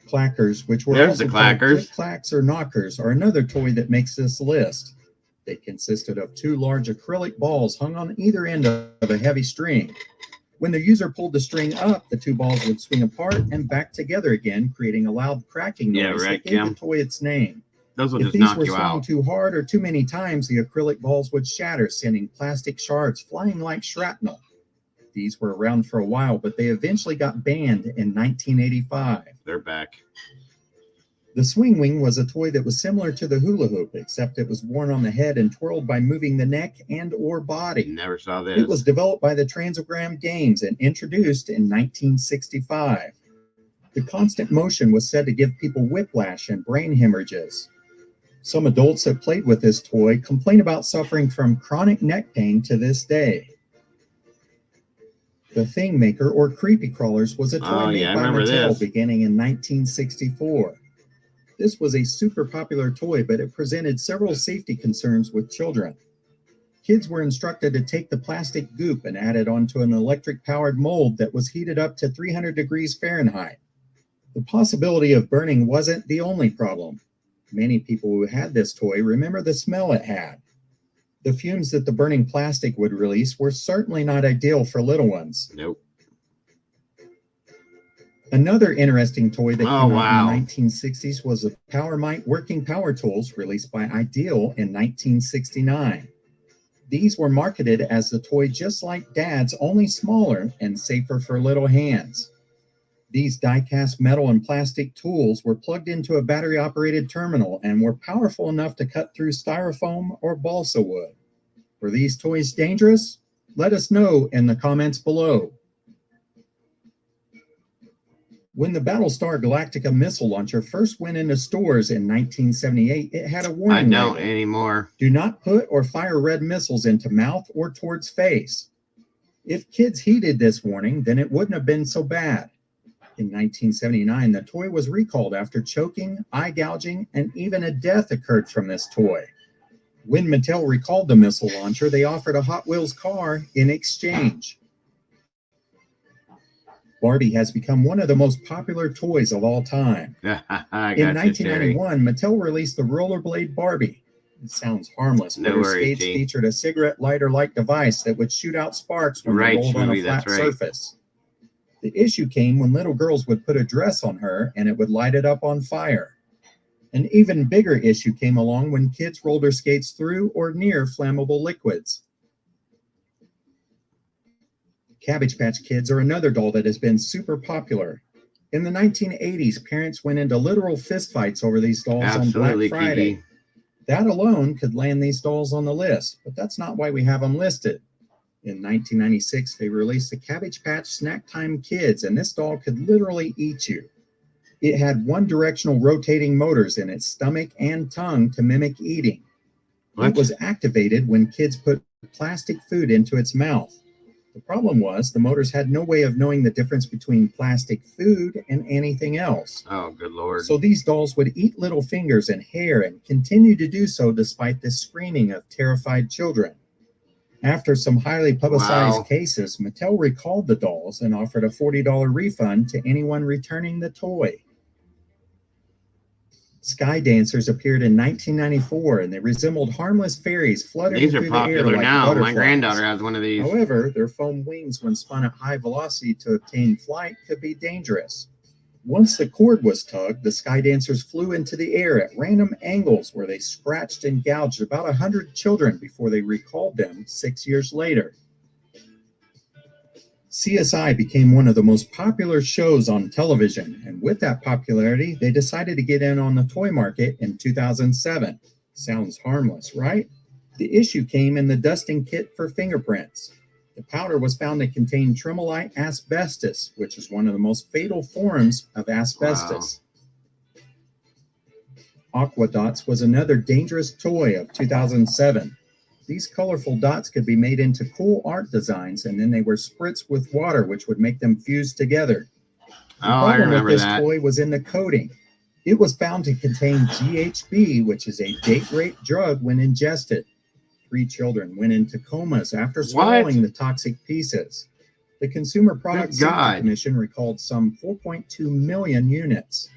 [SPEAKER 5] Clackers, which were
[SPEAKER 1] There's
[SPEAKER 5] also
[SPEAKER 1] the
[SPEAKER 5] called
[SPEAKER 1] clackers.
[SPEAKER 5] click-clacks or knockers, are another toy that makes this list. They consisted of 2 large acrylic balls hung on either end of a heavy string. When the user pulled the string up, the 2 balls would swing apart and back together again, creating a loud cracking noise
[SPEAKER 1] Yeah, right,
[SPEAKER 5] that gave
[SPEAKER 1] Kim?
[SPEAKER 5] the toy its name.
[SPEAKER 1] Those will
[SPEAKER 5] If
[SPEAKER 1] just
[SPEAKER 5] these
[SPEAKER 1] knock
[SPEAKER 5] were
[SPEAKER 1] you
[SPEAKER 5] swung
[SPEAKER 1] out.
[SPEAKER 5] too hard or too many times, the acrylic balls would shatter, sending plastic shards flying like shrapnel. These were around for a while, but they eventually got banned in 1985.
[SPEAKER 1] They're back.
[SPEAKER 5] The swing wing was a toy that was similar to the hula hoop, except it was worn on the head and twirled by moving the neck and or body.
[SPEAKER 1] Never saw this.
[SPEAKER 5] It was developed by the Transogram Games and introduced in 1965. The constant motion was said to give people whiplash and brain hemorrhages. Some adults that played with this toy complain about suffering from chronic neck pain to this day. The Thing Maker, or Creepy Crawlers, was a toy made
[SPEAKER 1] I
[SPEAKER 5] by
[SPEAKER 1] remember
[SPEAKER 5] Mattel
[SPEAKER 1] this.
[SPEAKER 5] beginning in 1964. This was a super popular toy, but it presented several safety concerns with children. Kids were instructed to take the plastic goop and add it onto an electric-powered mold that was heated up to 300 degrees Fahrenheit. The possibility of burning wasn't the only problem. Many people who had this toy remember the smell it had. The fumes that the burning plastic would release were certainly not ideal for little ones.
[SPEAKER 1] Nope.
[SPEAKER 5] Another interesting toy that
[SPEAKER 1] Oh,
[SPEAKER 5] came
[SPEAKER 1] wow.
[SPEAKER 5] out in the 1960s was the Power Mite Working Power Tools, released by Ideal in 1969. These were marketed as the toy just like Dad's, only smaller and safer for little hands. These die-cast metal and plastic tools were plugged into a battery-operated terminal and were powerful enough to cut through styrofoam or balsa wood. Were these toys dangerous? Let us know in the comments below. When the Battlestar Galactica missile launcher first went into stores in 1978, it had a
[SPEAKER 1] I
[SPEAKER 5] warning
[SPEAKER 1] don't
[SPEAKER 5] label.
[SPEAKER 1] anymore.
[SPEAKER 5] Do not put or fire red missiles into mouth or towards face. If kids heeded this warning, then it wouldn't have been so bad. In 1979, the toy was recalled after choking, eye gouging, and even a death occurred from this toy. When Mattel recalled the missile launcher, they offered a Hot Wheels car in exchange. Barbie has become one of the most popular toys of all time.
[SPEAKER 1] I
[SPEAKER 5] In
[SPEAKER 1] got you, Terry.
[SPEAKER 5] 1991, Mattel released the Rollerblade Barbie. It sounds harmless,
[SPEAKER 1] No
[SPEAKER 5] but her
[SPEAKER 1] worries,
[SPEAKER 5] skates
[SPEAKER 1] T.
[SPEAKER 5] featured a cigarette lighter-like device that would shoot out sparks when
[SPEAKER 1] Right,
[SPEAKER 5] they rolled on a
[SPEAKER 1] Schmovie,
[SPEAKER 5] flat
[SPEAKER 1] that's right.
[SPEAKER 5] surface. The issue came when little girls would put a dress on her and it would light it up on fire. An even bigger issue came along when kids rolled their skates through or near flammable liquids. Cabbage Patch Kids are another doll that has been super popular. In the 1980s, parents went into literal fistfights over these dolls
[SPEAKER 1] Absolutely,
[SPEAKER 5] on Black Friday.
[SPEAKER 1] Kiki.
[SPEAKER 5] That alone could land these dolls on the list, but that's not why we have them listed. In 1996, they released the Cabbage Patch Snack Time Kids, and this doll could literally eat you. It had one-directional rotating motors in its stomach and tongue to mimic eating.
[SPEAKER 1] What?
[SPEAKER 5] It was activated when kids put plastic food into its mouth. The problem was the motors had no way of knowing the difference between plastic food and anything else.
[SPEAKER 1] Oh, good Lord.
[SPEAKER 5] So these dolls would eat little fingers and hair and continue to do so despite the screaming of terrified children. After some highly publicized
[SPEAKER 1] Wow.
[SPEAKER 5] cases, Mattel recalled the dolls and offered a $40 refund to anyone returning the toy. Sky Dancers appeared in 1994, and they resembled harmless fairies fluttering
[SPEAKER 1] These are
[SPEAKER 5] through the air
[SPEAKER 1] popular
[SPEAKER 5] like
[SPEAKER 1] now.
[SPEAKER 5] butterflies.
[SPEAKER 1] My granddaughter has one of these.
[SPEAKER 5] However, their foam wings, when spun at high velocity to obtain flight, could be dangerous. Once the cord was tugged, the Sky Dancers flew into the air at random angles where they scratched and gouged about 100 children before they recalled them 6 years later. CSI became one of the most popular shows on television, and with that popularity, they decided to get in on the toy market in 2007. Sounds harmless, right? The issue came in the dusting kit for fingerprints. The powder was found to contain tremolite asbestos, which is one of the most fatal forms of asbestos. Aqua Dots was another dangerous toy of 2007. These colorful dots could be made into cool art designs, and then they were spritzed with water, which would make them fuse together. The
[SPEAKER 1] Oh, I
[SPEAKER 5] problem with
[SPEAKER 1] remember
[SPEAKER 5] this
[SPEAKER 1] that.
[SPEAKER 5] toy was in the coating. It was found to contain GHB, which is a date-rape drug when ingested. 3 children went into comas after swallowing the toxic pieces. The Consumer Product
[SPEAKER 1] Good
[SPEAKER 5] Safety
[SPEAKER 1] God.
[SPEAKER 5] Commission recalled some 4.2 million units.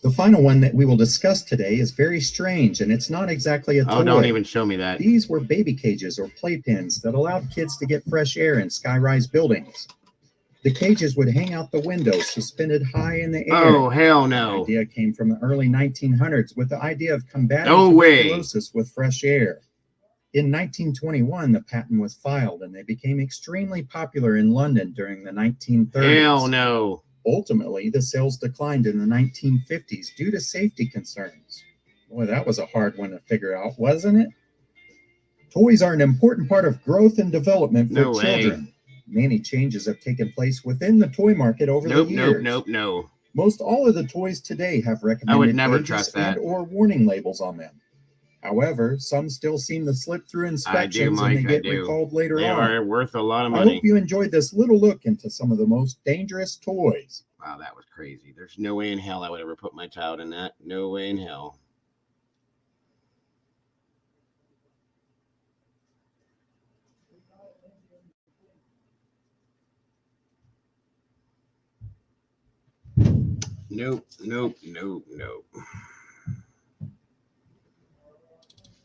[SPEAKER 5] The final one that we will discuss today is very strange, and it's not exactly a toy.
[SPEAKER 1] Oh, don't even show me that.
[SPEAKER 5] These were baby cages or playpens that allowed kids to get fresh air in sky-rise buildings. The cages would hang out the windows, suspended high in the air.
[SPEAKER 1] Oh, hell
[SPEAKER 5] The
[SPEAKER 1] no.
[SPEAKER 5] idea came from the early 1900s with the idea of combating
[SPEAKER 1] No way.
[SPEAKER 5] tuberculosis with fresh air. In 1921, the patent was filed, and they became extremely popular in London during the 1930s.
[SPEAKER 1] Hell no.
[SPEAKER 5] Ultimately, the sales declined in the 1950s due to safety concerns. Boy, that was a hard one to figure out, wasn't it? Toys are an important part of growth and development for
[SPEAKER 1] No way.
[SPEAKER 5] children. Many changes have taken place within the toy market over the years.
[SPEAKER 1] Nope.
[SPEAKER 5] Most all of the toys today have recommended
[SPEAKER 1] never
[SPEAKER 5] ages
[SPEAKER 1] trust that.
[SPEAKER 5] and or warning labels on them. However, some still seem to slip through inspections and they get recalled later
[SPEAKER 1] They
[SPEAKER 5] on.
[SPEAKER 1] are worth a lot of
[SPEAKER 5] I
[SPEAKER 1] money.
[SPEAKER 5] hope you enjoyed this little look into some of the most dangerous toys.
[SPEAKER 1] Wow, that was crazy. There's no way in hell I would ever put my child in that. No way in hell. Nope.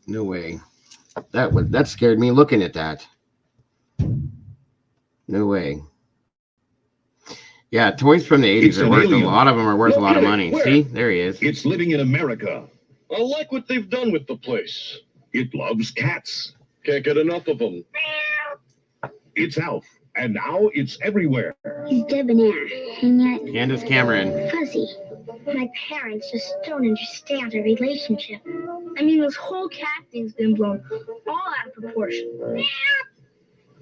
[SPEAKER 1] No way. That scared me looking at that. No way. Yeah, toys from the 80s
[SPEAKER 6] It's
[SPEAKER 1] are
[SPEAKER 6] an
[SPEAKER 1] worth
[SPEAKER 6] alien.
[SPEAKER 1] a lot of them are worth
[SPEAKER 6] No
[SPEAKER 1] a lot of
[SPEAKER 6] kidding.
[SPEAKER 1] money.
[SPEAKER 6] Where?
[SPEAKER 1] See, there he is.
[SPEAKER 6] It's living in America.
[SPEAKER 7] I like what they've done with the place.
[SPEAKER 6] It loves cats.
[SPEAKER 7] Can't get enough of them.
[SPEAKER 6] It's Alf, and now it's everywhere.
[SPEAKER 3] He's debonair, and yet
[SPEAKER 1] Candace Cameron.
[SPEAKER 3] fuzzy. My parents just don't understand our relationship. I mean, this whole cat thing's been blown all out of proportion.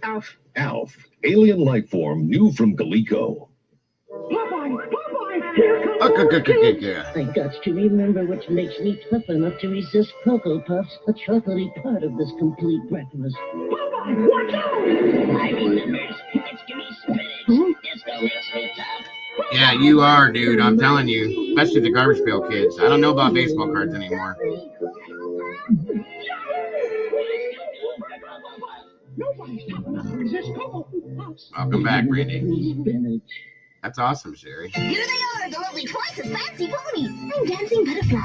[SPEAKER 3] Alf.
[SPEAKER 6] Alf, alien life form new from Coleco.
[SPEAKER 8] I got to remember what makes me tough enough to resist Cocoa Puffs, a chocolatey part of this complete breakfast.
[SPEAKER 3] Watch out!
[SPEAKER 8] I remember. It's Jimmy Spinach. Disco makes me tough.
[SPEAKER 1] Yeah, you are, dude. I'm telling you. Especially the Garbage Pail Kids. I don't know about baseball cards anymore. Welcome back, Randy. That's awesome, Sherry.
[SPEAKER 3] Here they are, the lovely Twice as Fancy Ponies. I'm Dancing Butterfly.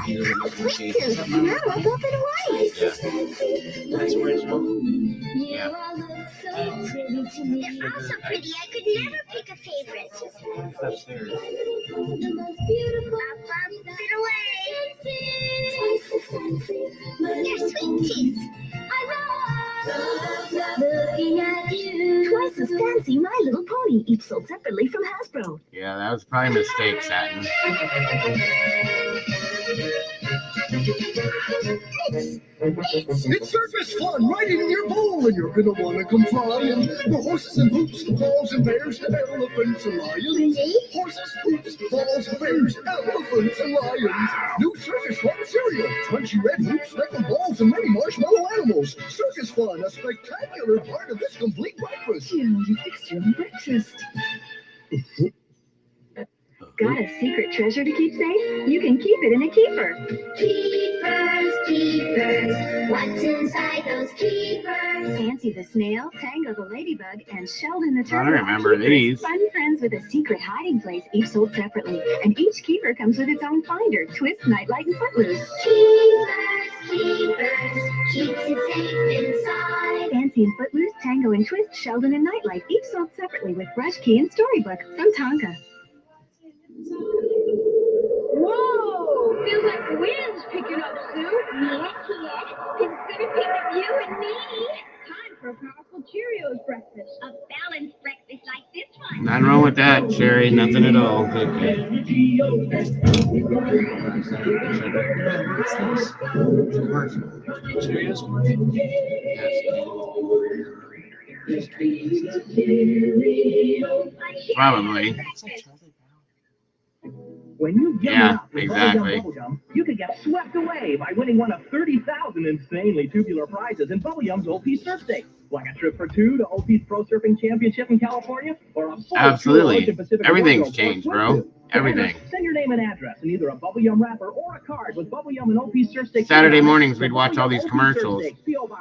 [SPEAKER 3] I'm Sweet Tooth. Now I'm Buff and White.
[SPEAKER 1] That's original.
[SPEAKER 3] You all look so pretty to me. They're all so pretty, I could never pick a favorite.
[SPEAKER 1] It's upstairs.
[SPEAKER 3] The most beautiful. You're Sweet Tooth. I love looking at you. Twice as Fancy, My Little Pony, each sold separately from Hasbro.
[SPEAKER 1] Yeah, that was probably a mistake, Satin.
[SPEAKER 9] It's circus fun right in your bowl, and you're gonna wanna come flying. The horses and hoops, the balls and bears, elephants and lions. Horses, hoops, balls, bears, elephants and lions. New circus fun cereal, crunchy red hoops, speckled balls, and many marshmallow animals. Circus fun, a spectacular part of this complete breakfast.
[SPEAKER 2] You fixed your own breakfast. Got a secret treasure to keep safe? You can keep it in a keeper.
[SPEAKER 3] Keepers, keepers, what's inside those keepers?
[SPEAKER 2] Fancy the snail, Tango the ladybug, and Sheldon the
[SPEAKER 1] I
[SPEAKER 2] turtle.
[SPEAKER 1] don't remember these.
[SPEAKER 2] Fun friends with a secret hiding place, each sold separately. And each keeper comes with its own finder, Twist, Nightlight, and Footloose.
[SPEAKER 3] Keepers, keepers, keeps it safe inside.
[SPEAKER 2] Fancy and Footloose, Tango and Twist, Sheldon and Nightlight, each sold separately with Brush Key and Storybook from Tonka.
[SPEAKER 3] Whoa! Feels like the wind's picking up, Sue. Yeah. It's gonna pick up you and me. Time for a powerful Cheerios breakfast. A balanced breakfast like this one.
[SPEAKER 1] Nothing wrong with that, Sherry. Nothing at all. Okay. Probably.
[SPEAKER 10] When you get
[SPEAKER 1] Yeah,
[SPEAKER 10] out with
[SPEAKER 1] exactly.
[SPEAKER 10] Bubblegum, you could get swept away by winning one of 30,000 insanely tubular prizes in Bubblegum's Old-Piece Surf Stakes, like a trip for two to Old-Piece Pro Surfing Championship in California, or a full
[SPEAKER 1] Absolutely.
[SPEAKER 10] Ocean Pacific
[SPEAKER 1] Everything's
[SPEAKER 10] World
[SPEAKER 1] changed,
[SPEAKER 10] Tour
[SPEAKER 1] bro.
[SPEAKER 10] swimsuit.
[SPEAKER 1] Everything.
[SPEAKER 10] Send your name and address in either a Bubblegum wrapper or a card with Bubblegum and Old-Piece Surf Stakes.
[SPEAKER 1] Saturday mornings, we'd watch all these commercials,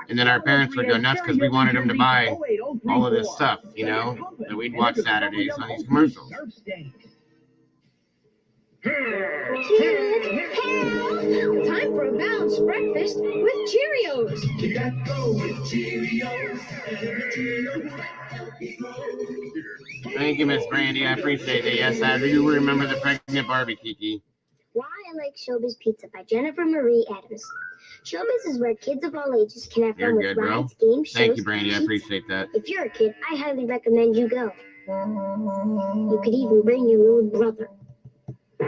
[SPEAKER 1] and then our parents would go nuts because we wanted them to buy all of this stuff, you know, that we'd watch Saturdays on these commercials.
[SPEAKER 3] Time for a balanced breakfast with Cheerios.
[SPEAKER 9] You got to go with Cheerios.
[SPEAKER 1] Thank you, Miss Brandy. I appreciate it. Yes, I do remember the pregnant Barbie, Kiki.
[SPEAKER 3] Why I Like Showbiz Pizza by Jennifer Marie Adams. Showbiz is where kids of all ages can have
[SPEAKER 1] You're
[SPEAKER 3] fun
[SPEAKER 1] good,
[SPEAKER 3] with
[SPEAKER 1] bro.
[SPEAKER 3] rides, games, shows,
[SPEAKER 1] Thank you, Brandy. I
[SPEAKER 3] and
[SPEAKER 1] appreciate that.
[SPEAKER 3] If you're a kid, I highly recommend you go. You could even bring your little brother.
[SPEAKER 11] You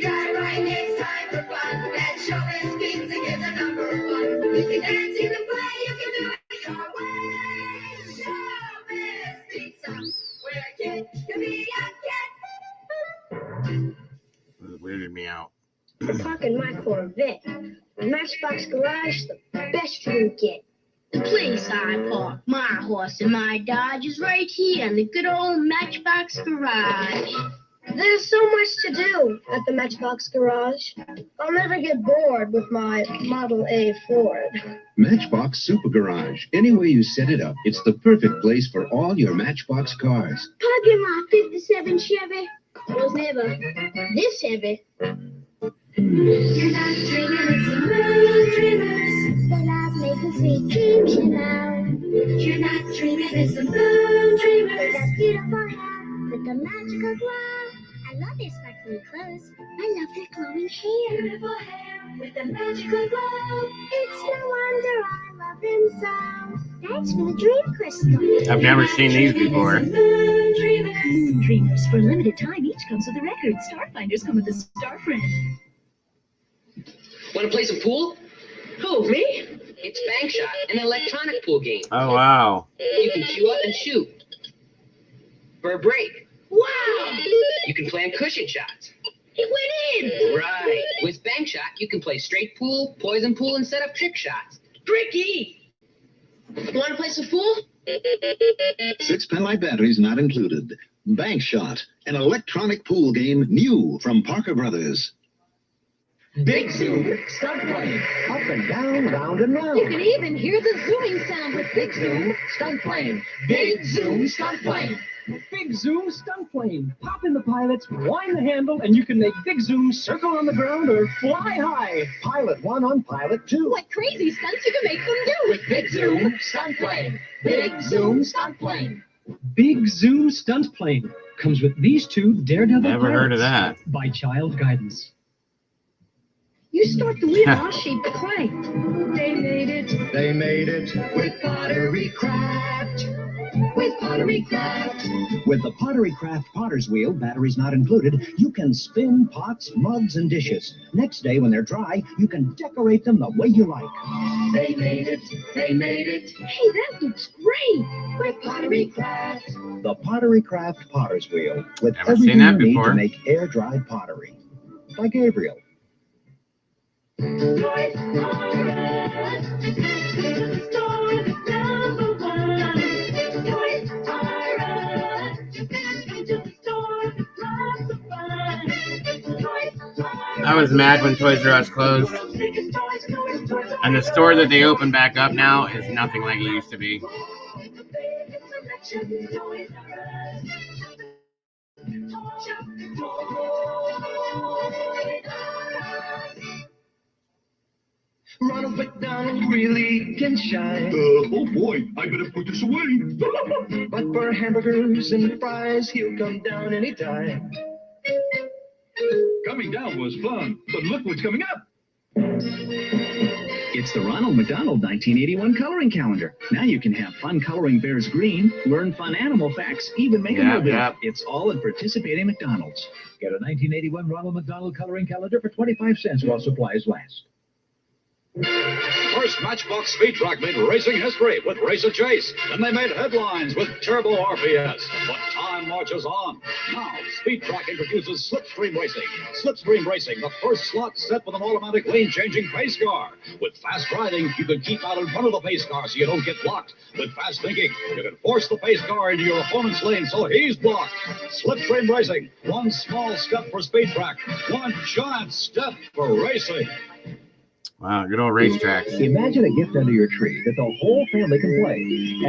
[SPEAKER 11] got it right next time for fun. That Showbiz Pizza is the number one. You can dance, you can play, you can do it your way. Showbiz Pizza, where a kid can be a kid.
[SPEAKER 1] It weirded me out.
[SPEAKER 3] Talking my Corvette. Matchbox Garage, the best you can get.
[SPEAKER 12] The place I park my horse and my Dodge is right here in the good old Matchbox Garage.
[SPEAKER 3] There's so much to do at the Matchbox Garage. I'll never get bored with my Model A Ford.
[SPEAKER 6] Matchbox Super Garage. Any way you set it up, it's the perfect place for all your Matchbox cars.
[SPEAKER 3] Parking my 57 Chevy was never this heavy.
[SPEAKER 11] You're not dreaming, it's a moon dreamers.
[SPEAKER 3] The light making sweet dreams, you know.
[SPEAKER 11] You're not dreaming, it's a moon dreamers.
[SPEAKER 12] a magical glow. I love their sparkly clothes. I love their glowing hair.
[SPEAKER 11] Beautiful hair with a magical glow.
[SPEAKER 12] It's no wonder I love them so. Thanks for the dream crystal.
[SPEAKER 1] I've never seen these before.
[SPEAKER 11] Moon dreamers.
[SPEAKER 2] Moon Dreamers. For a limited time, each comes with a record. Starfinders come with a star friend.
[SPEAKER 10] Want to play some pool? Who, me? It's Bank Shot, an electronic pool game.
[SPEAKER 1] Oh, wow.
[SPEAKER 10] You can queue up and shoot. For a break. Wow! You can plan cushion shots.
[SPEAKER 12] It went in.
[SPEAKER 10] Right. With Bank Shot, you can play straight pool, poison pool, and set up trick shots. Tricky! Want to play some pool?
[SPEAKER 6] 6 penlight batteries not included. Bank Shot, an electronic pool game new from Parker Brothers.
[SPEAKER 10] Big Zoom, start playing. Up and down, round and round.
[SPEAKER 12] You can even hear the zooming sound with Big Zoom.
[SPEAKER 10] Stunt plane. Big Zoom stunt plane. Big Zoom stunt plane. Pop in the pilots, wind the handle, and you can make Big Zoom circle on the ground or fly high. Pilot 1 on Pilot 2.
[SPEAKER 12] What crazy stunts you can make them do
[SPEAKER 10] With Big Zoom stunt plane. Big Zoom stunt plane. Big Zoom stunt plane comes with these two Daredevil
[SPEAKER 1] Never heard of that.
[SPEAKER 10] by Child Guidance.
[SPEAKER 12] You start the wheel, I'll shape the clay.
[SPEAKER 11] They made it. They made it with Pottery Craft. With Pottery Craft.
[SPEAKER 6] With the Pottery Craft Potter's Wheel, batteries not included, you can spin pots, mugs, and dishes. Next day, when they're dry, you can decorate them the way you like.
[SPEAKER 11] They made it. They made it
[SPEAKER 12] Hey, that looks great.
[SPEAKER 11] with Pottery Craft.
[SPEAKER 6] The Pottery Craft Potter's Wheel, with
[SPEAKER 1] Never
[SPEAKER 6] everything
[SPEAKER 1] seen that
[SPEAKER 6] you need
[SPEAKER 1] before.
[SPEAKER 6] to make air-dried pottery. By Gabriel.
[SPEAKER 11] Toys R Us. The store that's number one. Toys R Us. Come to the store. Lots of fun. Toys R Us.
[SPEAKER 1] I was mad when Toys R Us closed. And the store that they opened back up now is nothing like it used to be.
[SPEAKER 10] Ronald McDonald really can shine.
[SPEAKER 9] Oh boy, I better put this away.
[SPEAKER 10] But for hamburgers and fries, he'll come down anytime.
[SPEAKER 9] Coming down was fun, but look what's coming up.
[SPEAKER 10] It's the Ronald McDonald 1981 coloring calendar. Now you can have fun coloring bears green, learn fun animal facts, even make a movie. It's all at participating McDonald's.
[SPEAKER 5] Get a 1981 Ronald McDonald coloring calendar for 25 cents while supplies last.
[SPEAKER 7] First Matchbox Speed Track made racing history with Race and Chase. Then they made headlines with Turbo RPS. But time marches on. Now, Speed Track introduces Slipstream Racing. Slipstream Racing, the first slot set with an automatic lane-changing pace car. With fast riding, you can keep out in front of the pace car so you don't get blocked. With fast thinking, you can force the pace car into your opponent's lane so he's blocked. Slipstream Racing, one small step for Speed Track, one giant step for racing.
[SPEAKER 1] Wow, good old racetracks.
[SPEAKER 5] Imagine a gift under your tree that the whole family can play.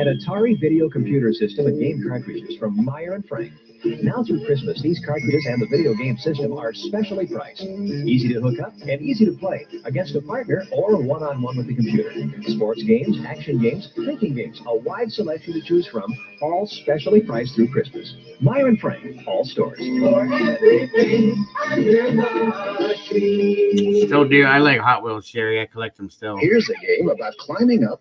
[SPEAKER 5] An Atari video computer system and game cartridges from Meyer and Frank. Now through Christmas, these cartridges and the video game system are specially priced. Easy to hook up and easy to play against a partner or one-on-one with the computer. Sports games, action games, thinking games, a wide selection to choose from, all specially priced through Christmas. Meyer and Frank, all stores.
[SPEAKER 11] For everything under the tree.
[SPEAKER 1] Still do. I like Hot Wheels, Sherry. I collect them still.
[SPEAKER 6] Here's a game about climbing up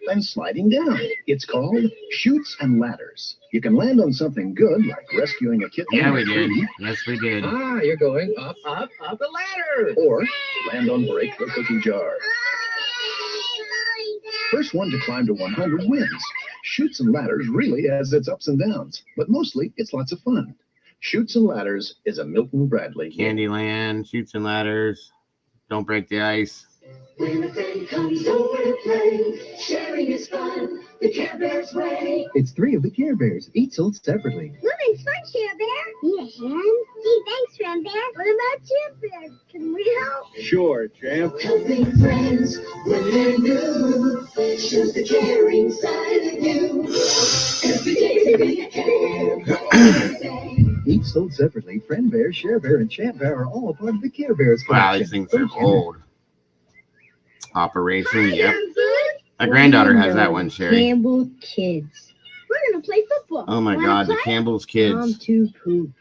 [SPEAKER 6] and sliding down. It's called Chutes and Ladders. You can land on something good, like rescuing a kitten.
[SPEAKER 1] Yeah, we did. Yes, we did.
[SPEAKER 6] Ah, you're going up, up, up the ladder. Or land on Break the Cookie Jar. First one to climb to 100 wins. Chutes and Ladders really has its ups and downs, but mostly it's lots of fun. Chutes and Ladders is a Milton Bradley game.
[SPEAKER 1] Candyland, Chutes and Ladders, Don't Break the Ice.
[SPEAKER 11] When a friend comes over to play, sharing is fun, the Care Bears way.
[SPEAKER 5] It's 3 of the Care Bears, each sold separately.
[SPEAKER 12] Moving fun, Care Bear. Yeah, Hen. Gee, thanks, Friend Bear. What about you, Bear? Can we help?
[SPEAKER 9] Sure, champ.
[SPEAKER 11] Helping friends when they're new, shows the caring side of you. Every day we care.
[SPEAKER 5] Each sold separately, Friend Bear, Share Bear, and Champ Bear are all part of the Care Bears collection.
[SPEAKER 1] Wow, these things are old. Operation, yep. My granddaughter has that one, Sherry.
[SPEAKER 12] Campbell Kids. We're going to play football.
[SPEAKER 3] school.
[SPEAKER 1] Oh my
[SPEAKER 3] Wanna
[SPEAKER 1] God, the
[SPEAKER 3] play?
[SPEAKER 1] Campbell's kids.
[SPEAKER 3] I'm too pooped.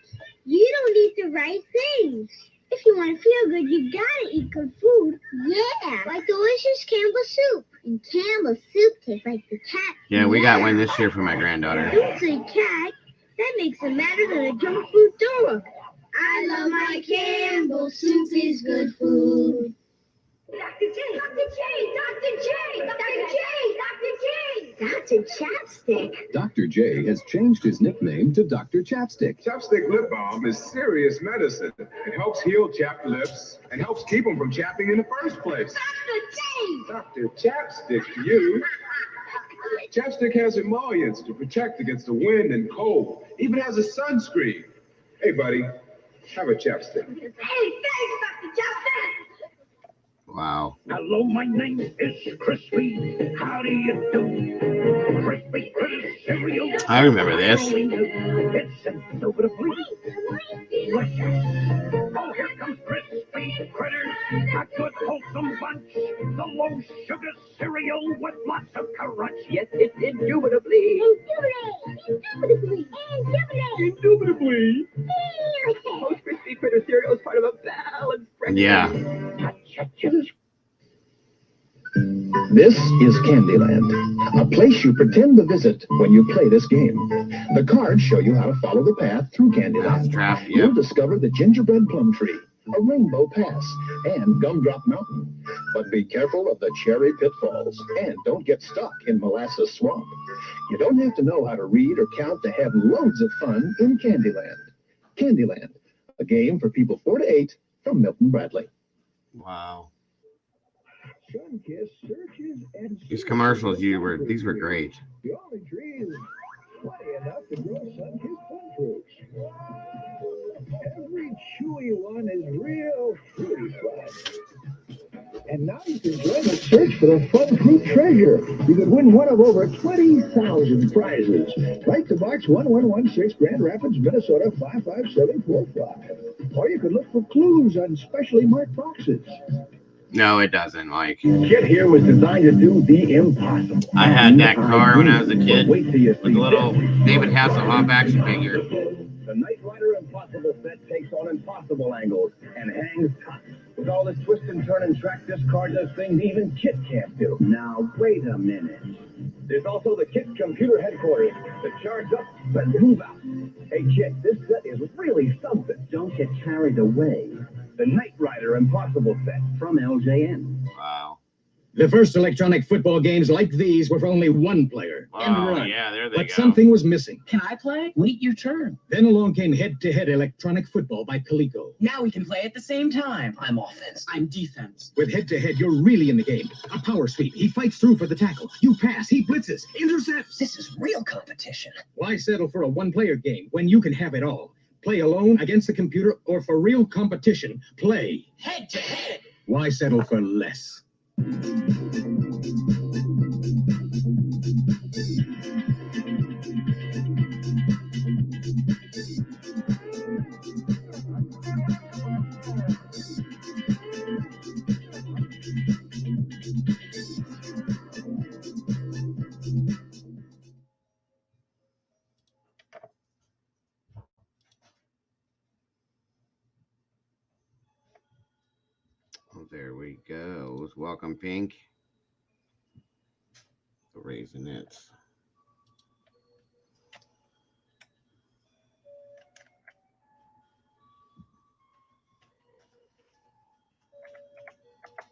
[SPEAKER 3] You don't eat the right things. If you want to feel good, you gotta eat good food. Yeah, like delicious Campbell soup. And Campbell soup tastes like the cat.
[SPEAKER 1] Yeah, we got one this year for my granddaughter.
[SPEAKER 3] Don't say cat. That makes it better than a junk food door. I love my Campbell soup is good food. Dr. J, Dr. J, Dr. J, Dr. J, Dr. J. Dr. Chapstick.
[SPEAKER 6] Dr. J has changed his nickname to Dr. Chapstick.
[SPEAKER 13] Chapstick lip balm is serious medicine. It helps heal chapped lips and helps keep them from chapping in the first place.
[SPEAKER 3] Dr. J.
[SPEAKER 13] Dr. Chapstick to you. Chapstick has emollients to protect against the wind and cold. Even has a sunscreen. Hey, buddy, have a chapstick.
[SPEAKER 3] Hey, thanks, Dr. Chapstick.
[SPEAKER 1] Wow.
[SPEAKER 14] Hello, my name is Crispy. How do you do? Crispy Critter cereal.
[SPEAKER 1] I remember this.
[SPEAKER 14] It's indubitably delicious. Oh, here comes Crispy Critters, a good wholesome bunch. The low sugar cereal with lots of crunch. Yes, it's indubitably.
[SPEAKER 3] Indubitably.
[SPEAKER 14] Most Crispy Critter cereal is part of a balanced breakfast.
[SPEAKER 1] Yeah.
[SPEAKER 6] This is Candyland, a place you pretend to visit when you play this game. The cards show you how to follow the path through Candyland.
[SPEAKER 1] Trap, yep.
[SPEAKER 6] You'll discover the gingerbread plum tree, a rainbow pass, and Gumdrop Mountain. But be careful of the cherry pitfalls and don't get stuck in Molasses Swamp. You don't have to know how to read or count to have loads of fun in Candyland. Candyland, a game for people 4 to 8 from Milton Bradley.
[SPEAKER 1] Wow.
[SPEAKER 10] Sun-kissed searches and
[SPEAKER 1] These commercials, these were great.
[SPEAKER 10] The only tree is plenty enough to grow sun-kissed plum fruits. Every chewy one is real fruity fun. And now you can join the search for the fun fruit treasure. You could win one of over 20,000 prizes. Write to Box 1116, Grand Rapids, Minnesota 55745. Or you could look for clues on specially marked boxes.
[SPEAKER 1] No, it doesn't, Mike.
[SPEAKER 10] Get Here was designed to do the impossible.
[SPEAKER 1] I had that car when I was a kid with the little David Hasselhoff action figure.
[SPEAKER 10] The Knight Rider Impossible set takes on impossible angles and hangs tough. With all this twist and turn and track, this car does things even Kit can't do. Now, wait a minute. There's also the Kit computer headquarters that charge up and move out. Hey, Kit, this set is really something. Don't get carried away. The Knight Rider Impossible set from LJN.
[SPEAKER 1] Wow.
[SPEAKER 15] The first electronic football games like these were for only one player.
[SPEAKER 1] Oh, yeah, there they
[SPEAKER 15] But
[SPEAKER 1] go.
[SPEAKER 15] something was missing.
[SPEAKER 16] Can I play? Wait your turn.
[SPEAKER 15] Then along came head-to-head electronic football by Coleco.
[SPEAKER 16] Now we can play at the same time. I'm offense. I'm defense.
[SPEAKER 15] With head-to-head, you're really in the game. A power sweep. He fights through for the tackle. You pass. He blitzes. Intercepts.
[SPEAKER 16] This is real competition.
[SPEAKER 15] Why settle for a one-player game when you can have it all? Play alone, against the computer, or for real competition. Play
[SPEAKER 16] Head to head.
[SPEAKER 15] Why settle for less?
[SPEAKER 1] Oh, there we go. Welcome, Pink. The Raisinets.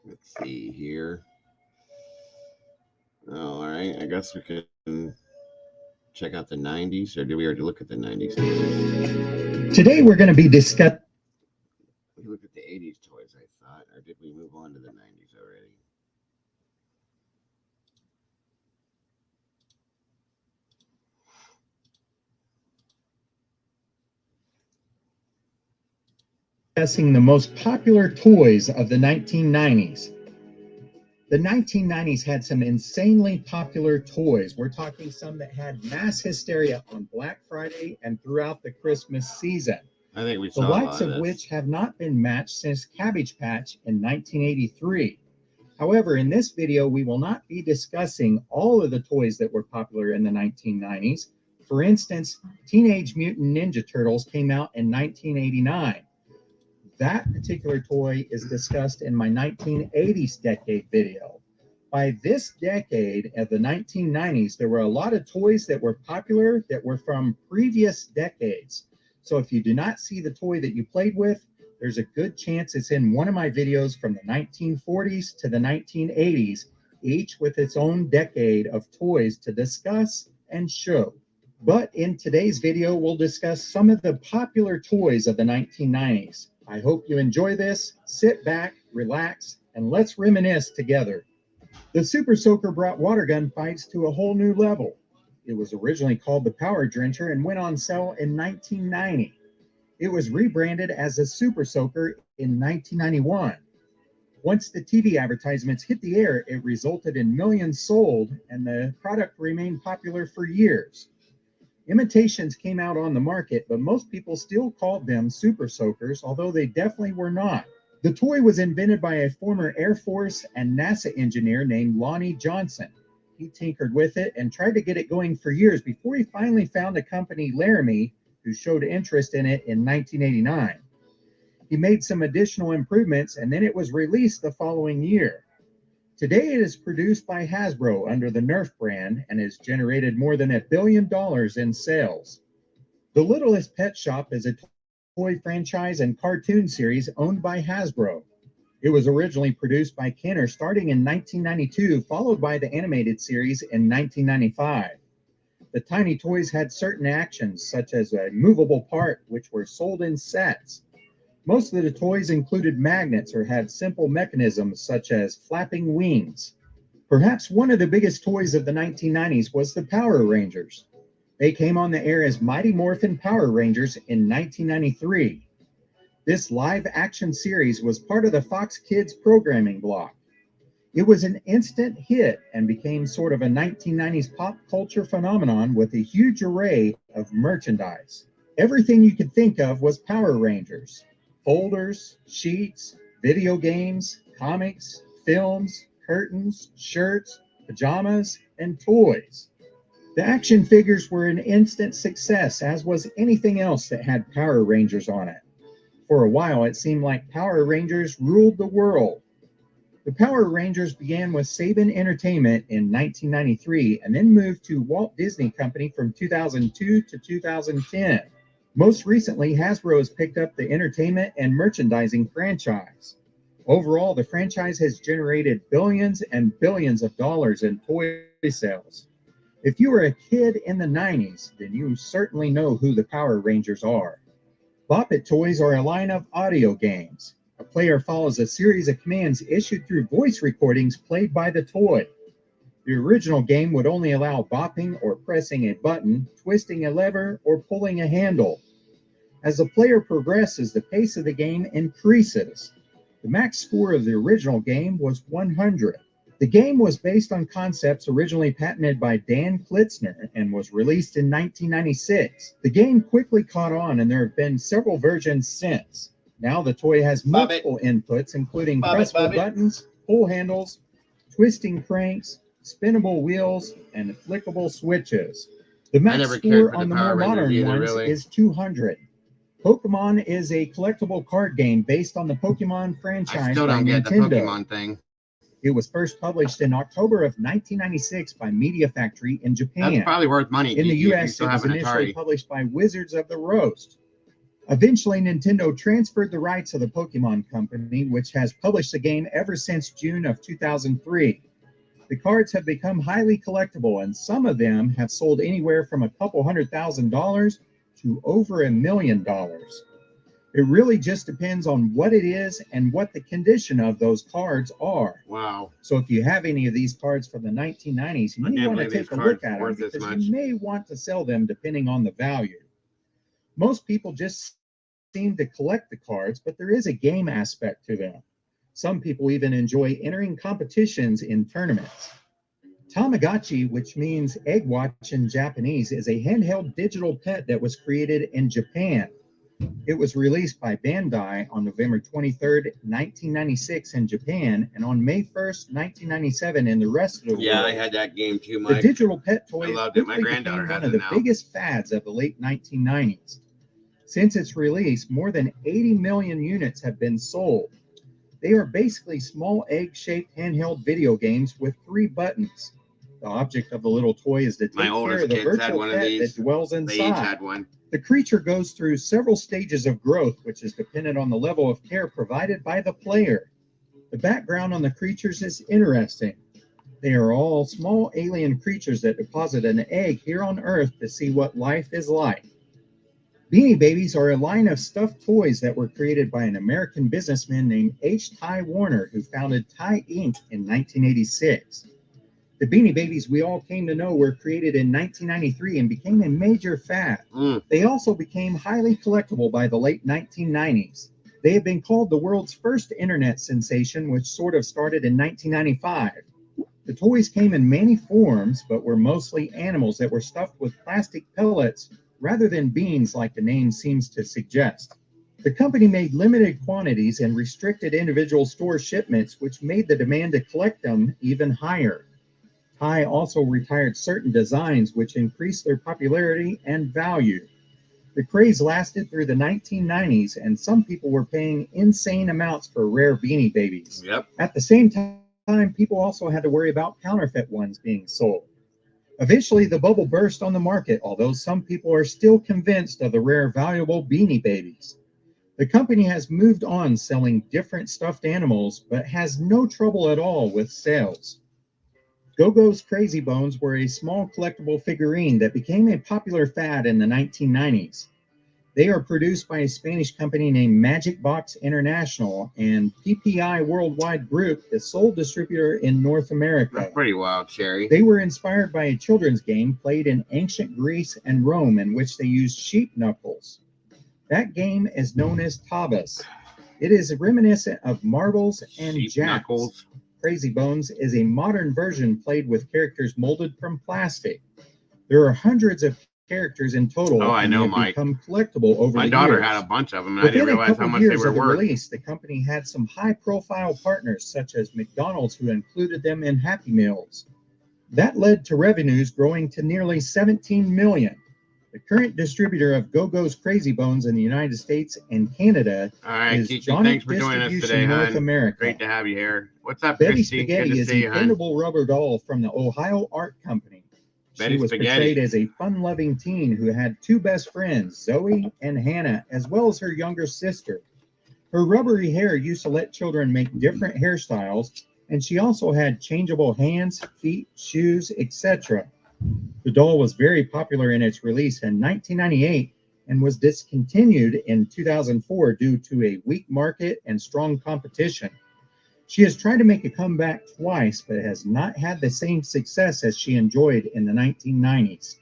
[SPEAKER 1] Let's see here. Oh, all right. I guess we can check out the 90s, or did we already look at the 90s?
[SPEAKER 5] Today we're going to be discussing.
[SPEAKER 1] We looked at the 80s toys, I thought, or did we move on to the 90s already?
[SPEAKER 5] Discussing the most popular toys of the 1990s. The 1990s had some insanely popular toys. We're talking some that had mass hysteria on Black Friday and throughout the Christmas season.
[SPEAKER 1] I think we saw
[SPEAKER 5] The
[SPEAKER 1] a lot
[SPEAKER 5] likes
[SPEAKER 1] of
[SPEAKER 5] of
[SPEAKER 1] this.
[SPEAKER 5] which have not been matched since Cabbage Patch in 1983. However, in this video, we will not be discussing all of the toys that were popular in the 1990s. For instance, Teenage Mutant Ninja Turtles came out in 1989. That particular toy is discussed in my 1980s decade video. By this decade of the 1990s, there were a lot of toys that were popular that were from previous decades. So if you do not see the toy that you played with, there's a good chance it's in one of my videos from the 1940s to the 1980s, each with its own decade of toys to discuss and show. But in today's video, we'll discuss some of the popular toys of the 1990s. I hope you enjoy this. Sit back, relax, and let's reminisce together. The Super Soaker brought water gun fights to a whole new level. It was originally called the Power Drencher and went on sale in 1990. It was rebranded as the Super Soaker in 1991. Once the TV advertisements hit the air, it resulted in millions sold, and the product remained popular for years. Imitations came out on the market, but most people still called them Super Soakers, although they definitely were not. The toy was invented by a former Air Force and NASA engineer named Lonnie Johnson. He tinkered with it and tried to get it going for years before he finally found a company, Laramie, who showed interest in it in 1989. He made some additional improvements, and then it was released the following year. Today it is produced by Hasbro under the Nerf brand and has generated more than $1 billion in sales. The Littlest Pet Shop is a toy franchise and cartoon series owned by Hasbro. It was originally produced by Kenner starting in 1992, followed by the animated series in 1995. The tiny toys had certain actions, such as a movable part, which were sold in sets. Most of the toys included magnets or had simple mechanisms such as flapping wings. Perhaps one of the biggest toys of the 1990s was the Power Rangers. They came on the air as Mighty Morphin Power Rangers in 1993. This live-action series was part of the Fox Kids programming block. It was an instant hit and became sort of a 1990s pop culture phenomenon with a huge array of merchandise. Everything you could think of was Power Rangers. Folders, sheets, video games, comics, films, curtains, shirts, pajamas, and toys. The action figures were an instant success, as was anything else that had Power Rangers on it. For a while, it seemed like Power Rangers ruled the world. The Power Rangers began with Saban Entertainment in 1993 and then moved to Walt Disney Company from 2002 to 2010. Most recently, Hasbro has picked up the entertainment and merchandising franchise. Overall, the franchise has generated billions and billions of dollars in toy sales. If you were a kid in the 90s, then you certainly know who the Power Rangers are. Bop It toys are a line of audio games. A player follows a series of commands issued through voice recordings played by the toy. The original game would only allow bopping or pressing a button, twisting a lever, or pulling a handle. As the player progresses, the pace of the game increases. The max score of the original game was 100. The game was based on concepts originally patented by Dan Klitzner and was released in 1996. The game quickly caught on, and there have been several versions since. Now the toy has multiple inputs, including pressable buttons, pull handles, twisting cranks, spinnable wheels, and flickable switches. The max score on the more modern ones is 200. Pokemon is a collectible card game based on the Pokemon franchise
[SPEAKER 1] I still don't
[SPEAKER 5] by
[SPEAKER 1] get the
[SPEAKER 5] Nintendo.
[SPEAKER 1] Pokemon thing.
[SPEAKER 5] It was first published in October of 1996 by Media Factory in Japan.
[SPEAKER 1] That's probably worth money.
[SPEAKER 5] In the
[SPEAKER 1] You
[SPEAKER 5] US,
[SPEAKER 1] still
[SPEAKER 5] it was
[SPEAKER 1] have an
[SPEAKER 5] initially
[SPEAKER 1] Atari.
[SPEAKER 5] published by Wizards of the Roast. Eventually, Nintendo transferred the rights of the Pokemon Company, which has published the game ever since June of 2003. The cards have become highly collectible, and some of them have sold anywhere from a couple $100,000 to over $1 million. It really just depends on what it is and what the condition of those cards are.
[SPEAKER 1] Wow.
[SPEAKER 5] So if you have any of these cards from the 1990s, you may want to take a look at them because you may want to sell them depending on the value. Most people just seem to collect the cards, but there is a game aspect to them. Some people even enjoy entering competitions in tournaments. Tamagotchi, which means egg watch in Japanese, is a handheld digital pet that was created in Japan. It was released by Bandai on November 23rd, 1996 in Japan, and on May 1st, 1997 in the rest of the world.
[SPEAKER 1] Yeah, I had that game too,
[SPEAKER 5] The
[SPEAKER 1] Mike.
[SPEAKER 5] digital pet toy
[SPEAKER 1] I loved it. My
[SPEAKER 5] quickly
[SPEAKER 1] granddaughter
[SPEAKER 5] became
[SPEAKER 1] has
[SPEAKER 5] one of
[SPEAKER 1] it
[SPEAKER 5] the
[SPEAKER 1] now.
[SPEAKER 5] biggest fads of the late 1990s. Since its release, more than 80 million units have been sold. They are basically small egg-shaped handheld video games with 3 buttons. The object of the little toy is to take
[SPEAKER 1] My
[SPEAKER 5] care
[SPEAKER 1] oldest
[SPEAKER 5] of the
[SPEAKER 1] kids had
[SPEAKER 5] virtual
[SPEAKER 1] one of
[SPEAKER 5] pet
[SPEAKER 1] these.
[SPEAKER 5] that dwells
[SPEAKER 1] They each
[SPEAKER 5] inside.
[SPEAKER 1] had one.
[SPEAKER 5] The creature goes through several stages of growth, which is dependent on the level of care provided by the player. The background on the creatures is interesting. They are all small alien creatures that deposit an egg here on Earth to see what life is like. Beanie Babies are a line of stuffed toys that were created by an American businessman named H. Ty Warner, who founded Ty Inc. in 1986. The Beanie Babies we all came to know were created in 1993 and became a major fad. They also became highly collectible by the late 1990s. They have been called the world's first internet sensation, which sort of started in 1995. The toys came in many forms, but were mostly animals that were stuffed with plastic pellets rather than beans like the name seems to suggest. The company made limited quantities and restricted individual store shipments, which made the demand to collect them even higher. Ty also retired certain designs, which increased their popularity and value. The craze lasted through the 1990s, and some people were paying insane amounts for rare Beanie Babies.
[SPEAKER 1] Yep.
[SPEAKER 5] At the same time, people also had to worry about counterfeit ones being sold. Eventually, the bubble burst on the market, although some people are still convinced of the rare, valuable Beanie Babies. The company has moved on selling different stuffed animals, but has no trouble at all with sales. Go-Go's Crazy Bones were a small collectible figurine that became a popular fad in the 1990s. They are produced by a Spanish company named Magic Box International and PPI Worldwide Group, the sole distributor in North America.
[SPEAKER 1] That's pretty wild, Cherry.
[SPEAKER 5] They were inspired by a children's game played in ancient Greece and Rome in which they used sheep knuckles. That game is known as Tabas. It is reminiscent of marbles and
[SPEAKER 1] Sheep
[SPEAKER 5] jacks.
[SPEAKER 1] knuckles.
[SPEAKER 5] Crazy Bones is a modern version played with characters molded from plastic. There are hundreds of characters in total,
[SPEAKER 1] Oh, I
[SPEAKER 5] and
[SPEAKER 1] know,
[SPEAKER 5] they have
[SPEAKER 1] Mike.
[SPEAKER 5] become collectible over
[SPEAKER 1] My
[SPEAKER 5] the
[SPEAKER 1] daughter
[SPEAKER 5] years.
[SPEAKER 1] had a bunch of them, and I
[SPEAKER 5] Within
[SPEAKER 1] didn't
[SPEAKER 5] a
[SPEAKER 1] realize
[SPEAKER 5] couple
[SPEAKER 1] how much they
[SPEAKER 5] years
[SPEAKER 1] were
[SPEAKER 5] of the
[SPEAKER 1] worth.
[SPEAKER 5] release, the company had some high-profile partners, such as McDonald's, who included them in Happy Meals. That led to revenues growing to nearly $17 million. The current distributor of Go-Go's Crazy Bones in the United States and Canada
[SPEAKER 1] All right,
[SPEAKER 5] is
[SPEAKER 1] Kiki,
[SPEAKER 5] Johnny
[SPEAKER 1] thanks for joining us
[SPEAKER 5] Distribution
[SPEAKER 1] today,
[SPEAKER 5] North
[SPEAKER 1] hon.
[SPEAKER 5] America.
[SPEAKER 1] Great to have you here. What's up,
[SPEAKER 5] Betty
[SPEAKER 1] Christy? Good
[SPEAKER 5] Spaghetti
[SPEAKER 1] to
[SPEAKER 5] is
[SPEAKER 1] see
[SPEAKER 5] a
[SPEAKER 1] you, hon.
[SPEAKER 5] bendable rubber doll from the Ohio Art Company.
[SPEAKER 1] Betty
[SPEAKER 5] She was
[SPEAKER 1] Spaghetti.
[SPEAKER 5] portrayed as a fun-loving teen who had 2 best friends, Zoe and Hannah, as well as her younger sister. Her rubbery hair used to let children make different hairstyles, and she also had changeable hands, feet, shoes, etc. The doll was very popular in its release in 1998 and was discontinued in 2004 due to a weak market and strong competition. She has tried to make a comeback twice, but has not had the same success as she enjoyed in the 1990s.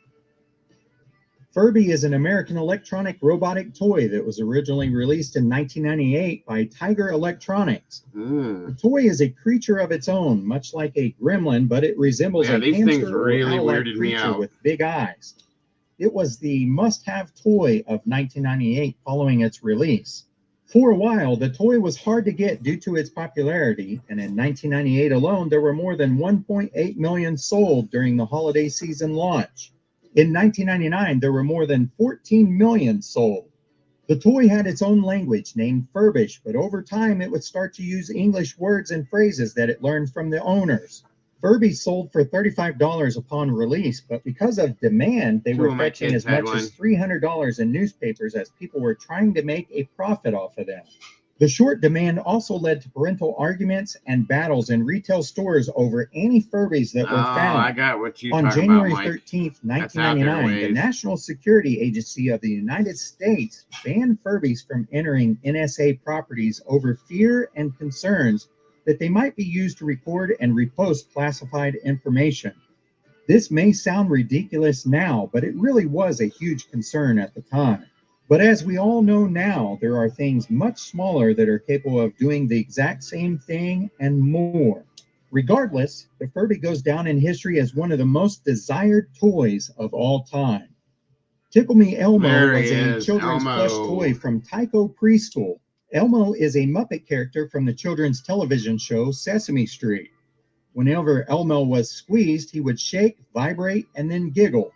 [SPEAKER 5] Furby is an American electronic robotic toy that was originally released in 1998 by Tiger Electronics. The toy is a creature of its own, much like a gremlin, but it resembles
[SPEAKER 1] Yeah,
[SPEAKER 5] a
[SPEAKER 1] these things
[SPEAKER 5] hamster or
[SPEAKER 1] really
[SPEAKER 5] owl-like
[SPEAKER 1] weirded me
[SPEAKER 5] creature
[SPEAKER 1] out.
[SPEAKER 5] with big eyes. It was the must-have toy of 1998 following its release. For a while, the toy was hard to get due to its popularity, and in 1998 alone, there were more than 1.8 million sold during the holiday season launch. In 1999, there were more than 14 million sold. The toy had its own language named Furbish, but over time it would start to use English words and phrases that it learned from the owners. Furby sold for $35 upon release, but because of demand, they
[SPEAKER 1] Two
[SPEAKER 5] were
[SPEAKER 1] of my
[SPEAKER 5] fetching
[SPEAKER 1] kids
[SPEAKER 5] as
[SPEAKER 1] had
[SPEAKER 5] much
[SPEAKER 1] one.
[SPEAKER 5] as $300 in newspapers as people were trying to make a profit off of them. The short demand also led to parental arguments and battles in retail stores over any Furbies that were found.
[SPEAKER 1] I got what you're
[SPEAKER 5] On
[SPEAKER 1] talking
[SPEAKER 5] January
[SPEAKER 1] about, Mike.
[SPEAKER 5] 13th,
[SPEAKER 1] That's out there
[SPEAKER 5] 1999, the
[SPEAKER 1] ways.
[SPEAKER 5] National Security Agency of the United States banned Furbies from entering NSA properties over fear and concerns that they might be used to record and repost classified information. This may sound ridiculous now, but it really was a huge concern at the time. But as we all know now, there are things much smaller that are capable of doing the exact same thing and more. Regardless, the Furby goes down in history as one of the most desired toys of all time. Tickle Me Elmo
[SPEAKER 1] There
[SPEAKER 5] was
[SPEAKER 1] he
[SPEAKER 5] a
[SPEAKER 1] is,
[SPEAKER 5] children's plush
[SPEAKER 1] Elmo.
[SPEAKER 5] toy from Tycho Preschool. Elmo is a Muppet character from the children's television show Sesame Street. Whenever Elmo was squeezed, he would shake, vibrate, and then giggle.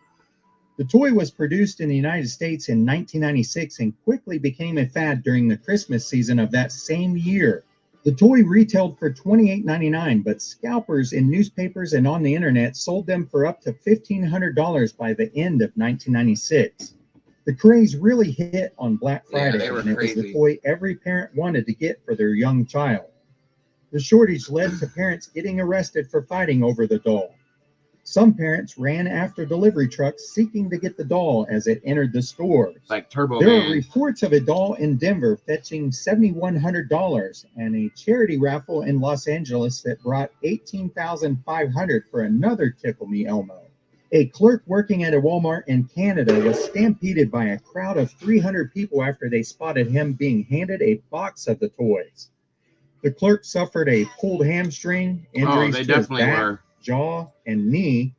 [SPEAKER 5] The toy was produced in the United States in 1996 and quickly became a fad during the Christmas season of that same year. The toy retailed for $28.99, but scalpers in newspapers and on the internet sold them for up to $1,500 by the end of 1996. The craze really hit on Black Friday,
[SPEAKER 1] they were
[SPEAKER 5] and it was the
[SPEAKER 1] crazy.
[SPEAKER 5] toy every parent wanted to get for their young child. The shortage led to parents getting arrested for fighting over the doll. Some parents ran after delivery trucks seeking to get the doll as it entered the stores.
[SPEAKER 1] Like Turbo
[SPEAKER 5] There are
[SPEAKER 1] Man.
[SPEAKER 5] reports of a doll in Denver fetching $7,100 and a charity raffle in Los Angeles that brought $18,500 for another Tickle Me Elmo. A clerk working at a Walmart in Canada was stampeded by a crowd of 300 people after they spotted him being handed a box of the toys. The clerk suffered a pulled hamstring, injuries
[SPEAKER 1] they
[SPEAKER 5] to his
[SPEAKER 1] definitely
[SPEAKER 5] back,
[SPEAKER 1] were.
[SPEAKER 5] jaw, and knee,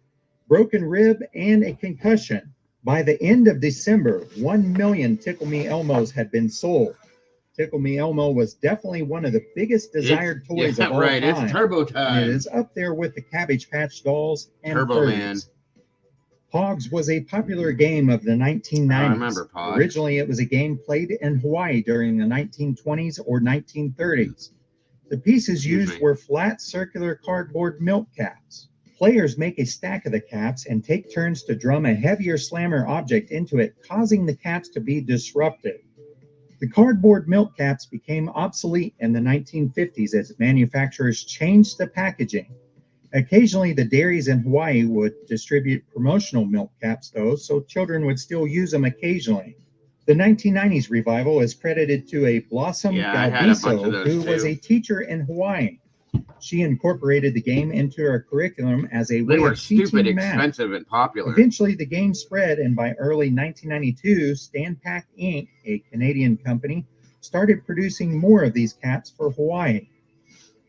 [SPEAKER 5] broken rib, and a concussion. By the end of December, 1 million Tickle Me Elmos had been sold. Tickle Me Elmo was definitely one of the biggest desired toys of all
[SPEAKER 1] right.
[SPEAKER 5] time.
[SPEAKER 1] It's Turbo
[SPEAKER 5] And
[SPEAKER 1] time.
[SPEAKER 5] it is up there with the Cabbage Patch dolls and
[SPEAKER 1] Turbo
[SPEAKER 5] Furbies.
[SPEAKER 1] Man.
[SPEAKER 5] Pogs was a popular game of the 1990s.
[SPEAKER 1] I remember Pogs.
[SPEAKER 5] Originally, it was a game played in Hawaii during the 1920s or 1930s. The pieces used were flat circular cardboard milk caps. Players make a stack of the caps and take turns to drum a heavier slammer object into it, causing the caps to be disrupted. The cardboard milk caps became obsolete in the 1950s as manufacturers changed the packaging. Occasionally, the dairies in Hawaii would distribute promotional milk caps, though, so children would still use them occasionally. The 1990s revival is credited to a Blossom
[SPEAKER 1] I had a bunch of
[SPEAKER 5] Galbiso,
[SPEAKER 1] those
[SPEAKER 5] who was
[SPEAKER 1] too.
[SPEAKER 5] a teacher in Hawaii. She incorporated the game into her curriculum as a way
[SPEAKER 1] They were
[SPEAKER 5] of teaching
[SPEAKER 1] stupid,
[SPEAKER 5] math.
[SPEAKER 1] expensive, and popular.
[SPEAKER 5] Eventually, the game spread, and by early 1992, Standpack Inc., a Canadian company, started producing more of these caps for Hawaii.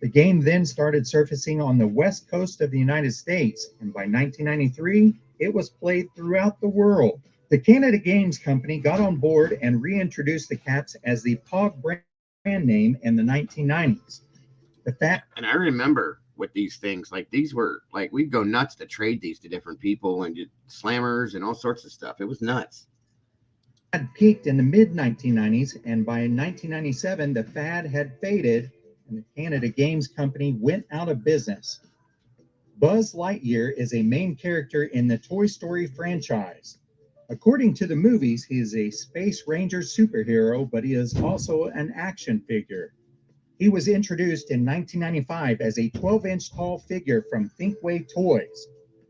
[SPEAKER 5] The game then started surfacing on the west coast of the United States, and by 1993, it was played throughout the world. The Canada Games Company got on board and reintroduced the caps as the Pog brand name in the 1990s.
[SPEAKER 1] And I remember with these things, like these were like we'd go nuts to trade these to different people and slammers and all sorts of stuff. It was nuts.
[SPEAKER 5] Had peaked in the mid-1990s, and by 1997, the fad had faded, and the Canada Games Company went out of business. Buzz Lightyear is a main character in the Toy Story franchise. According to the movies, he is a Space Ranger superhero, but he is also an action figure. He was introduced in 1995 as a 12-inch tall figure from Thinkway Toys.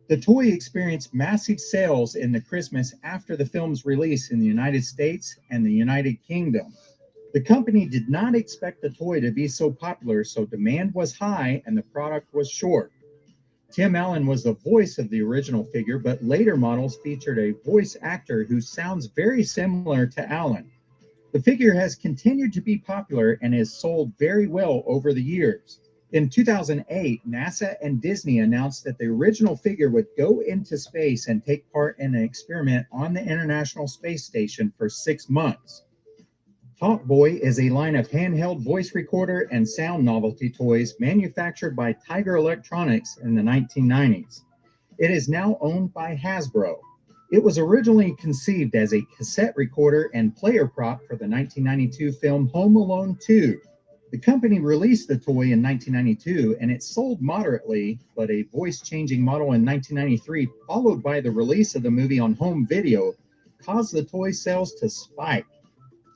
[SPEAKER 5] The toy experienced massive sales in the Christmas after the film's release in the United States and the United Kingdom. The company did not expect the toy to be so popular, so demand was high and the product was short. Tim Allen was the voice of the original figure, but later models featured a voice actor who sounds very similar to Allen. The figure has continued to be popular and has sold very well over the years. In 2008, NASA and Disney announced that the original figure would go into space and take part in an experiment on the International Space Station for 6 months. Talk Boy is a line of handheld voice recorder and sound novelty toys manufactured by Tiger Electronics in the 1990s. It is now owned by Hasbro. It was originally conceived as a cassette recorder and player prop for the 1992 film Home Alone 2. The company released the toy in 1992 and it sold moderately, but a voice-changing model in 1993, followed by the release of the movie on home video, caused the toy sales to spike.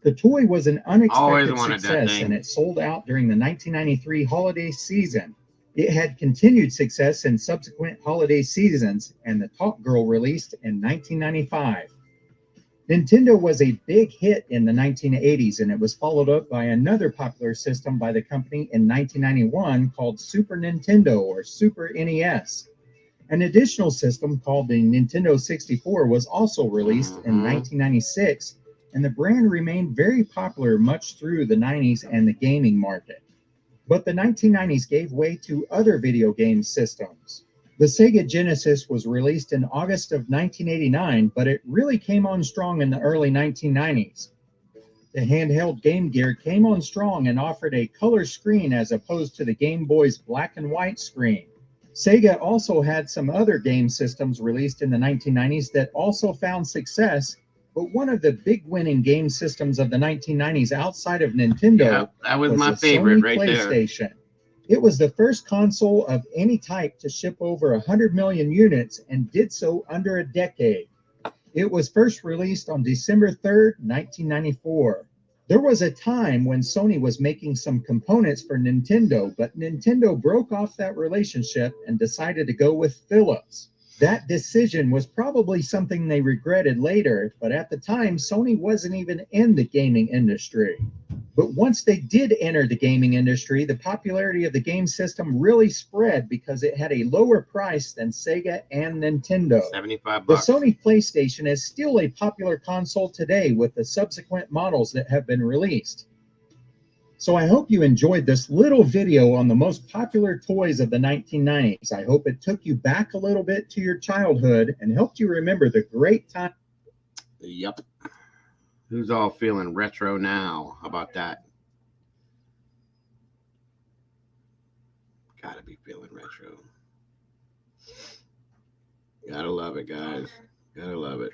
[SPEAKER 5] The toy was an unexpected success and it sold out during the 1993 holiday season. It had continued success in subsequent holiday seasons, and the Talk Girl released in 1995. Nintendo was a big hit in the 1980s, and it was followed up by another popular system by the company in 1991 called Super Nintendo or Super NES. An additional system called the Nintendo 64 was also released in 1996, and the brand remained very popular much through the 90s and the gaming market. But the 1990s gave way to other video game systems. The Sega Genesis was released in August of 1989, but it really came on strong in the early 1990s. The handheld Game Gear came on strong and offered a color screen as opposed to the Game Boy's black and white screen. Sega also had some other game systems released in the 1990s that also found success, but one of the big winning game systems of the 1990s outside of Nintendo
[SPEAKER 1] Yeah, that was my
[SPEAKER 5] the
[SPEAKER 1] favorite
[SPEAKER 5] Sony
[SPEAKER 1] right there.
[SPEAKER 5] PlayStation. It was the first console of any type to ship over 100 million units and did so under a decade. It was first released on December 3rd, 1994. There was a time when Sony was making some components for Nintendo, but Nintendo broke off that relationship and decided to go with Philips. That decision was probably something they regretted later, but at the time, Sony wasn't even in the gaming industry. But once they did enter the gaming industry, the popularity of the game system really spread because it had a lower price than Sega and Nintendo.
[SPEAKER 1] $75.
[SPEAKER 5] The Sony PlayStation is still a popular console today with the subsequent models that have been released. So I hope you enjoyed this little video on the most popular toys of the 1990s. I hope it took you back a little bit to your childhood and helped you remember the great time.
[SPEAKER 1] Yep. Who's all feeling retro now? How about that? Gotta be feeling retro. Gotta love it, guys. Gotta love it.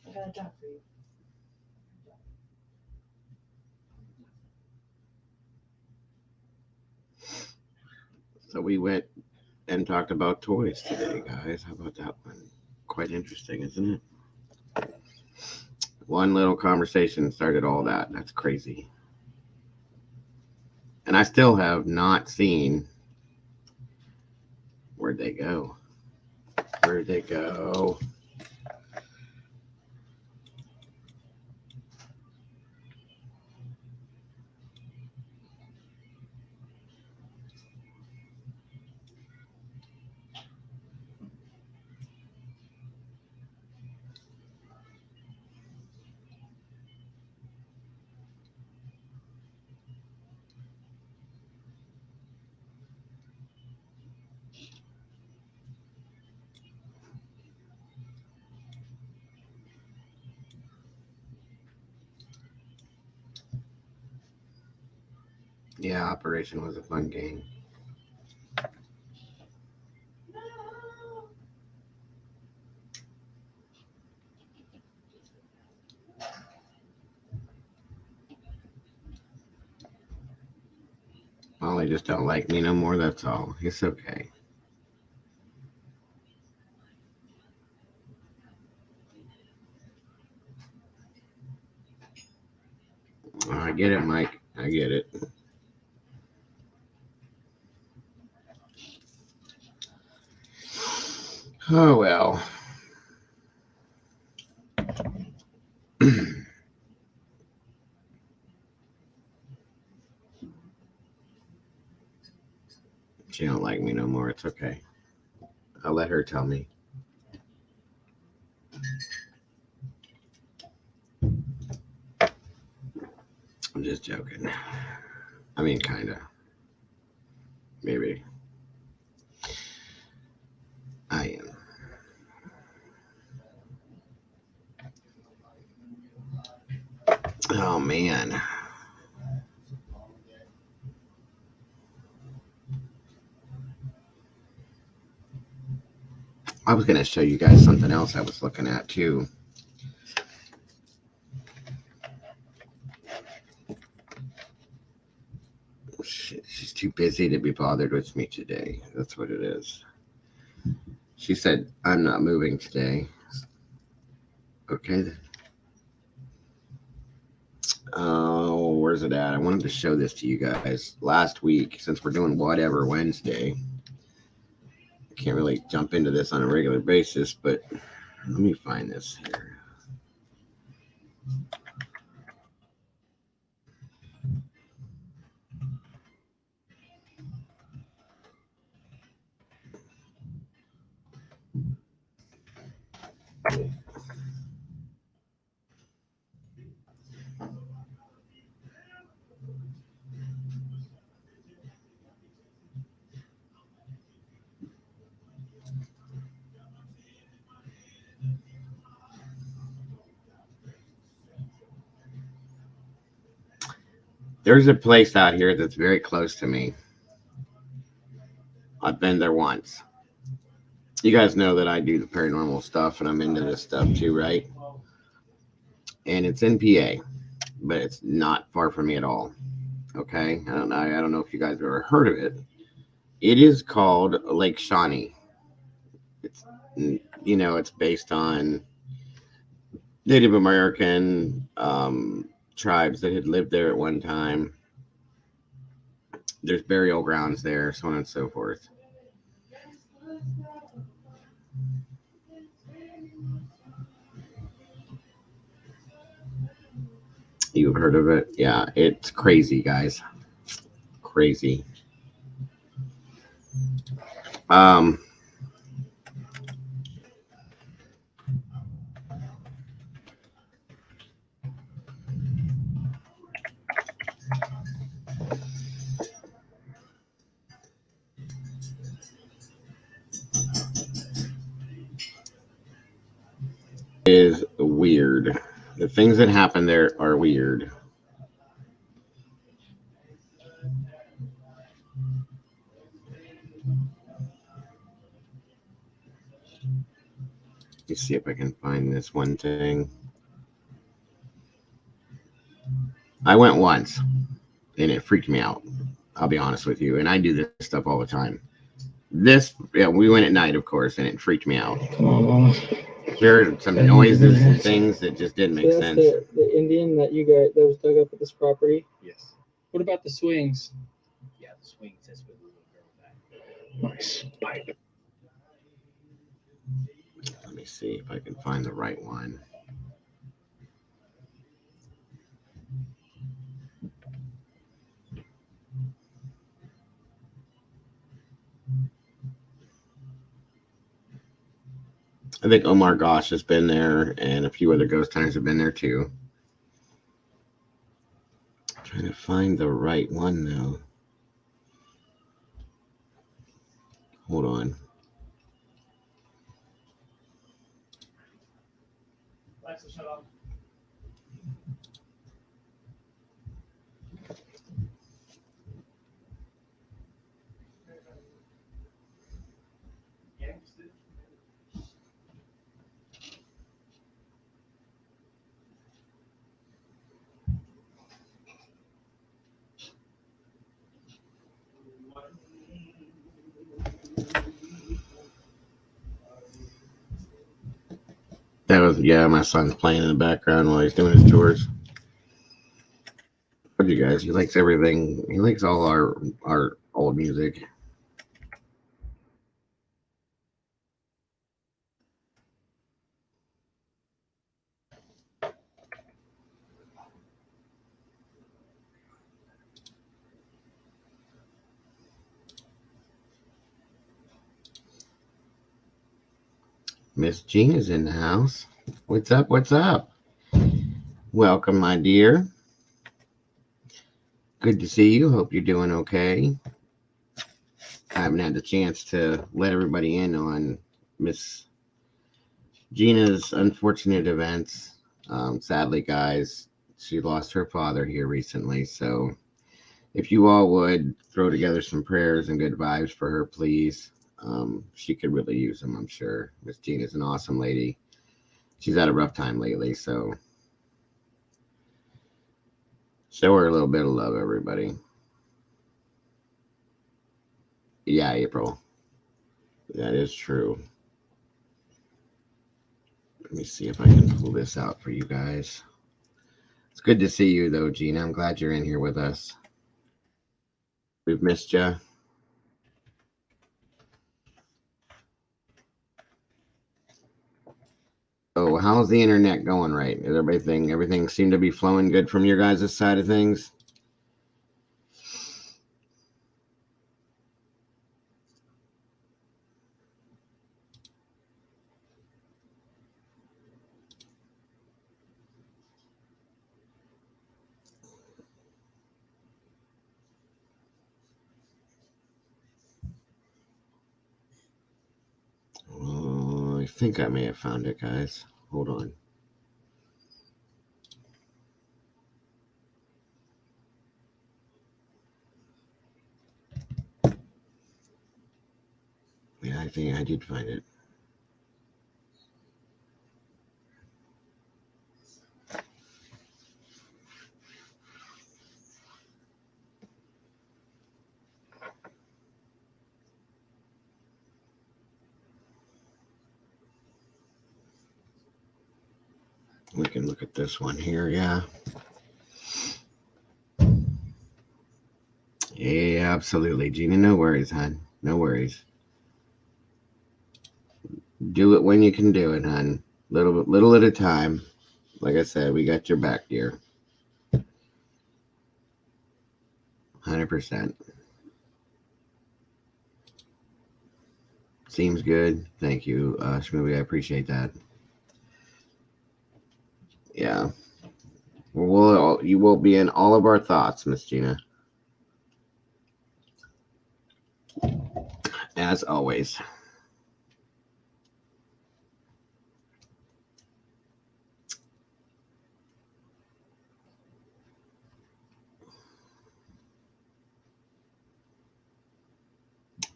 [SPEAKER 4] I got a job for you.
[SPEAKER 1] So we went and talked about toys today, guys. How about that one? Quite interesting, isn't it? One little conversation started all that. That's crazy. And I still have not seen where'd they go. Where'd they go? Yeah, Operation was a fun game. Molly just don't like me no more, that's all. It's okay. I get it, Mike. I get it. Oh, well. She don't like me no more. It's okay. I'll let her tell me. I'm just joking. I mean, kind of. Maybe. I am. Oh, man. I was going to show you guys something else I was looking at, too. She's too busy to be bothered with me today. That's what it is. She said, I'm not moving today. Okay, then. Oh, where's it at? I wanted to show this to you guys last week, since we're doing Whatever Wednesday. I can't really jump into this on a regular basis, but let me find this here. There's a place out here that's very close to me. I've been there once. You guys know that I do the paranormal stuff and I'm into this stuff too, right? And it's in PA, but it's not far from me at all. Okay, I don't know if you guys have ever heard of it. It is called Lake Shawnee. It's it's based on Native American tribes that had lived there at one time. There's burial grounds there, so on and so forth. You've heard of it? Yeah, it's crazy, guys. Crazy. Is weird. The things that happen there are weird. Let's see if I can find this one thing. I went once and it freaked me out. I'll be honest with you. And I do this stuff all the time. We went at night, of course, and it freaked me out. There are some noises and things that just didn't make sense.
[SPEAKER 17] The Indian that you got that was dug up at this property?
[SPEAKER 18] Yes.
[SPEAKER 17] What about the swings?
[SPEAKER 18] Yeah, the swings. That's where the little girl died.
[SPEAKER 6] Nice pipe.
[SPEAKER 1] Let me see if I can find the right one. I think Omar Gosh has been there, and a few other ghost hunters have been there too. I'm trying to find the right one though. Hold on.
[SPEAKER 10] Alexa, shut up.
[SPEAKER 1] That was, yeah, my son's playing in the background while he's doing his chores. What you guys? He likes everything. He likes all our old music. Miss Jean is in the house. What's up? What's up? Welcome, my dear. Good to see you. Hope you're doing okay. I haven't had the chance to let everybody in on Miss Gina's unfortunate events. Sadly, guys, she lost her father here recently. So if you all would throw together some prayers and good vibes for her, please. She could really use them, I'm sure. Miss Gina's an awesome lady. She's had a rough time lately, so show her a little bit of love, everybody. Yeah, April. That is true. Let me see if I can pull this out for you guys. It's good to see you, though, Gina. I'm glad you're in here with us. We've missed you. Oh, how's the internet going, right? Is everything seem to be flowing good from your guys' side of things? Oh, I think I may have found it, guys. Hold on. think I did find it. We can look at this one here, yeah. Yeah, absolutely, Gina. No worries, hon. No worries. Do it when you can do it, hon. Little at a time. Like I said, we got your back, dear. 100%. Seems good. Thank you, Shmooby. I appreciate that. Yeah. You will be in all of our thoughts, Miss Gina. As always.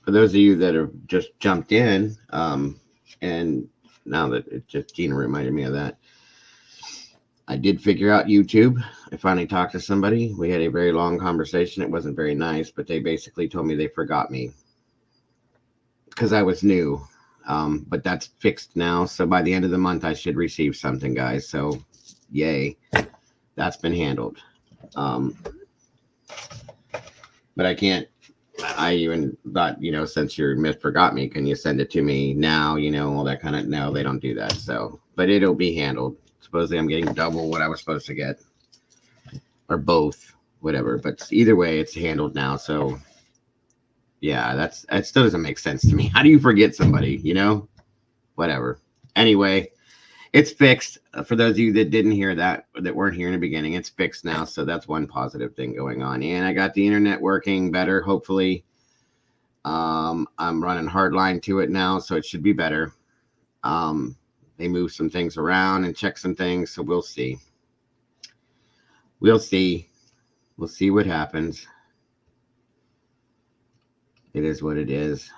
[SPEAKER 1] For those of you that have just jumped in, and now that it just Gina reminded me of that, I did figure out YouTube. I finally talked to somebody. We had a very long conversation. It wasn't very nice, but they basically told me they forgot me because I was new. But that's fixed now. So by the end of the month, I should receive something, guys. So yay, that's been handled. But I can't. I even thought, since you forgot me, can you send it to me now? All that kind of. No, they don't do that. So, but it'll be handled. Supposedly, I'm getting double what I was supposed to get, or both, whatever. But either way, it's handled now. So, yeah, that still doesn't make sense to me. How do you forget somebody? Whatever. Anyway, it's fixed. For those of you that didn't hear that weren't here in the beginning, it's fixed now. So that's one positive thing going on. And I got the internet working better, hopefully. I'm running hardline to it now, so it should be better. They move some things around and check some things, so we'll see. We'll see. We'll see what happens. It is what it is.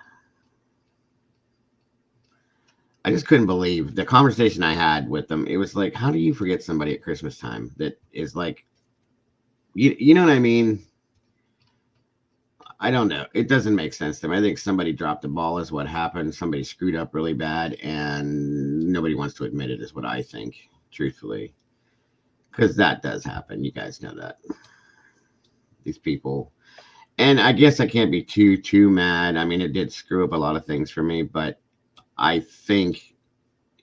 [SPEAKER 1] I just couldn't believe the conversation I had with them. It was like, how do you forget somebody at Christmas time that is like, you know what I mean? I don't know. It doesn't make sense to me. I think somebody dropped the ball is what happened. Somebody screwed up really bad, and nobody wants to admit it is what I think, truthfully. Because that does happen. You guys know that. These people. And I guess I can't be too mad. I mean, it did screw up a lot of things for me, but I think,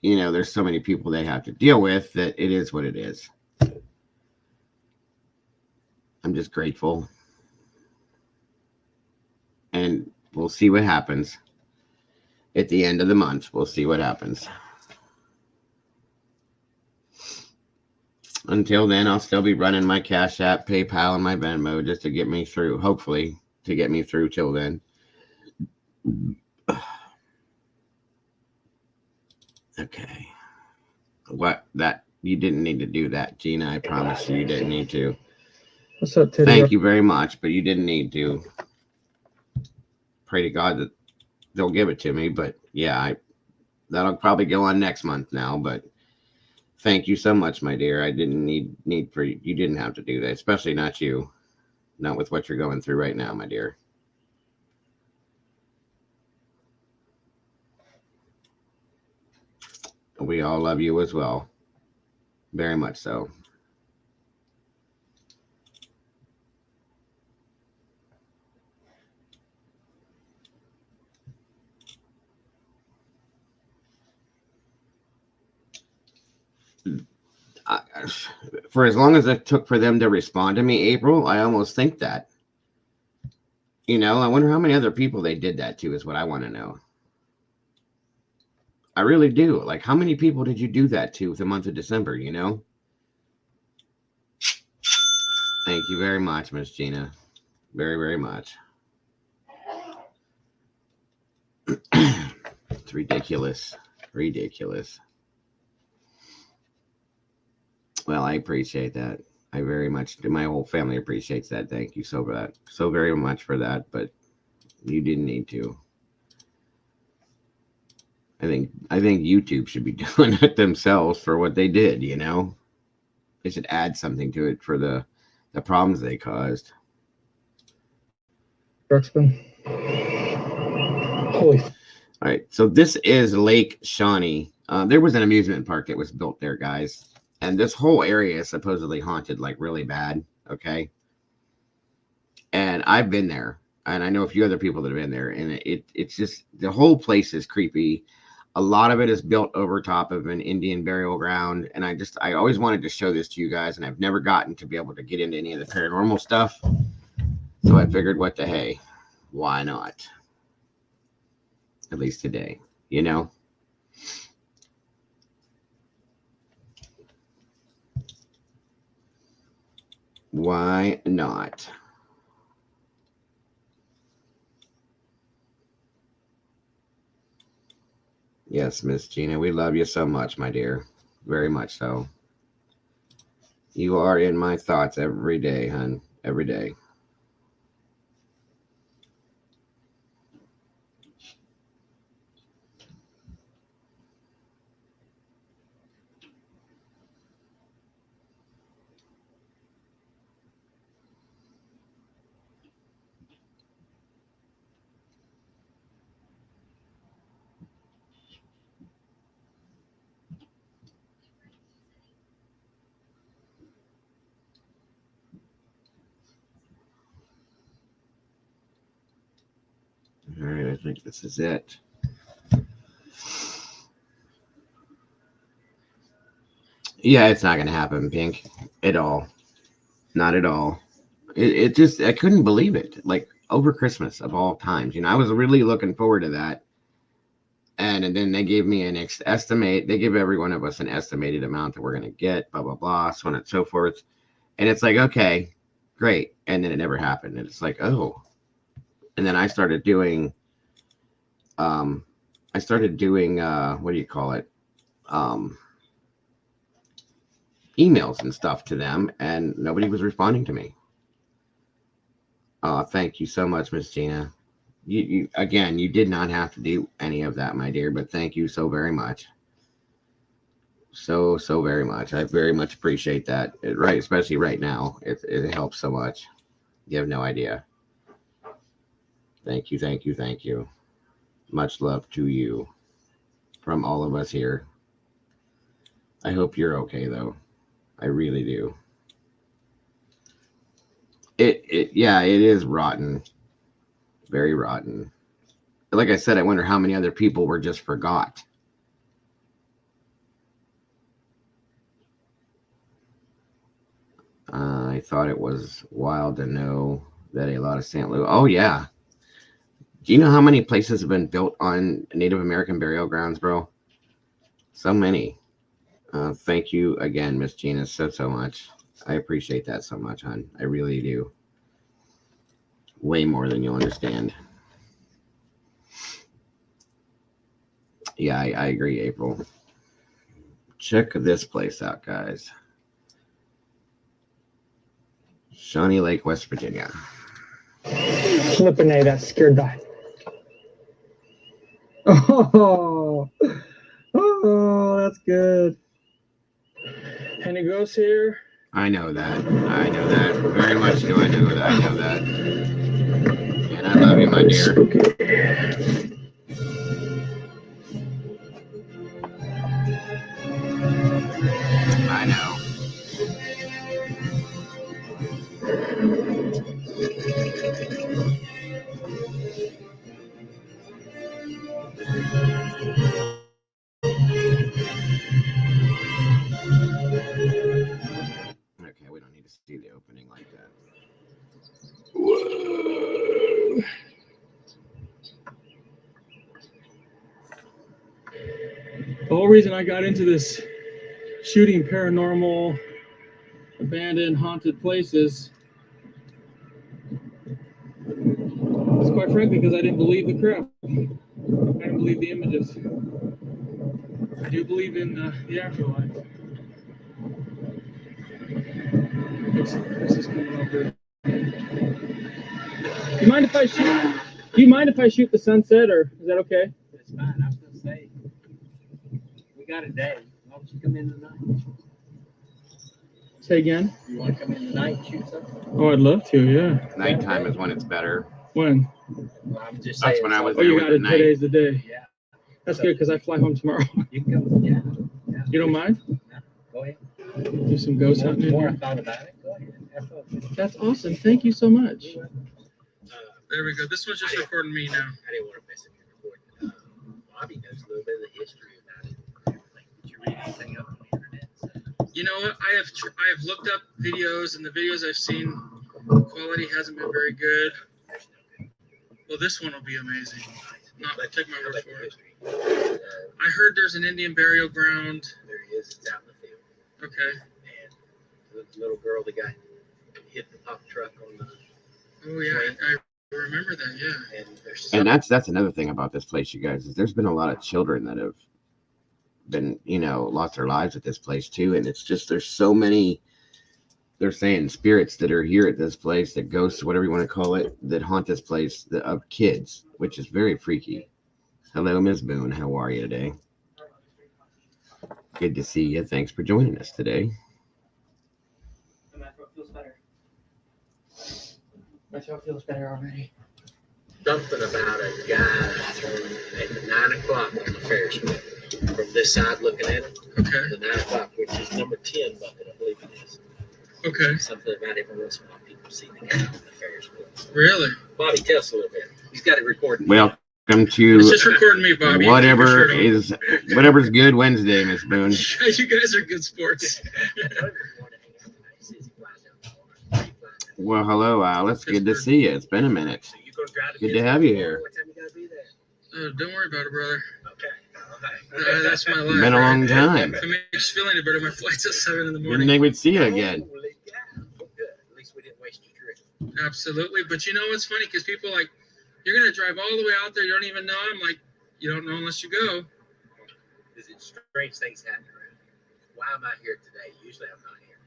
[SPEAKER 1] there's so many people they have to deal with that it is what it is. I'm just grateful. And we'll see what happens at the end of the month. We'll see what happens. Until then, I'll still be running my Cash App, PayPal, and my Venmo just to get me through, hopefully, to get me through till then. Okay. You didn't need to do that, Gina. I promise you didn't need to.
[SPEAKER 17] What's up, Teddy?
[SPEAKER 1] Thank you very much, but you didn't need to. Pray to God that they'll give it to me, but yeah, that'll probably go on next month now, but thank you so much, my dear. I didn't need for you. You didn't have to do that, especially not you. Not with what you're going through right now, my dear. We all love you as well. Very much so. For as long as it took for them to respond to me, April, I almost think that. I wonder how many other people they did that to is what I want to know. I really do. Like, how many people did you do that to the month of December, Thank you very much, Miss Gina. Very, very much. It's ridiculous. Ridiculous. Well, I appreciate that. I very much do. My whole family appreciates that. Thank you so very much for that. But you didn't need to. I think YouTube should be doing it themselves for what they did. You know, they should add something to it for the problems they caused.
[SPEAKER 17] Brooksman. Holy.
[SPEAKER 1] All right, so this is Lake Shawnee. There was an amusement park that was built there, guys, and this whole area is supposedly haunted, like really bad. Okay, and I've been there, and I know a few other people that have been there, and it's just the whole place is creepy. A lot of it is built over top of an Indian burial ground, and I always wanted to show this to you guys, and I've never gotten to be able to get into any of the paranormal stuff. So I figured, what the hey, why not? At least today, you know. Why not? Yes, Miss Gina, we love you so much, my dear. Very much so. You are in my thoughts every day, hon. Every day. All right, I think this is it. Yeah, it's not going to happen, Pink, at all. Not at all. It just, I couldn't believe it. Like, over Christmas of all times. You know, I was really looking forward to that. And then they gave me an estimate. They give every one of us an estimated amount that we're going to get, blah, blah, blah, so on and so forth. And it's like, okay, great. And then it never happened. And it's like, oh. And then I started doing, what do you call it? Emails and stuff to them, and nobody was responding to me. Thank you so much, Miss Gina. You again, you did not have to do any of that, my dear, but thank you so very much. So very much. I very much appreciate that. Right, especially right now. It helps so much. You have no idea. Thank you, thank you, thank you. Much love to you from all of us here. I hope you're okay, though. I really do. Yeah, it is rotten. Very rotten. Like I said, I wonder how many other people were just forgot. I thought it was wild to know that a lot of St. Louis. Oh, yeah. Do you know how many places have been built on Native American burial grounds, bro? So many. Thank you again, Miss Gina, so much. I appreciate that so much, hon. I really do. Way more than you'll understand. Yeah, I agree, April. Check this place out, guys. Shawnee Lake, West Virginia.
[SPEAKER 17] Flippin' A, that scared the. Oh, that's good. Any ghosts here?
[SPEAKER 1] I know that. I know that. Very much do I know that. I know that. And I love you, my dear. I know. Okay, we don't need to see the opening like that.
[SPEAKER 17] Whoa. The whole reason I got into this shooting paranormal, abandoned, haunted places is quite frankly because I didn't believe the crap. I didn't believe the images. I do believe in the afterlife. This is coming over. Do you mind if I shoot the sunset, or is that okay?
[SPEAKER 18] It's fine. I was gonna say
[SPEAKER 16] got a day. Why don't you come in tonight?
[SPEAKER 17] Say again?
[SPEAKER 16] You want to come in tonight and shoot something?
[SPEAKER 17] Oh, I'd love to, yeah.
[SPEAKER 1] Nighttime is when it's better.
[SPEAKER 17] When?
[SPEAKER 16] Well, I'm just
[SPEAKER 1] That's
[SPEAKER 16] saying.
[SPEAKER 1] when I was
[SPEAKER 17] Oh,
[SPEAKER 1] there
[SPEAKER 17] you
[SPEAKER 1] with
[SPEAKER 17] got
[SPEAKER 1] the
[SPEAKER 17] it.
[SPEAKER 1] night.
[SPEAKER 17] Today's the day.
[SPEAKER 16] Yeah.
[SPEAKER 17] That's good because I fly home tomorrow.
[SPEAKER 16] You can come. Yeah.
[SPEAKER 17] You don't mind?
[SPEAKER 16] Go ahead.
[SPEAKER 17] Do some ghost
[SPEAKER 16] The
[SPEAKER 17] hunting.
[SPEAKER 16] more I thought about it, go ahead. Have fun.
[SPEAKER 17] That's awesome. Thank you so much.
[SPEAKER 16] Uh,
[SPEAKER 17] There we go. This one's just recording me now.
[SPEAKER 16] I didn't want to mess it with Bobby knows a little bit of the history about it. Did you read anything up on the internet?
[SPEAKER 17] You know what? I have looked up videos, and the videos I've seen, quality hasn't been very good. Well, this one will be amazing. Not take my word for it. I heard there's an Indian burial ground.
[SPEAKER 16] There he is. It's out in the field.
[SPEAKER 17] Okay.
[SPEAKER 16] And the little girl that got hit the pop truck on the.
[SPEAKER 17] Oh yeah, I remember that. Yeah.
[SPEAKER 16] And there's
[SPEAKER 1] And that's another thing about this place, you guys, is there's been a lot of children that have been, lost their lives at this place too. And it's just, there's so many, they're saying spirits that are here at this place, that ghosts, whatever you want to call it, that haunt this place of kids, which is very freaky. Hello, Ms. Boone. How are you today? Good to see you. Thanks for joining us today.
[SPEAKER 17] My throat feels better. My throat feels better already.
[SPEAKER 16] Something about a guy at 9 o'clock on the Ferris wheel. From this side looking at it.
[SPEAKER 17] Okay.
[SPEAKER 16] The 9 o'clock, which is number 10 bucket, I believe it is.
[SPEAKER 17] Okay.
[SPEAKER 16] Something about every once in a while people see the guy on the Ferris wheel.
[SPEAKER 17] Really?
[SPEAKER 16] Bobby, tell us a little bit. He's got it recorded.
[SPEAKER 1] Welcome
[SPEAKER 17] It's
[SPEAKER 1] to
[SPEAKER 17] just recording me, Bobby.
[SPEAKER 1] whatever's good Wednesday, Miss Boone.
[SPEAKER 17] You guys are good sports.
[SPEAKER 1] Well, hello, Alice. Good to see you. It's been a minute. Good to have you here.
[SPEAKER 17] Don't worry about it, brother. That's my life.
[SPEAKER 1] Been a long time.
[SPEAKER 17] If it makes you feel any better, my flight's at 7 in the morning.
[SPEAKER 1] Didn't think we'd see you again.
[SPEAKER 16] At least we didn't waste your trip.
[SPEAKER 17] Absolutely. But you know what's funny? Because people are like, you're going to drive all the way out there. You don't even know. I'm like, you don't know unless you go.
[SPEAKER 16] Because it's strange things happen around here. Why am I here today? Usually I'm not here.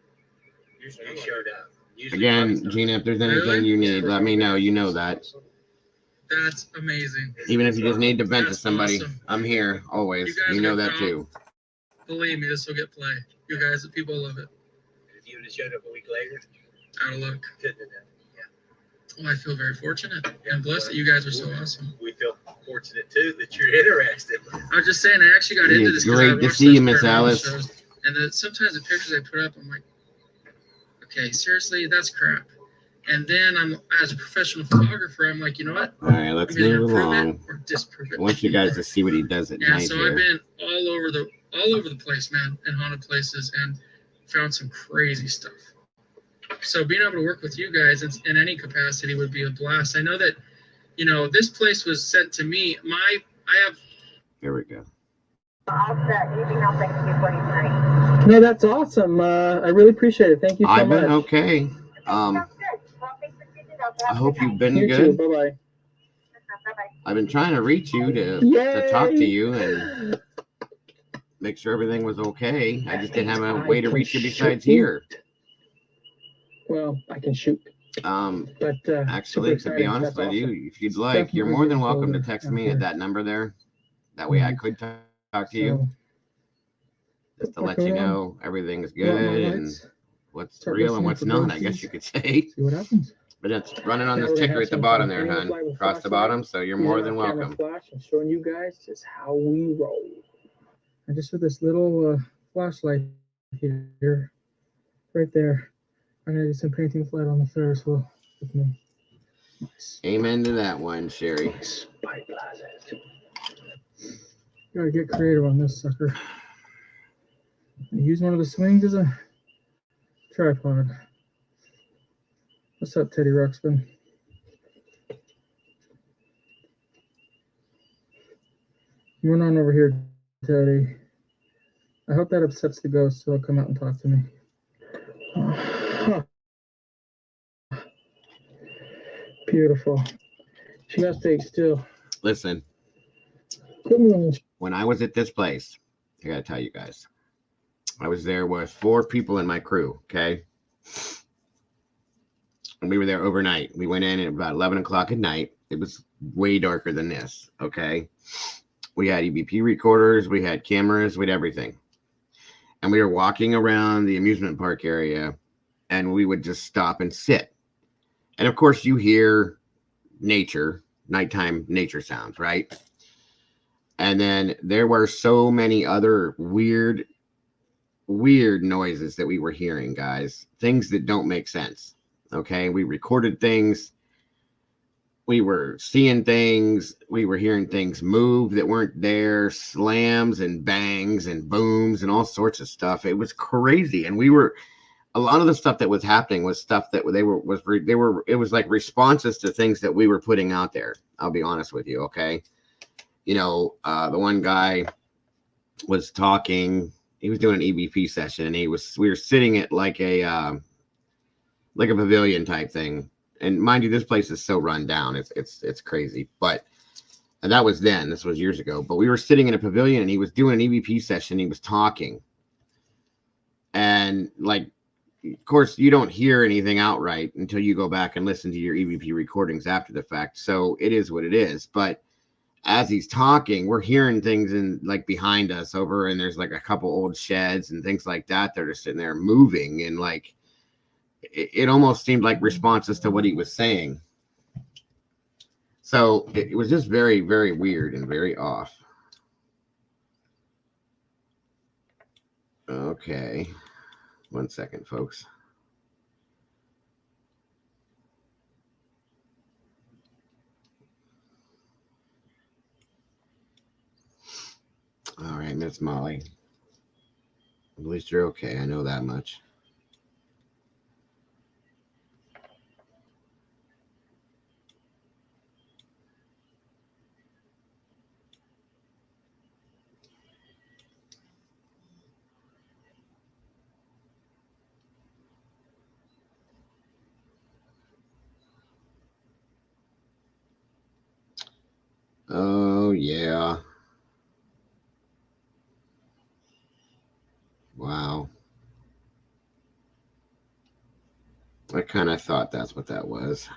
[SPEAKER 16] Usually you showed up. Usually
[SPEAKER 1] Again, Gina, if there's anything you need, let me know. You know that.
[SPEAKER 17] That's amazing.
[SPEAKER 1] Even if you just need to vent to
[SPEAKER 17] That's
[SPEAKER 1] somebody,
[SPEAKER 17] awesome.
[SPEAKER 1] I'm here always.
[SPEAKER 17] You guys
[SPEAKER 1] You know
[SPEAKER 17] are
[SPEAKER 1] that
[SPEAKER 17] proud.
[SPEAKER 1] too.
[SPEAKER 17] Believe me, this will get play. You guys, the people love it.
[SPEAKER 16] If you would have showed up a week later,
[SPEAKER 17] Out of luck.
[SPEAKER 16] couldn't have done it.
[SPEAKER 17] Well, I feel very fortunate and blessed that you guys are so awesome.
[SPEAKER 16] We feel fortunate too that you're interested.
[SPEAKER 17] I was just saying, I actually got into this
[SPEAKER 1] It's
[SPEAKER 17] because I
[SPEAKER 1] great to
[SPEAKER 17] watched
[SPEAKER 1] see you,
[SPEAKER 17] those
[SPEAKER 1] Miss
[SPEAKER 17] paranormal
[SPEAKER 1] Alice.
[SPEAKER 17] shows, and sometimes the pictures I put up, I'm like, okay, seriously, that's crap. And then as a professional photographer, I'm like, you know what?
[SPEAKER 1] All right, let's
[SPEAKER 17] I'm either
[SPEAKER 1] move
[SPEAKER 17] improve it
[SPEAKER 1] along.
[SPEAKER 17] or disprove
[SPEAKER 1] I
[SPEAKER 17] it.
[SPEAKER 1] want you guys to see what he does at
[SPEAKER 17] Yeah,
[SPEAKER 1] night
[SPEAKER 17] so
[SPEAKER 1] here.
[SPEAKER 17] I've been all over the place, man, in haunted places, and found some crazy stuff. So being able to work with you guys in any capacity would be a blast. I know that, this place was sent to me.
[SPEAKER 1] There we go.
[SPEAKER 17] No, that's awesome. I really appreciate it. Thank you so
[SPEAKER 1] I've
[SPEAKER 17] much.
[SPEAKER 1] been okay. I hope you've been
[SPEAKER 17] You
[SPEAKER 1] good.
[SPEAKER 17] too. Bye-bye.
[SPEAKER 1] I've been trying to reach you to talk to you and make sure everything was okay. I just didn't have a way to reach you besides here.
[SPEAKER 17] Well, I can shoot. But
[SPEAKER 1] Actually, to be honest with you, if you'd like, you're more than welcome to text me at that number there. That way I could talk to you. Just to let you know everything's good and what's real and what's not, I guess you could say.
[SPEAKER 17] See what happens.
[SPEAKER 1] But it's running on this ticker at the bottom there, hon. Across the bottom, so you're more than welcome.
[SPEAKER 17] Flash and showing you guys just how we roll. And just with this little flashlight here, right there. I'm gonna do some painting with light on the Ferris wheel with me.
[SPEAKER 1] Amen to that one, Sherry.
[SPEAKER 17] Gotta get creative on this sucker. Use one of the swings as a tripod. What's up, Teddy Ruxpin? We're on over here, Teddy. I hope that upsets the ghost, so he'll come out and talk to me. Beautiful. She got to stay still.
[SPEAKER 1] Listen, when I was at this place, I gotta tell you guys, I was there with 4 people in my crew, okay? And we were there overnight. We went in at about 11 o'clock at night. It was way darker than this, okay? We had EVP recorders, we had cameras, we had everything. And we were walking around the amusement park area, and we would just stop and sit. And of course, you hear nature, nighttime nature sounds, right? And then there were so many other weird noises that we were hearing, guys. Things that don't make sense. Okay, we recorded things. We were seeing things. We were hearing things move that weren't there. Slams and bangs and booms and all sorts of stuff. It was crazy. And a lot of the stuff that was happening was stuff that it was like responses to things that we were putting out there. I'll be honest with you. Okay. You know, the one guy was talking, he was doing an EVP session, and we were sitting at like a pavilion type thing. And mind you, this place is so run down. It's crazy. But and that was then. This was years ago. But we were sitting in a pavilion, and he was doing an EVP session. He was talking. And like, of course, you don't hear anything outright until you go back and listen to your EVP recordings after the fact. So it is what it is. But as he's talking, we're hearing things in like behind us over, and there's like a couple old sheds and things like that that are sitting there moving, and like it almost seemed like responses to what he was saying. So it was just very, very weird and very off. Okay. 1 second, folks. All right, Miss Molly. At least you're okay. I know that much. Oh, yeah. Wow. I kind of thought that's what that was.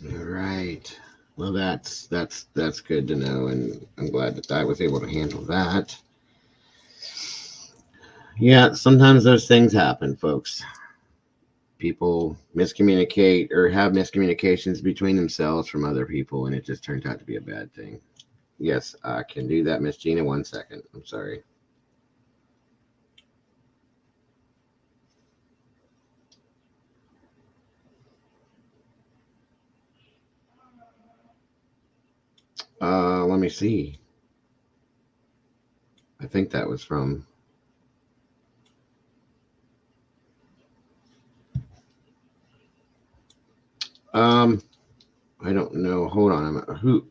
[SPEAKER 1] All right. Well, that's good to know, and I'm glad that I was able to handle that. Yeah, sometimes those things happen, folks. People miscommunicate or have miscommunications between themselves from other people, and it just turns out to be a bad thing. Yes, I can do that, Miss Gina. 1 second. I'm sorry. Let me see. I think that was from. I don't know. Hold on. Who?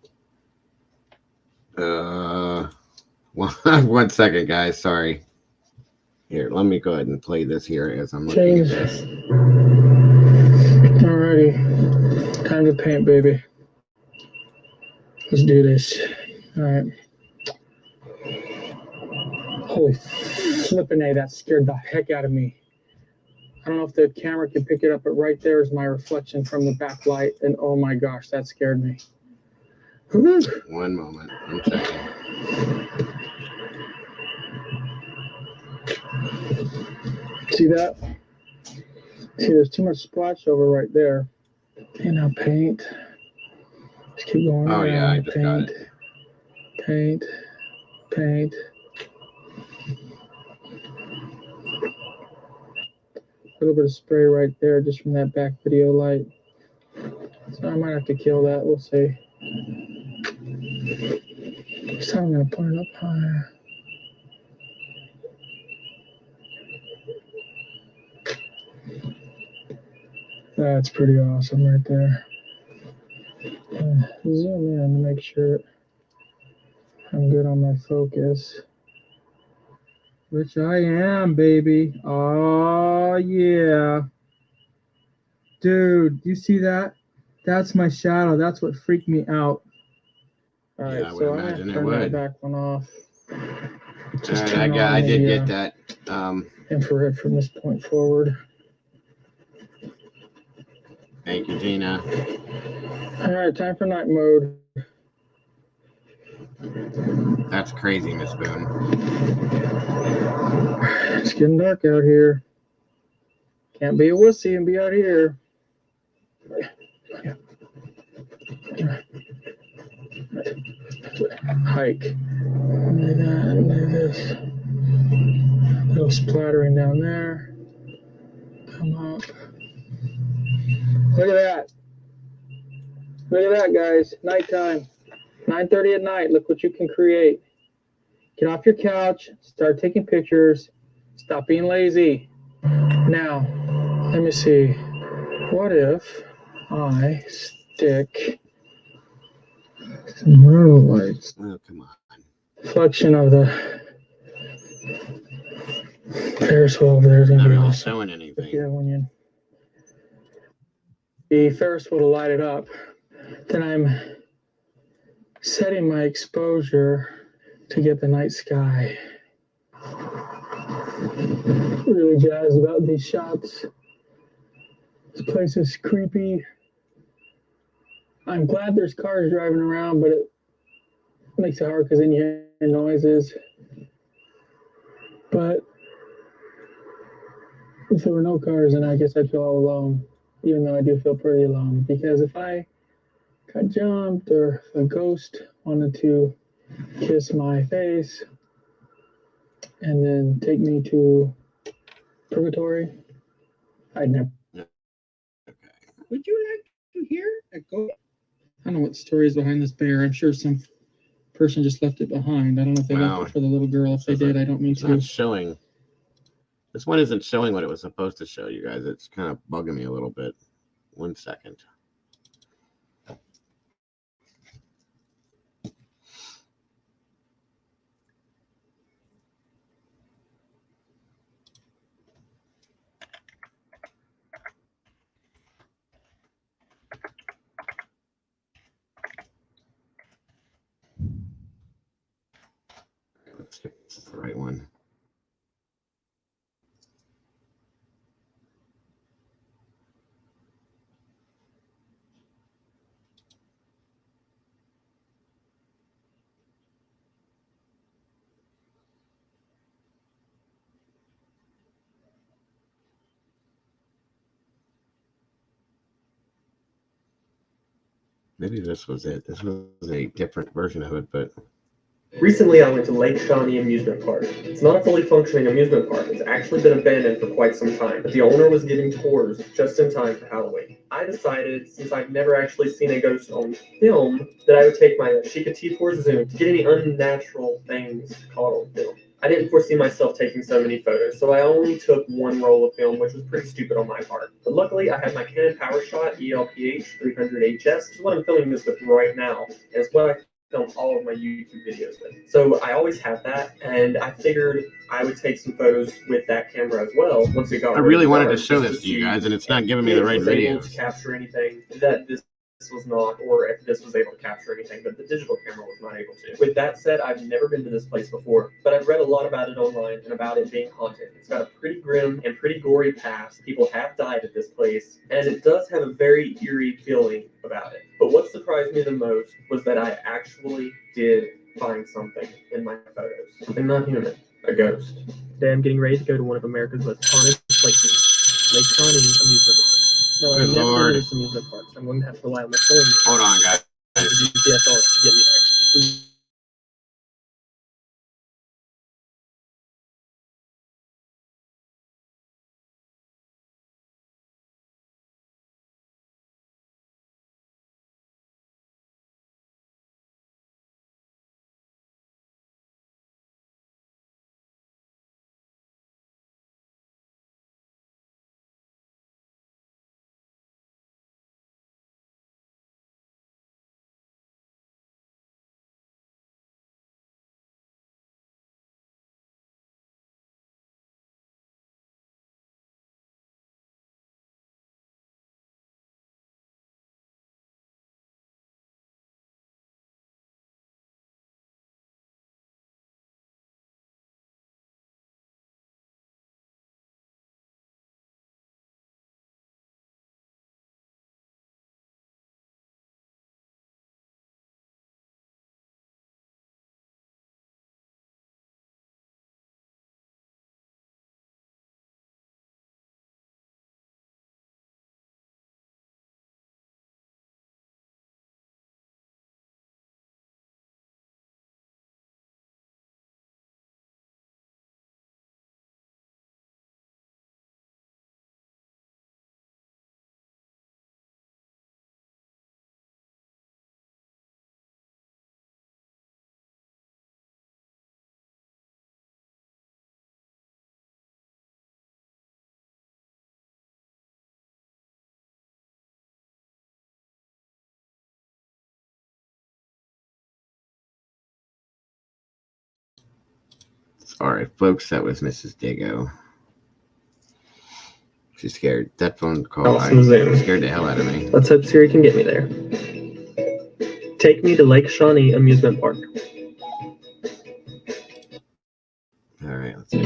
[SPEAKER 1] 1 second, guys. Sorry. Here, let me go ahead and play this here as I'm looking at this.
[SPEAKER 19] Alrighty. Time to paint, baby. Let's do this. Alright. Holy flippin' A, that scared the heck out of me. I don't know if the camera can pick it up, but right there is my reflection from the backlight, and oh my gosh, that scared me. Whew.
[SPEAKER 1] 1 moment. I'm checking.
[SPEAKER 19] See that? See, there's too much splash over right there. And now paint. Just keep going.
[SPEAKER 1] Oh, yeah, I just
[SPEAKER 19] paint,
[SPEAKER 1] got it.
[SPEAKER 19] paint, paint. A little bit of spray right there just from that back video light. So I might have to kill that. We'll see. This time I'm going to put it up higher. That's pretty awesome right there. Zoom in to make sure. I'm good on my focus. Which I am, baby. Oh, yeah. Dude, you see that? That's my shadow. That's what freaked me out. All right,
[SPEAKER 1] Yeah, I would
[SPEAKER 19] so I'm gonna
[SPEAKER 1] imagine it
[SPEAKER 19] turn that
[SPEAKER 1] would.
[SPEAKER 19] back one off.
[SPEAKER 1] All
[SPEAKER 19] Just
[SPEAKER 1] right,
[SPEAKER 19] turn on
[SPEAKER 1] I did
[SPEAKER 19] the
[SPEAKER 1] get that.
[SPEAKER 19] infrared from this point forward.
[SPEAKER 1] Thank you, Gina.
[SPEAKER 19] All right, time for night mode.
[SPEAKER 1] That's crazy, Miss Boone.
[SPEAKER 19] It's getting dark out here. Can't be a wussy and be out here. Hike. Look at that. Look at this. Little splattering down there. Come up. Look at that. Look at that, guys. Nighttime. 9:30 at night. Look what you can create. Get off your couch. Start taking pictures. Stop being lazy. Now, let me see. What if I stick some road lights?
[SPEAKER 1] Oh, come on.
[SPEAKER 19] Reflection of the Ferris wheel over there is gonna
[SPEAKER 1] Not
[SPEAKER 19] be
[SPEAKER 1] really
[SPEAKER 19] awesome.
[SPEAKER 1] showing anything.
[SPEAKER 19] Yeah, when you the Ferris wheel to light it up, then I'm setting my exposure to get the night sky. Really jazzed about these shots. This place is creepy. I'm glad there's cars driving around, but it makes it hard because then you hear noises. But if there were no cars, then I guess I'd feel all alone, even though I do feel pretty alone. Because if I got jumped or if a ghost wanted to kiss my face and then take me to purgatory, I'd never. Would you like to hear a ghost? I don't know what the story is behind this bear. I'm sure some person just left it behind. I don't know if they left it for the little girl. If they did, I don't mean
[SPEAKER 1] It's
[SPEAKER 19] to.
[SPEAKER 1] not showing. This one isn't showing what it was supposed to show you guys. It's kind of bugging me a little bit. 1 second. Let's see if this is the right one. Maybe this was it. This was a different version of it, but
[SPEAKER 20] Recently, I went to Lake Shawnee Amusement Park. It's not a fully functioning amusement park. It's actually been abandoned for quite some time, but the owner was giving tours just in time for Halloween. I decided, since I've never actually seen a ghost on film, that I would take my Sheikah T4 zoom to get any unnatural things caught on film. I didn't foresee myself taking so many photos, so I only took one roll of film, which was pretty stupid on my part. But luckily, I had my Canon PowerShot ELPH 300HS, which is what I'm filming this with right now, and it's what I film all of my YouTube videos with. So I always have that, and I figured I would take some photos with that camera as well once it got
[SPEAKER 1] I really wanted to show this to you guys, and it's not giving me the right
[SPEAKER 20] was able to
[SPEAKER 1] videos.
[SPEAKER 20] capture anything that this was not, or if this was able to capture anything, but the digital camera was not able to. With that said, I've never been to this place before, but I've read a lot about it online and about it being haunted. It's got a pretty grim and pretty gory past. People have died at this place, and it does have a very eerie feeling about it. But what surprised me the most was that I actually did find something in my photos. And not human, a ghost. Today I'm getting ready to go to one of America's most haunted places, Lake Shawnee Amusement Park. No, I've
[SPEAKER 1] Good
[SPEAKER 20] never been
[SPEAKER 1] Lord.
[SPEAKER 20] to this amusement park, so I'm going to have to rely on my phone.
[SPEAKER 1] Hold on, guys.
[SPEAKER 20] And the GPS will get me there.
[SPEAKER 1] All right, folks, that was Mrs. Dago. She's scared. That phone call
[SPEAKER 20] Awesome Zoom.
[SPEAKER 1] scared the hell out of me.
[SPEAKER 20] Let's hope Siri can get me there. Take me to Lake Shawnee Amusement Park.
[SPEAKER 1] All right, let's see.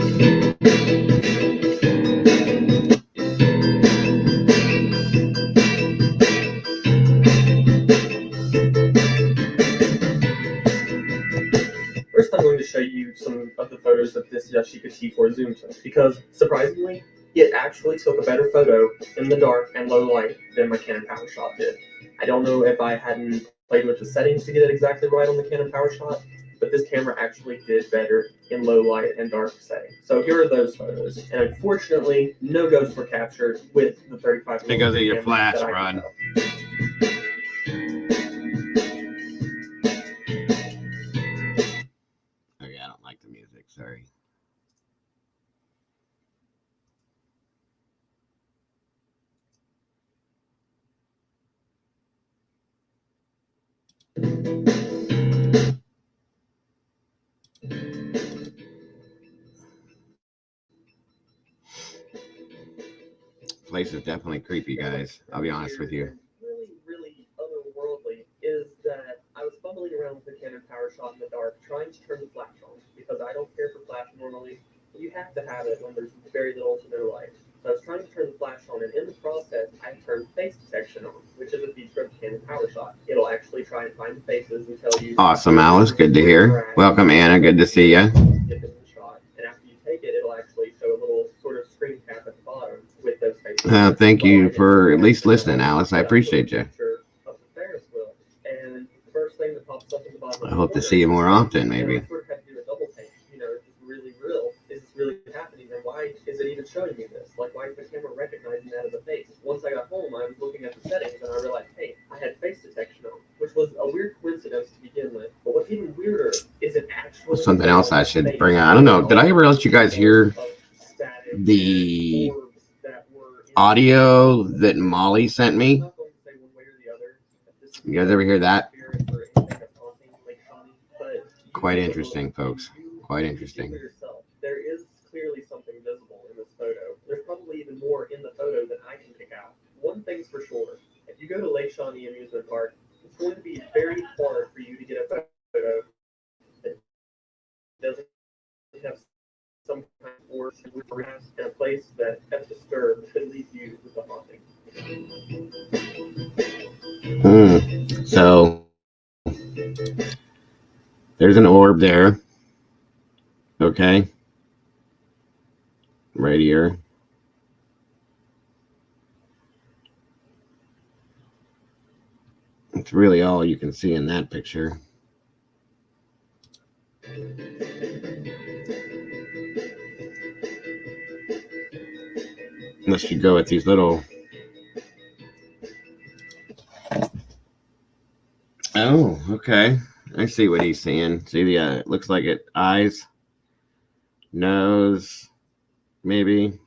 [SPEAKER 20] First, I'm going to show you some of the photos that this Yashica T4 Zoom took, because surprisingly, it actually took a better photo in the dark and low light than my Canon PowerShot did. I don't know if I hadn't played with the settings to get it exactly right on the Canon PowerShot, but this camera actually did better in low light and dark settings. So here are those photos, and unfortunately, no ghosts were captured with the 35mm
[SPEAKER 1] Because of your
[SPEAKER 20] camera
[SPEAKER 1] flash,
[SPEAKER 20] that I
[SPEAKER 1] Rod.
[SPEAKER 20] can tell.
[SPEAKER 1] Okay, I don't like the music. Sorry. Place is definitely creepy, guys. I'll be honest with you.
[SPEAKER 20] Really otherworldly is that I was fumbling around with the Canon PowerShot in the dark, trying to turn the flash on, because I don't care for flash normally. You have to have it when there's very little to no light. So I was trying to turn the flash on, and in the process, I turned face detection on, which is a feature of the Canon PowerShot. It'll actually try and find the faces and tell you.
[SPEAKER 1] Awesome, Alice. Good to hear. Welcome, Anna. Good to see you.
[SPEAKER 20] Get them in the shot, and after you take it, it'll actually show a little sort of screen cap at the bottom with those faces.
[SPEAKER 1] Thank you for at least listening, Alice. I appreciate you.
[SPEAKER 20] Of the Ferris wheel, and the first thing that pops up in the bottom.
[SPEAKER 1] I hope to see you more often,
[SPEAKER 20] And
[SPEAKER 1] maybe.
[SPEAKER 20] I sort of had to do a double take. You know, is this really real? Is this really happening? And why is it even showing me this? Like, why is the camera recognizing that as a face? Once I got home, I was looking at the settings and I realized, hey, I had face detection on, which was a weird coincidence to begin with. But what's even weirder is it actually
[SPEAKER 1] Something else I should bring on. I don't know. Did I ever let you guys hear the audio that Molly sent me? You guys ever hear that? Quite interesting, folks. Quite interesting.
[SPEAKER 20] There is clearly something visible in this photo. There's probably even more in the photo than I can pick out. One thing's for sure, if you go to Lake Shawnee Amusement Park, it's going to be very hard for you to get a photo that doesn't have some kind of force and a place that, if disturbed, could leave you with a haunting.
[SPEAKER 1] So there's an orb there. Okay. Right here. It's really all you can see in that picture. Unless you go with these little... Oh, okay. I see what he's saying. See the, it looks like it, eyes, nose, maybe.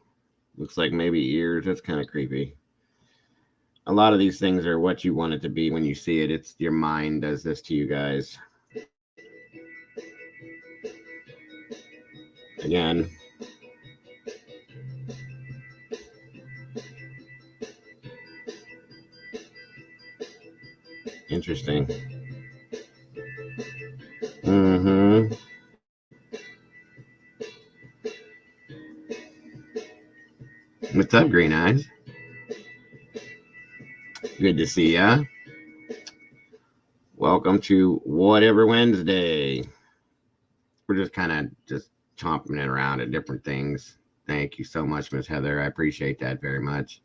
[SPEAKER 1] Looks like maybe ears. That's kind of creepy. A lot of these things are what you want it to be when you see it. It's your mind does this to you guys. Again. Interesting. Mm-hmm. What's up, Green Eyes? Good to see ya. Welcome to Whatever Wednesday. We're just kind of just chomping it around at different things. Thank you so much, Miss Heather. I appreciate that very much.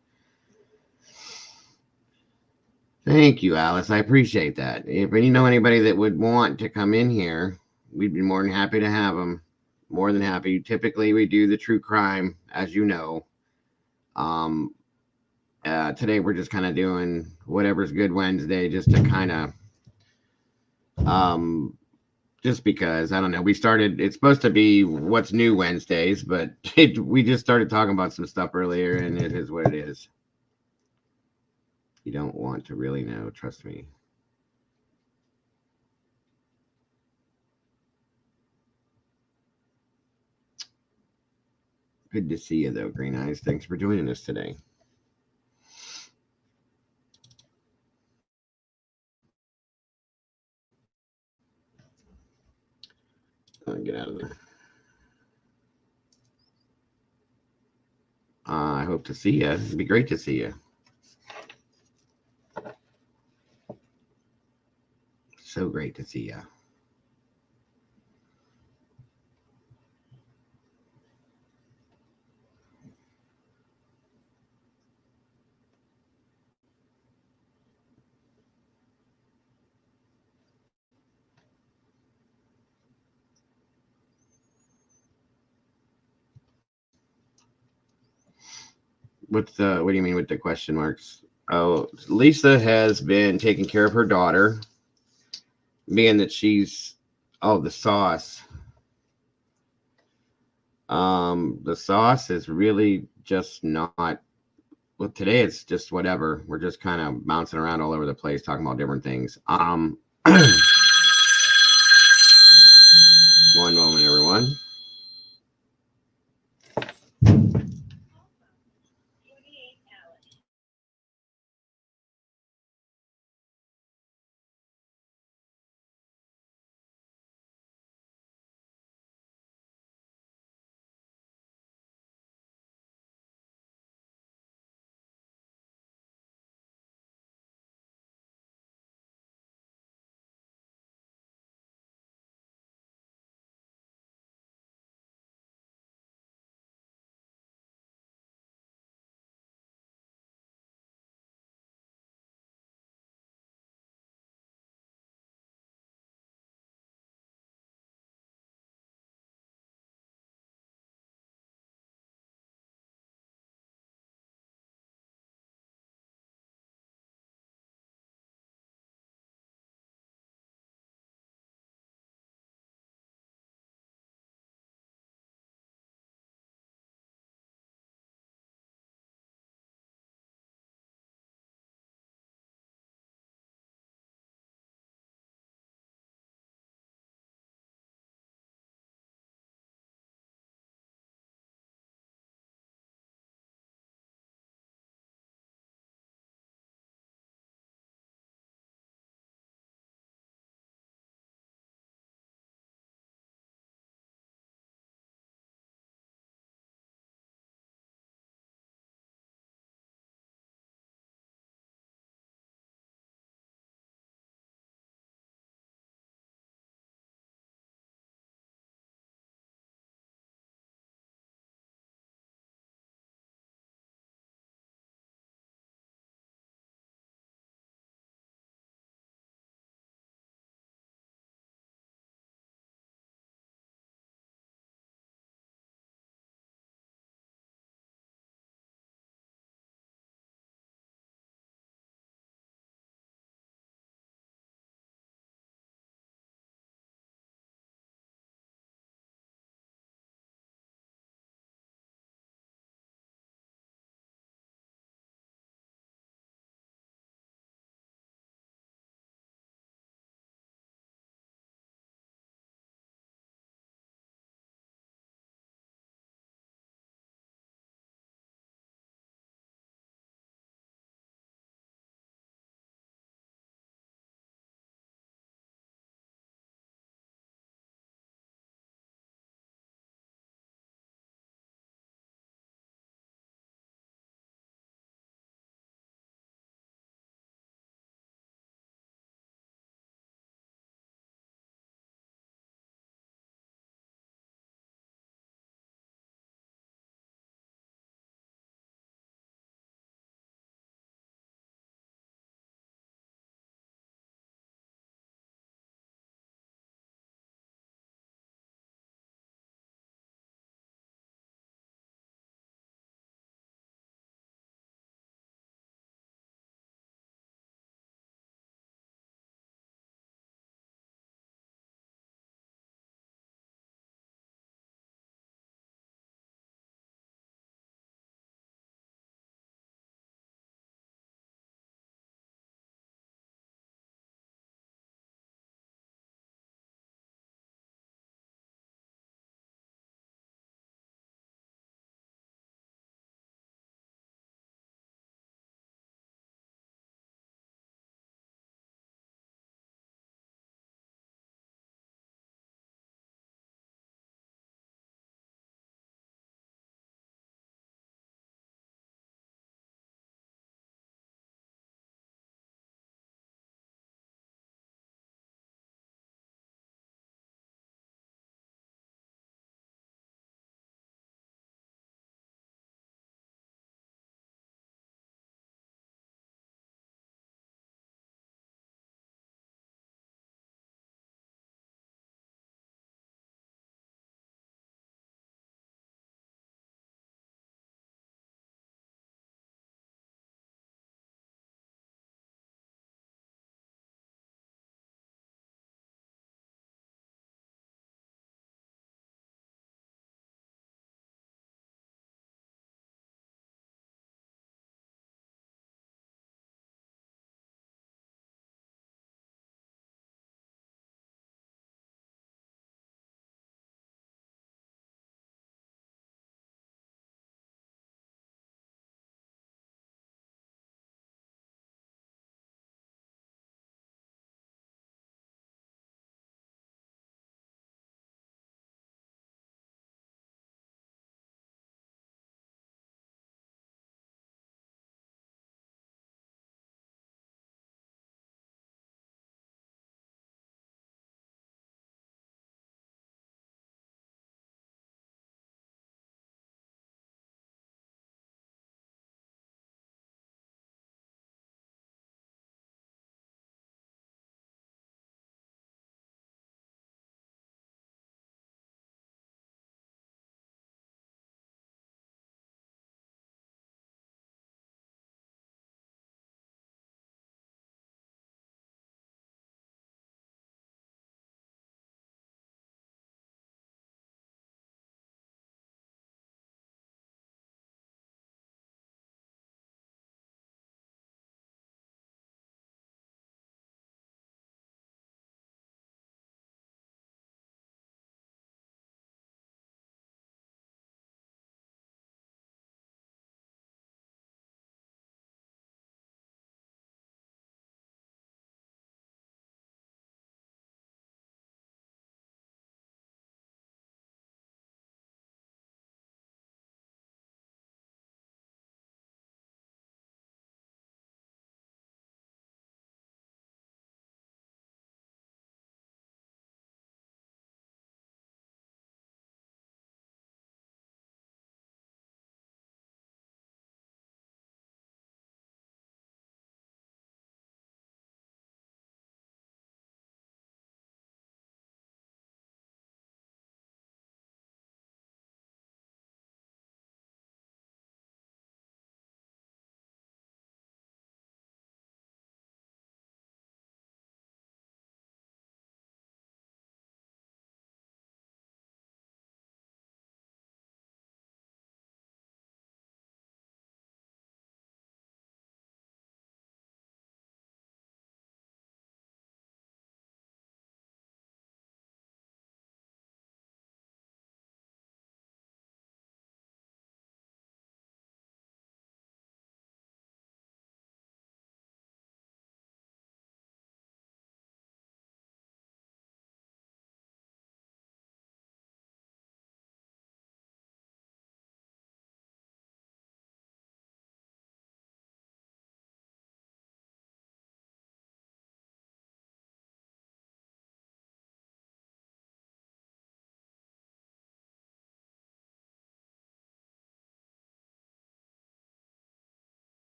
[SPEAKER 1] Thank you, Alice. I appreciate that. If you know anybody that would want to come in here, we'd be more than happy to have them. More than happy. Typically, we do the true crime, as you know. Today, we're just kind of doing whatever's good Wednesday, just to kind of, just because, I don't know. We started, it's supposed to be what's new Wednesdays, but we just started talking about some stuff earlier, and it is what it is. You don't want to really know, trust me. Good to see you, though, Green Eyes. Thanks for joining us today. Get out of there. I hope to see you. It'd be great to see you. So great to see you. What do you mean with the question marks? Oh, Lisa has been taking care of her daughter, being that she's the sauce. The sauce is really just not. Well, today it's just whatever. We're just kind of bouncing around all over the place, talking about different things. One moment, everyone.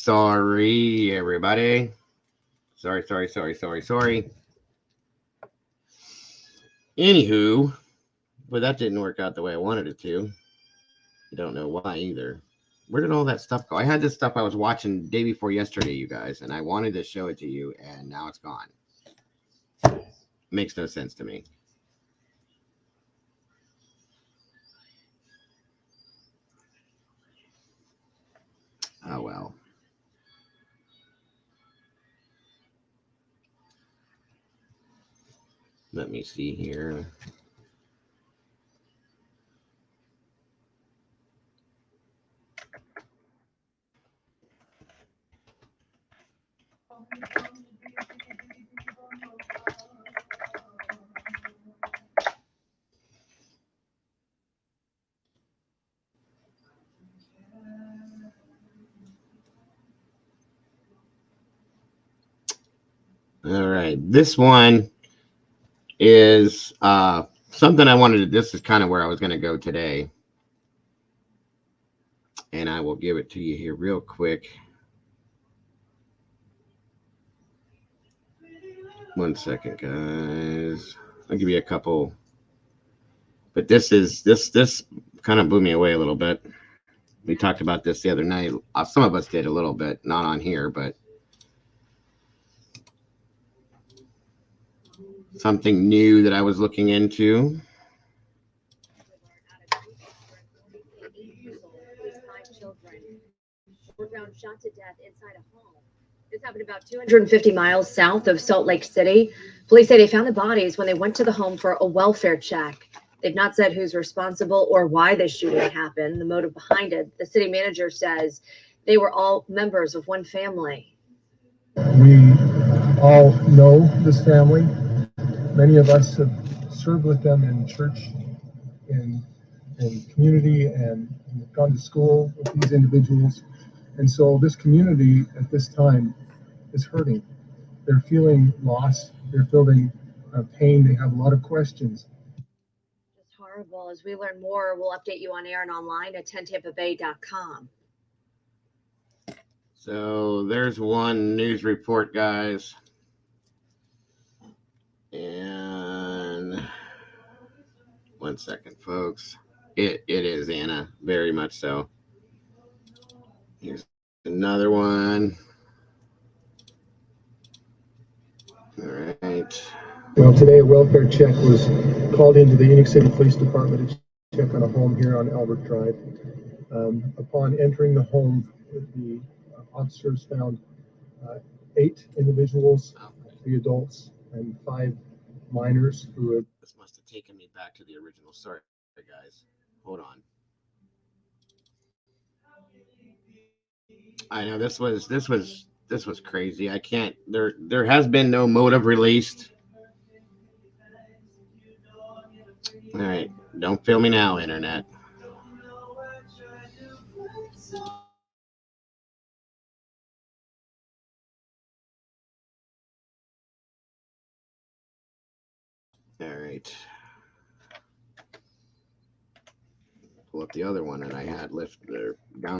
[SPEAKER 1] Sorry, everybody. Sorry. Anywho, but that didn't work out the way I wanted it to. I don't know why either. Where did all that stuff go? I had this stuff I was watching day before yesterday, you guys, and I wanted to show it to you, and now it's gone. Makes no sense to me. Oh, well. Let me see here. All right. This one is something I wanted to, this is kind of where I was going to go today. And I will give it to you here real quick. One second, guys. I'll give you a couple. But this kind of blew me away a little bit. We talked about this the other night. Some of us did a little bit, not on here, but something new that I was looking into.
[SPEAKER 21] Were found shot to death inside a home. This happened about 250 miles south of Salt Lake City. Police say they found the bodies when they went to the home for a welfare check. They've not said who's responsible or why this shooting happened, the motive behind it. The city manager says they were all members of one family.
[SPEAKER 22] We all know this family. Many of us have served with them in church, in community, and gone to school with these individuals. And so this community at this time is hurting. They're feeling loss. They're feeling pain. They have a lot of questions.
[SPEAKER 21] It's horrible. As we learn more, we'll update you on air and online at 10tampabay.com.
[SPEAKER 1] So there's one news report, guys. And one second, folks. It is, Anna, very much so. Here's another one. All right.
[SPEAKER 22] Well, today a welfare check was called into the Phoenix City Police Department to check on a home here on Albert Drive. Upon entering the home, the officers found 8 individuals, 3 adults, and 5 minors who had.
[SPEAKER 1] This must have taken me back to the original. Sorry, guys. Hold on. I know this was crazy. I can't. There has been no motive released. All right, don't fail me now, internet. All right. Pull up the other one that I had left there down.